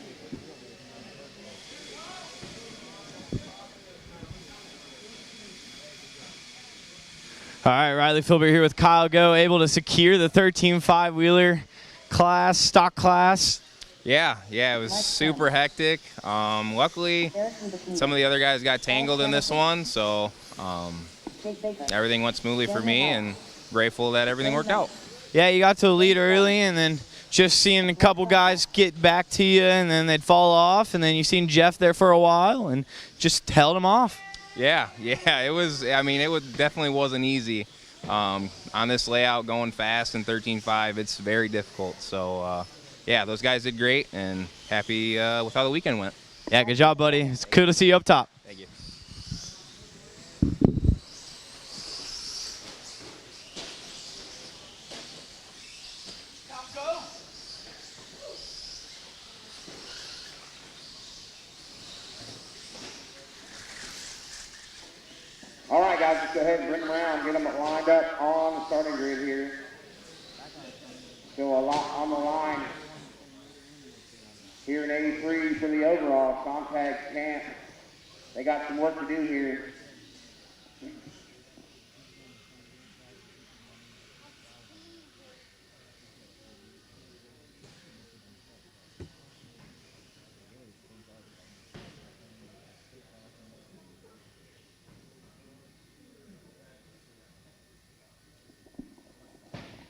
All right, Riley Filbert here with Kyle Go, able to secure the 13.5 wheeler class, stock class. Yeah, it was super hectic. Luckily, some of the other guys got tangled in this one, so everything went smoothly for me, and grateful that everything worked out. Yeah, you got to the lead early, and then just seeing a couple guys get back to you, and then they'd fall off, and then you seen Jeff there for a while, and just held him off. Yeah, it was. I mean, definitely wasn't easy on this layout going fast in 13.5. It's very difficult. So. Yeah, those guys did great, and happy with how the weekend went. Yeah, good job, buddy. It's cool to see you up top. Thank you. All right, guys, let's go ahead and bring them around, get them lined up on the starting grid here. Still a lot on the line here in 83 for the overall. Sontag camp. They got some work to do here.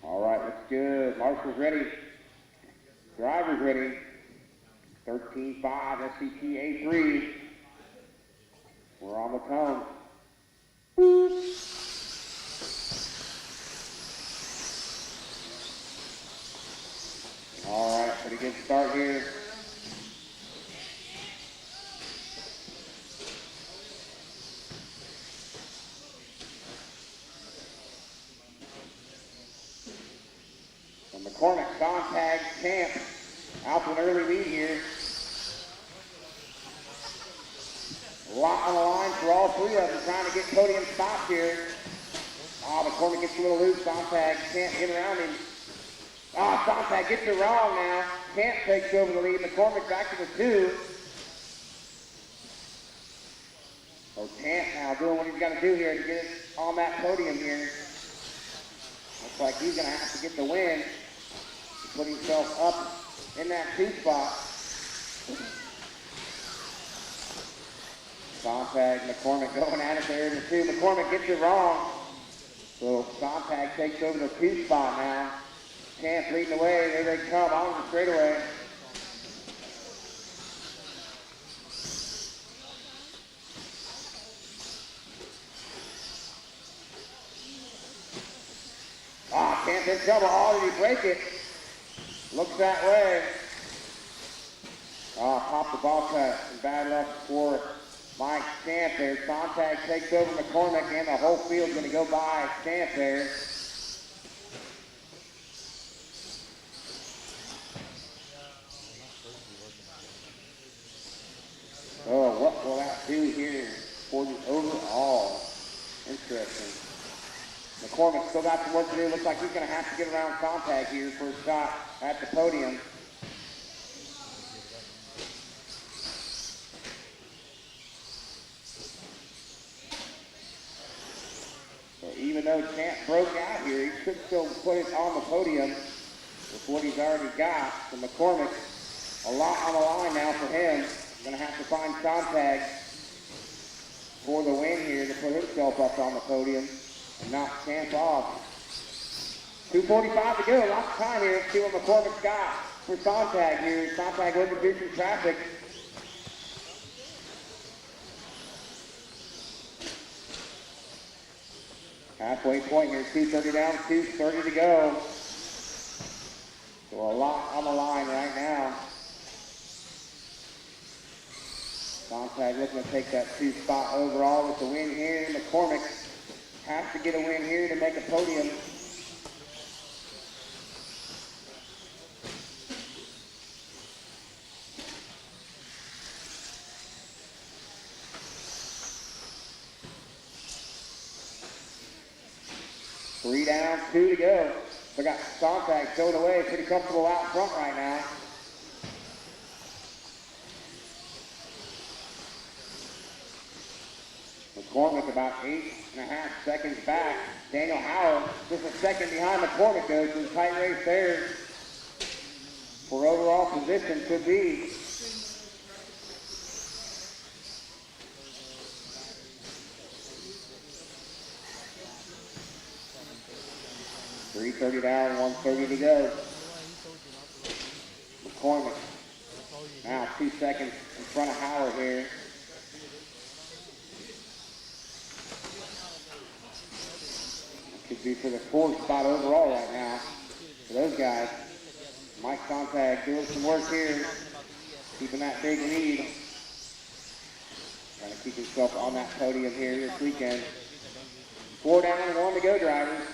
All right, looks good. Marshal's ready. Driver's ready. 13.5 SCT A3. We're on the cone. All right, pretty good start here. The McCormick Sontag camp out to an early lead here. A lot on the line for all 3 of them trying to get podium spots here. McCormick gets a little loose. Sontag can't get around him. Sontag gets it wrong now. Camp takes over the lead. McCormick back to the 2. So Camp now doing what he's got to do here to get it on that podium here. Looks like he's going to have to get the win to put himself up in that 2 spot. Sontag, McCormick going at it there in the 2. McCormick gets it wrong. So Sontag takes over the 2 spot now. Camp leading the way. There they come on the straightaway. Camp in trouble. Did he break it? Looks that way. Popped the ball cut. And bad luck for Mike Camp there. Sontag takes over McCormick, and the whole field's going to go by Camp there. What will that do here for the overall? Interesting. McCormick still got some work to do. Looks like he's going to have to get around Sontag here for a shot at the podium. So even though Camp broke out here, he could still put it on the podium with what he's already got. So McCormick, a lot on the line now for him. Gonna have to find Sontag for the win here to put himself up on the podium and knock Champ off. 2:45 to go, lots of time here. See what McCormick's got for Sontag here. Sontag looking through some traffic. Halfway point here, 2:30 down, 2:30 to go. So a lot on the line right now. Sontag looking to take that 2 spot overall with the win here. McCormick has to get a win here to make a podium. Three down, 2 to go. We got Sontag stowed away, pretty comfortable out front right now. McCormick about 8.5 seconds back. Daniel Howard just a second behind McCormick though, so the tight race there for overall position could be. $3:30 down, 1:30 to go. McCormick now 2 seconds in front of Howard here. Could be for the 4th spot overall right now for those guys. Mike Sontag doing some work here, keeping that big lead. Trying to keep himself on that podium here this weekend. 4 down and 1 to go, drivers.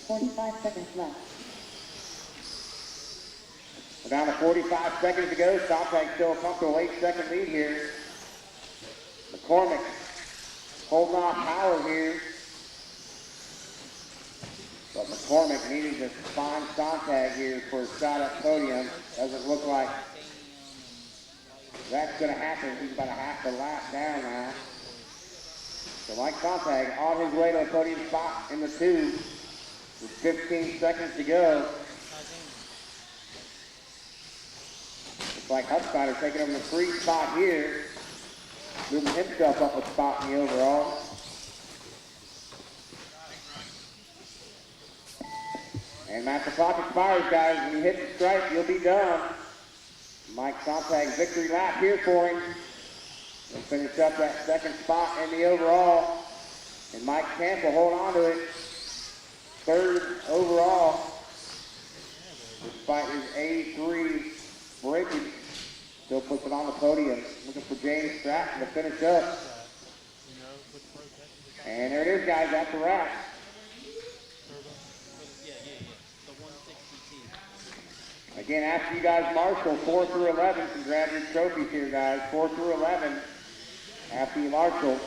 $45 seconds left. We're down to 45 seconds to go. Sontag still a comfortable 8-second lead here. McCormick holding off Howard here. But McCormick needing to find Sontag here for a shot at podium. Doesn't look like that's going to happen. He's about a half a lap down now. So Mike Sontag on his way to a podium spot in the 2 with 15 seconds to go. Looks like Hutspider taking over the 3 spot here, moving himself up a spot in the overall. And that's the clock expires, guys. When you hit the stripe, you'll be done. Mike Sontag's victory lap here for him. He'll finish up that 2nd spot in the overall. And Mike Camp will hold on to it. 3rd overall, despite his A3 breakage, still puts it on the podium. Looking for James Stratton to finish up. And there it is, guys, that's a wrap. Again, after you guys marshal 4 through 11, can grab your trophies here, guys. 4 through 11, after you marshal.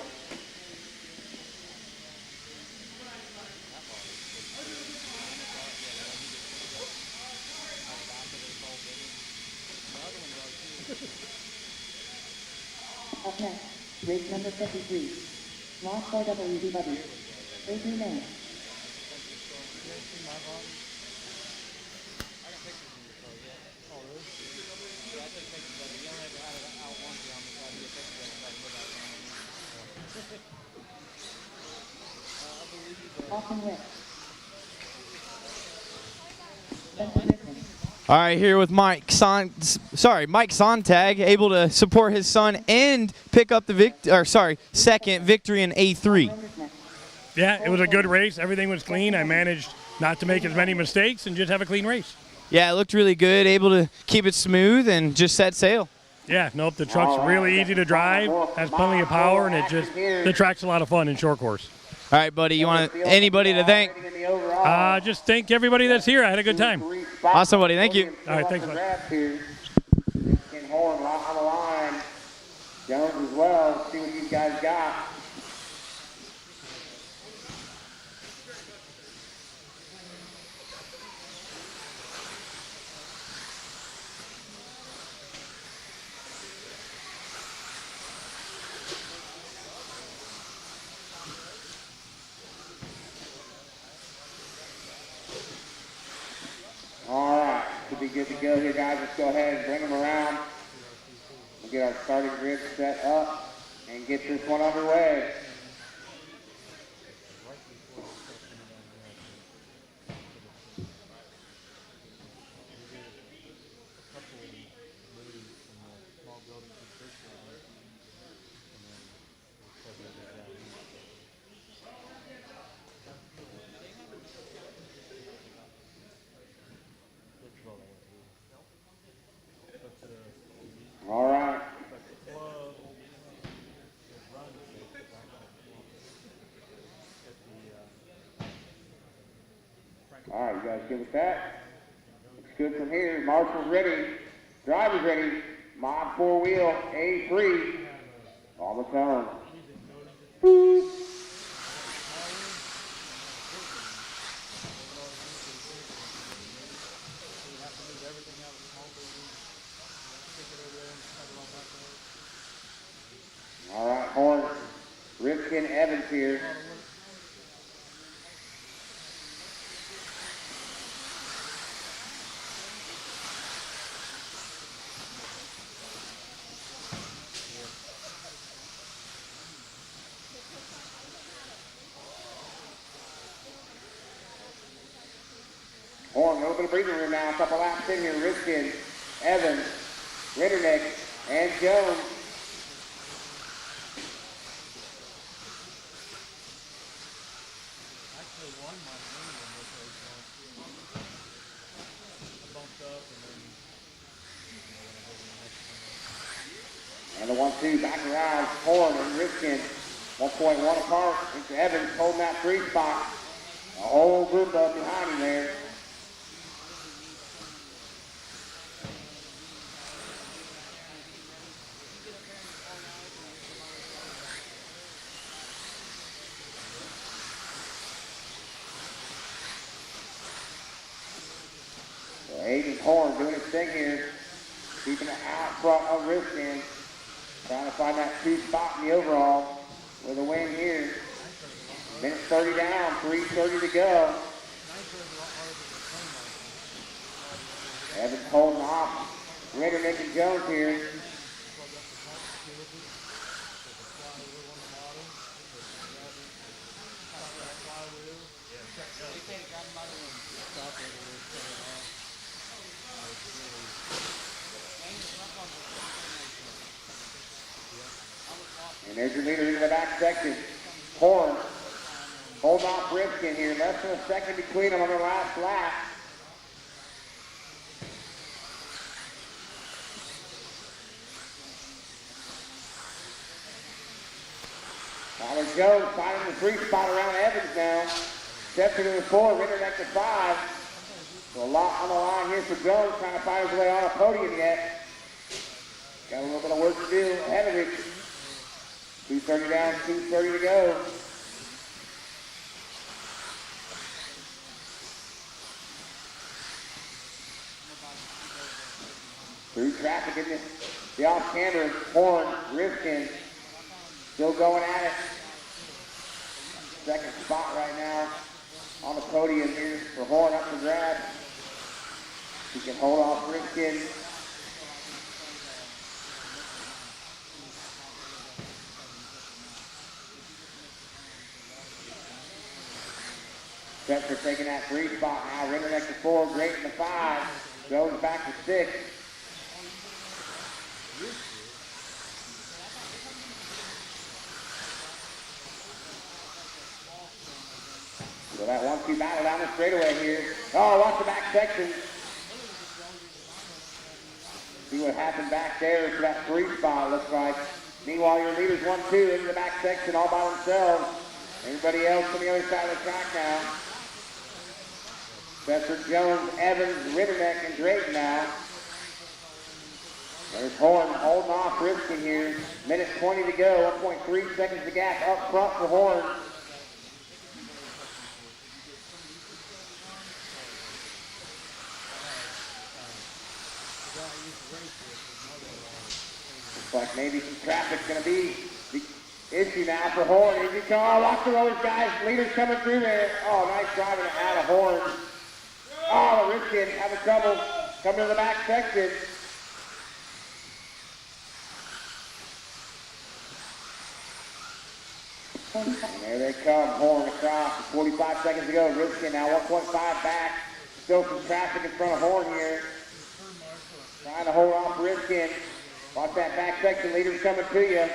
Up next, race number 53. Lost by WD Buggy. Racing name. Austin Wick. All right, here with Mike Sontag, able to support his son and pick up the second victory in A3. Yeah, it was a good race. Everything was clean. I managed not to make as many mistakes and just have a clean race. Yeah, it looked really good, able to keep it smooth and just set sail. Yeah, nope, the truck's really easy to drive, has plenty of power, and the track's a lot of fun in short course. All right, buddy, you want anybody to thank? Just thank everybody that's here. I had a good time. Awesome, buddy. Thank you. All right, thanks, bud. Horn on the line. Jones as well. Let's see what you guys got. should be good to go here, guys. Let's go ahead and bring them around. We'll get our starting grid set up and get this one underway. All right. All right, you guys good with that? Looks good from here. Marshall's ready. Driver's ready. Mod 4-wheel, A3. On the tone. All right, Horn, Rifkin, Evans here. Horn, a little bit of breathing room now. A couple laps in here. Rifkin, Evans, Ritternick, and Jones. And the 1-2 back around, Horn and Rifkin, 1.1 apart. Into Evans holding that 3 spot. A whole group up behind him there. So Aiden Horn doing his thing here, keeping it out front of Rifkin. Trying to find that 2 spot in the overall with a win here. Minute 30 down, 3:30 to go. Evans holding off Ritternick and Jones here. And there's your leader in the back section. Horn, hold off Rifkin here. Less than a second between them on their last lap. Tyler Jones finding the 3 spot around Evans now. Steps into the 4, Ritternick to 5. So a lot on the line here for Jones, trying to find his way on a podium yet. Got a little bit of work to do ahead of it. 2:30 down, 2:30 to go. Through traffic in the off-camber, Horn, Rifkin, still going at it. Second spot right now on the podium here for Horn up for grab. He can hold off Rifkin. Spencer taking that 3 spot now. Ritternick to 4, Drayton to 5. Jones back to 6. So that 1-2 battle down the straightaway here. Oh, watch the back section. See what happened back there for that 3 spot, looks like. Meanwhile, your leaders 1-2 into the back section all by themselves. Everybody else on the other side of the track now. Spencer, Jones, Evans, Ritternick, and Drayton now. There's Horn holding off Rifkin here. Minute 20 to go, 1.3 seconds to gap up front for Horn. Looks like maybe some traffic's going to be the issue now for Horn. Here you come. Oh, watch the rollers, guys. Leaders coming through there. Oh, nice driving out of Horn. Oh, Rifkin having trouble coming to the back section. And there they come, Horn across. 45 seconds to go. Ripken now 1.5 back. Still some traffic in front of Horn here. Trying to hold off Ripken. Watch that back section. Leader's coming to you.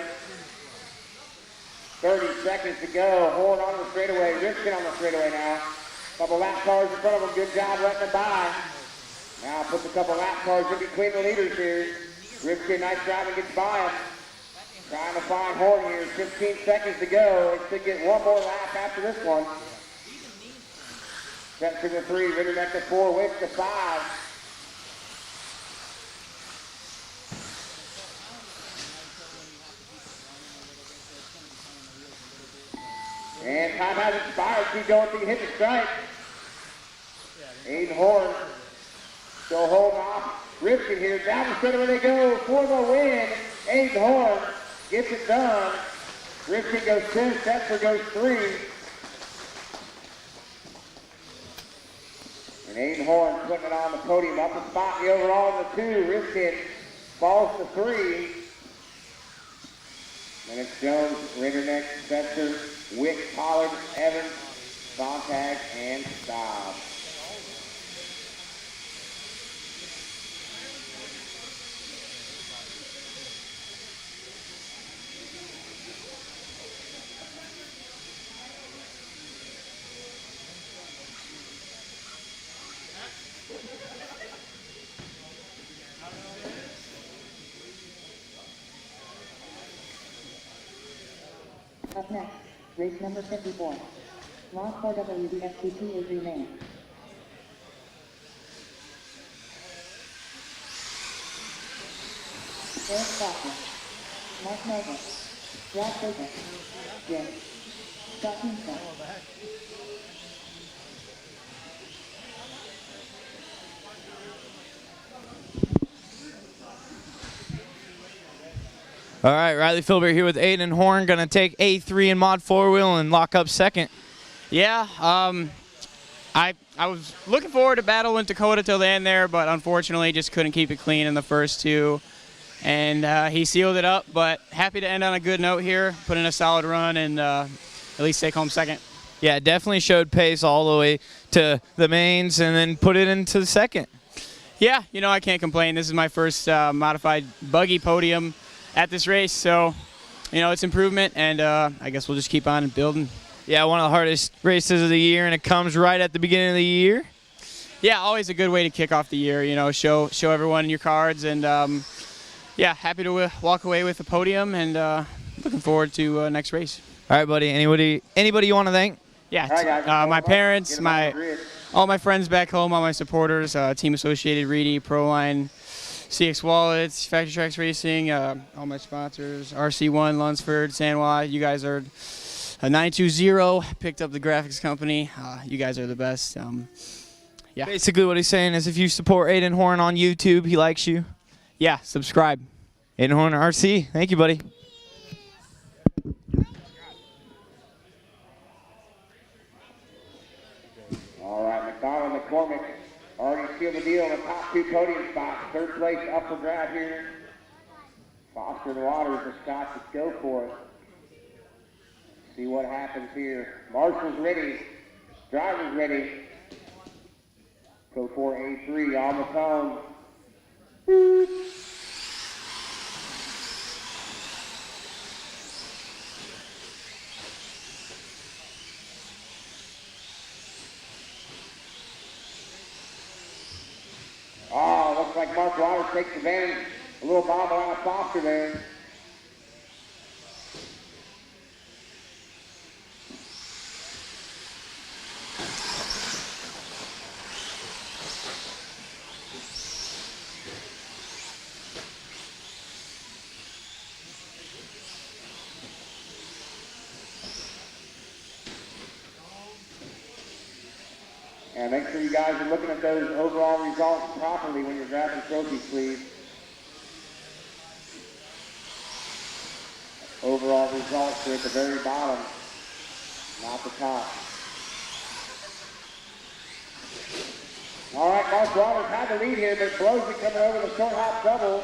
30 seconds to go. Horn on the straightaway. Ripken on the straightaway now. Couple lap cars in front of him. Good job letting them by. Now puts a couple lap cars in between the leaders here. Ripken, nice job and gets by him. Trying to find Horn here. 15 seconds to go. They should get one more lap after this one. Set to the 3. Ritterneck to 4. Wick to 5. And time has expired. Keep going till you hit the strike. Aiden Horn still holding off Ripken here. Down the center where they go for the win. Aiden Horn gets it done. Ripken goes 2. Setzer goes 3. And Aiden Horn putting it on the podium. Up a spot in the overall in the 2. Ripken falls to 3. Then it's Jones, Ritterneck, Setzer, Wick, Pollard, Evans, Sontag, and Staub. Up next, race number 54. Lot 4 WDFCT is renamed. Eric Faulkner, Mark Nova, Rob Baker, Jim, Scott Hinshaw. All right, Riley Filbert here with Aiden Horn, gonna take A3 in mod 4-wheel and lock up second. Yeah, I was looking forward to battling Dakota till the end there, but unfortunately just couldn't keep it clean in the first 2. And he sealed it up, but happy to end on a good note here, put in a solid run and at least take home second. Yeah, definitely showed pace all the way to the mains and then put it into the second. Yeah, you know, I can't complain. This is my first modified buggy podium at this race, so you know it's improvement, and I guess we'll just keep on building. Yeah, one of the hardest races of the year, and it comes right at the beginning of the year. Yeah, always a good way to kick off the year. You know, show everyone your cards, and yeah, happy to walk away with the podium, and looking forward to next race. All right, buddy. Anybody you want to thank? Yeah, my parents, all my friends back home, all my supporters, Team Associated, Reedy, Proline, CX Wallets, Factory Tracks Racing, all my sponsors, RC1, Lunsford, Sanwa. You guys are a 920. Picked up the graphics company. You guys are the best. Yeah. Basically, what he's saying is if you support Aiden Horn on YouTube, he likes you. Yeah, subscribe. Aiden Horn RC. Thank you, buddy. All right, McDonald, McCormick already sealed the deal in the top 2 podium spots. 3rd place up for grab here. Foster and Waters are Scott to go for it. See what happens here. Marshall's ready. Driver's ready. Go for A3 on the phone. Oh, looks like Mark Waters takes advantage. A little bobble out of Foster there. And make sure you guys are looking at those overall results properly when you're grabbing trophies, please. Overall results are at the very bottom, not the top. All right, Mark Waters had the lead here, but blows it coming over the short hop double.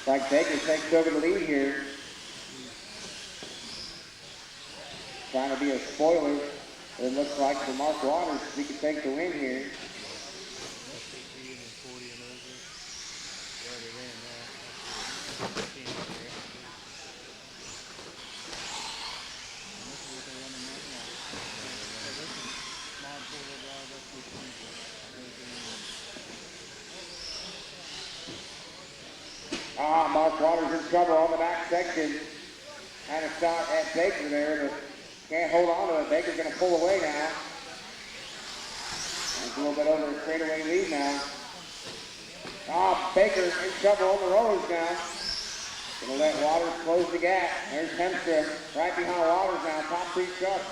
Like Baker takes over the lead here. Trying to be a spoiler. It looks like for Mark Waters, he can take the win here. Mark Waters in trouble on the back section. Had a shot at Baker there, but can't hold on to it. Baker's going to pull away now. He's a little bit over the straightaway lead now. Baker in trouble on the rollers now. Going to let Waters close the gap. There's Hemstra right behind Waters now. Top three trucks.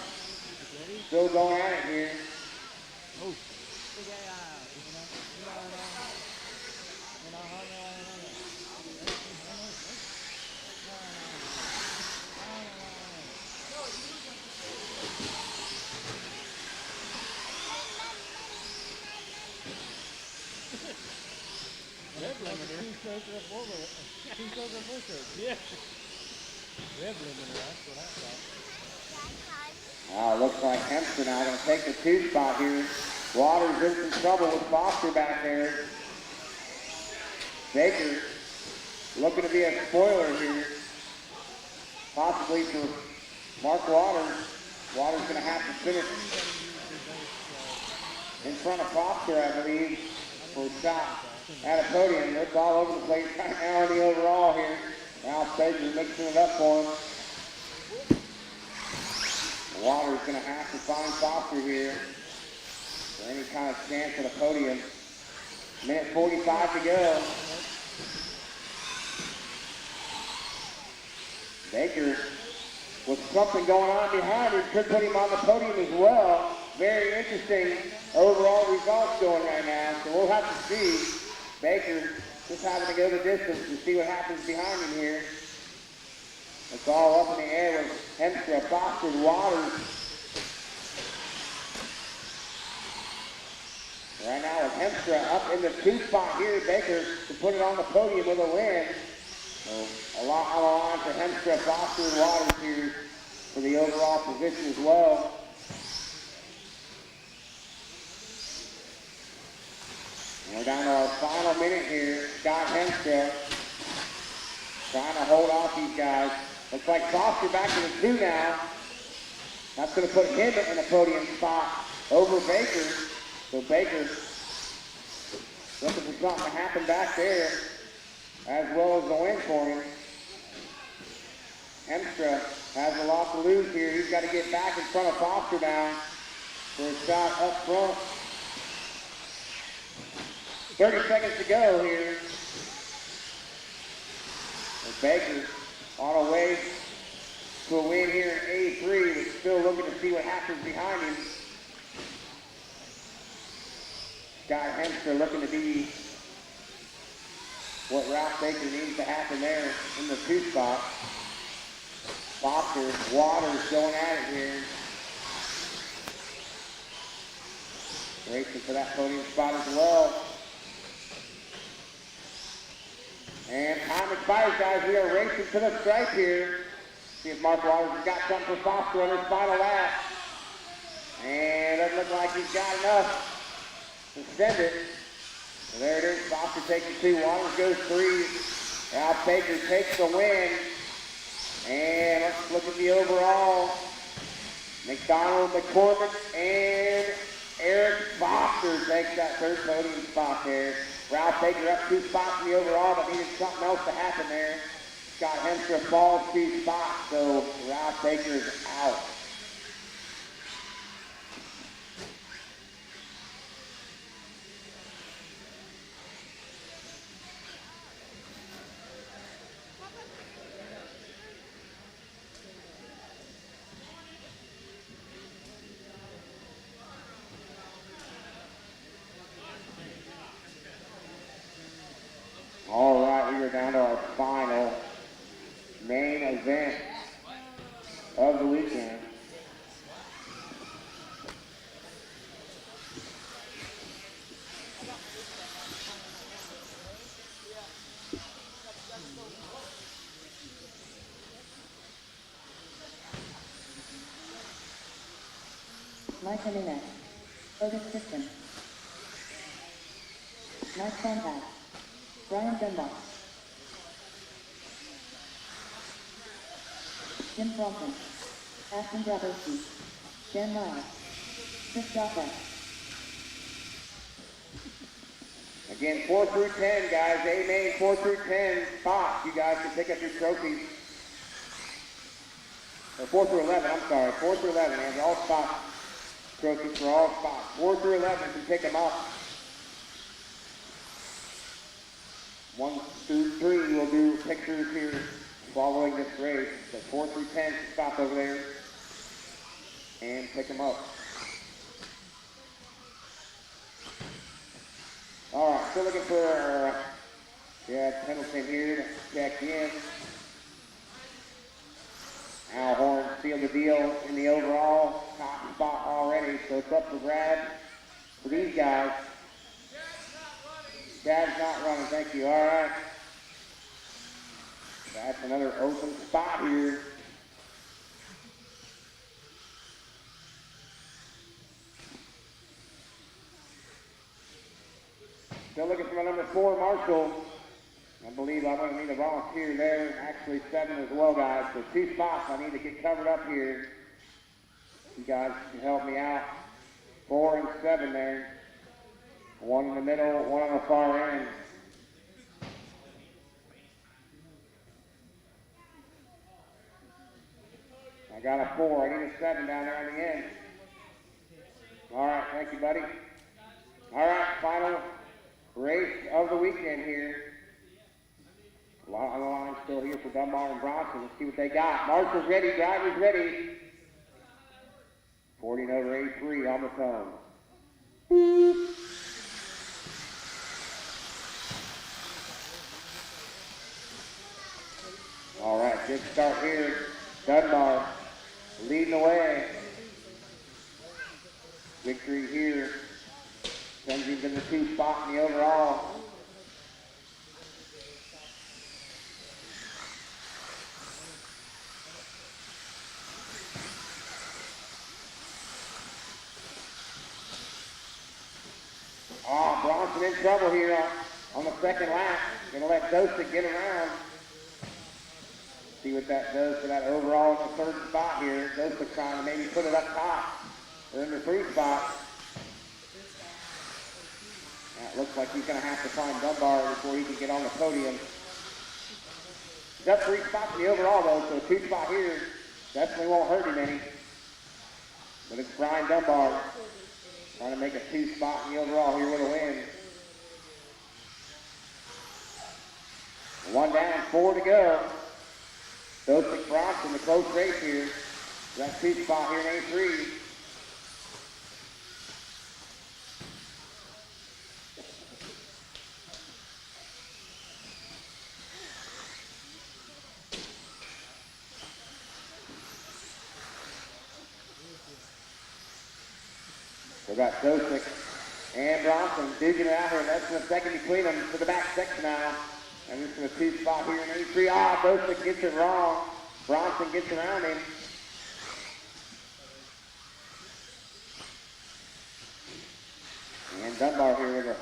Still going at it here. Looks like Hemstra now going to take the 2 spot here. Waters in some trouble with Foster back there. Baker looking to be a spoiler here. Possibly for Mark Waters. Waters going to have to finish in front of Foster, I believe, for a shot at a podium. It's all over the place right now in the overall here. Now Baker's mixing it up for him. Waters going to have to find Foster here for any kind of chance at a podium. Minute 45 to go. Baker, with something going on behind him, could put him on the podium as well. Very interesting overall results going right now, so we'll have to see. Baker just having to go the distance to see what happens behind him here. It's all up in the air with Hemstra, Foster, Waters. Right now with Hemstra up in the 2 spot here, Baker to put it on the podium with a win. So a lot on the line for Hemstra, Foster, and Waters here for the overall position as well. And we're down to our final minute here. Scott Hemstra trying to hold off these guys. Looks like Foster back to the 2 now. That's going to put him in a podium spot over Baker. So Baker looking for something to happen back there, as well as the win for him. Hemstra has a lot to lose here. He's got to get back in front of Foster now for a shot up front. 30 seconds to go here. And Baker on a way to a win here in 83, but still looking to see what happens behind him. Scott Hemstra looking to be what Ralph Baker needs to happen there in the 2 spot. Foster, Waters going at it here. Racing for that podium spot as well. And time expires, guys. We are racing to the stripe here. See if Mark Waters has got something for Foster on his final lap. And doesn't look like he's got enough to send it. So there it is. Foster takes the 2. Waters goes 3. Now Baker takes the win. And let's look at the overall. McDonald, McCormick, and Eric Foster takes that 3rd podium spot there. Ralph Baker up 2 spots in the overall, but needed something else to happen there. Scott Hemstra falls 2 spots, so Ralph Baker is out. go down to our final main event of the weekend. Mike Jimenez. Otis Christian. Mike Sontag. Brian Dunbar. Jim Thompson. Ashton Grabowski. Dan Miles. Chris Joppa. Again, 4 through 10, guys. A main 4 through 10 spots. You guys can pick up your trophies. Or 4 through 11, I'm sorry. 4 through 11, and all spots. Trophies for all spots. 4 through 11 can pick them up. 1 through 3 will do pictures here following this race. So 4 through 10 can stop over there and pick them up. All right, still looking for Pendleton here to check in. Al Horn sealed the deal in the overall top spot already, so it's up for grabs for these guys. Chad's not running, thank you. All right. That's another open spot here. Still looking for my number 4, Marshall. I believe I'm going to need a volunteer there. Actually 7 as well, guys. So 2 spots I need to get covered up here. You guys can help me out. 4 and 7 there. 1 in the middle, 1 on the far end. I got a 4. I need a 7 down there on the end. All right, thank you, buddy. All right, final race of the weekend here. A lot on the line still here for Dunbar and Bronson. Let's see what they got. Marshall's ready, driver's ready. 40 over A3 on the phone. All right, good start here. Dunbar leading the way. Victory here. Sends him to the 2 spot in the overall. Oh, Bronson in trouble here on the second lap. Gonna let Dosick get around. See what that does for that overall in the 3rd spot here. Dosick trying to maybe put it up top. Or in the 3 spot. That looks like he's gonna have to find Dunbar before he can get on the podium. He's up 3 spots in the overall though, so a 2 spot here definitely won't hurt him any. But it's Brian Dunbar trying to make a 2 spot in the overall here with a win. 1 down, 4 to go. Dosick Bronson, the close race here. That 2 spot here in A3. We got Dosick and Bronson digging it out here. That's in a second between them to the back section now. And this is a 2 spot here in A3. Ah, Dosick gets it wrong. Bronson gets around him. And Dunbar here with a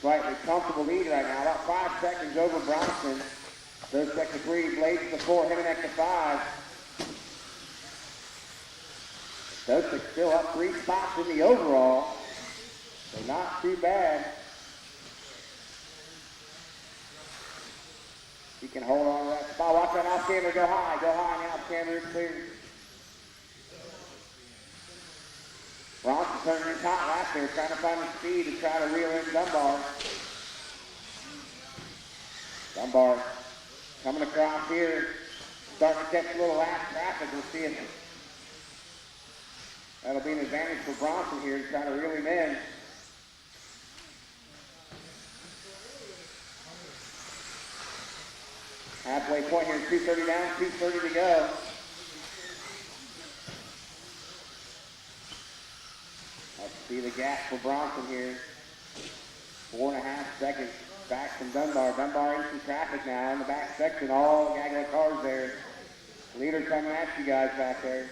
slightly comfortable lead right now. About 5 seconds over Bronson. Dosick to 3, Blades to 4, Heminek to 5. Dosick still up 3 spots in the overall, so not too bad. He can hold on to that spot. Watch that off camera go high on the off camera, it's clear. Bronson turning in top lap there, trying to find the speed to try to reel in Dunbar. Dunbar coming across here, starting to catch a little lap traffic. We'll see if that'll be an advantage for Bronson here, trying to reel him in. Halfway point here, 2:30 down, 2:30 to go. Let's see the gap for Bronson here. 4.5 seconds back from Dunbar. Dunbar in some traffic now in the back section. All the gaggle of cars there. Leader coming at you guys back there.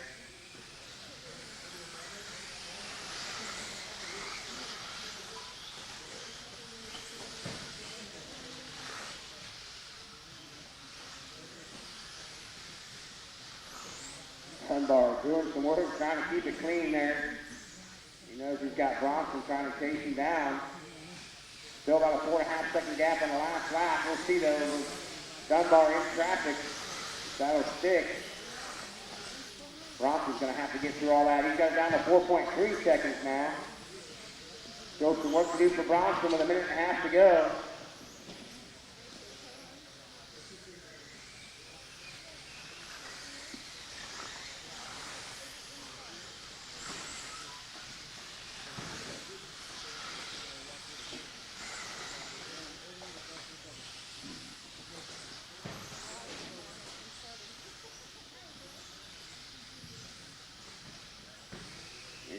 Dunbar doing some work, trying to keep it clean there. He knows he's got Bronson trying to chase him down. Still about a 4.5 second gap on the last lap. We'll see though, Dunbar in traffic. That'll stick. Bronson's going to have to get through all that. He's got it down to 4.3 seconds now. Still some work to do for Bronson with 1.5 minutes to go.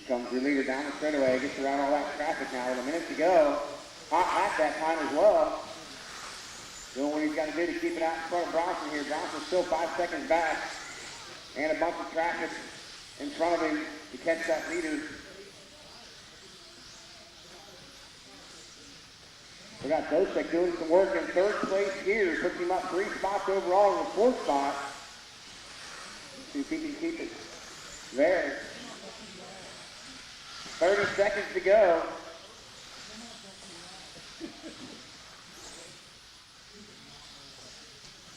Comes your leader down the straightaway, gets around all that traffic now with 1 minute to go. Hot at that time as well. Doing what he's got to do to keep it out in front of Bronson here. Bronson's still 5 seconds back. And a bunch of traffic in front of him to catch that leader. We got Dosek doing some work in third place here. Puts him up 3 spots overall in the 4th spot. See if he can keep it there. 30 seconds to go.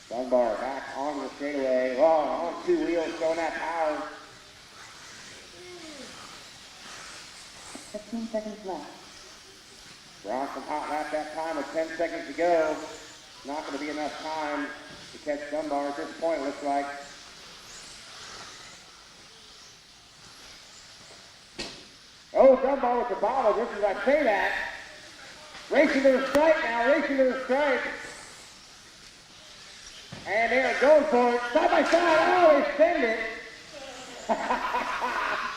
Dunbar back on the straightaway. Oh, on 2 wheels, showing that power. 15 seconds left. Bronson hot lap that time with 10 seconds to go. Not going to be enough time to catch Dunbar at this point, it looks like. Oh, Dunbar with the bottle, just as I say that. Racing to the stripe now, racing to the stripe. And they're going for it, side by side, oh, they send it.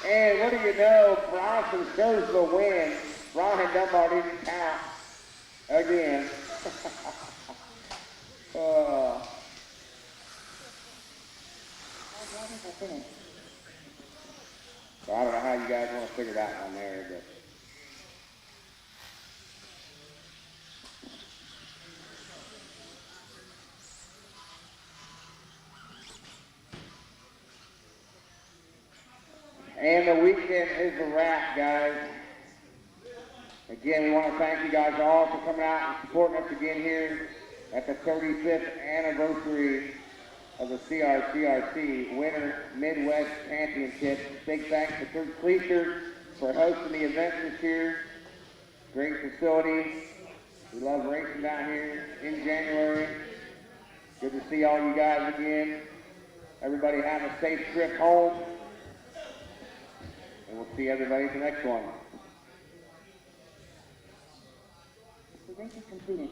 And what do you know, Bronson shows the win. Ron and Dunbar didn't count again. So I don't know how you guys want to figure that one there, but. And the weekend is a wrap, guys. Again, we want to thank you guys all for coming out and supporting us again here at the 35th anniversary of the CRCRC Winter Midwest Championship. Big thanks to Kurt Cleaster for hosting the event this year. Great facility. We love racing down here in January. Good to see all you guys again. Everybody have a safe trip home. And we'll see everybody at the next one. The race is completed.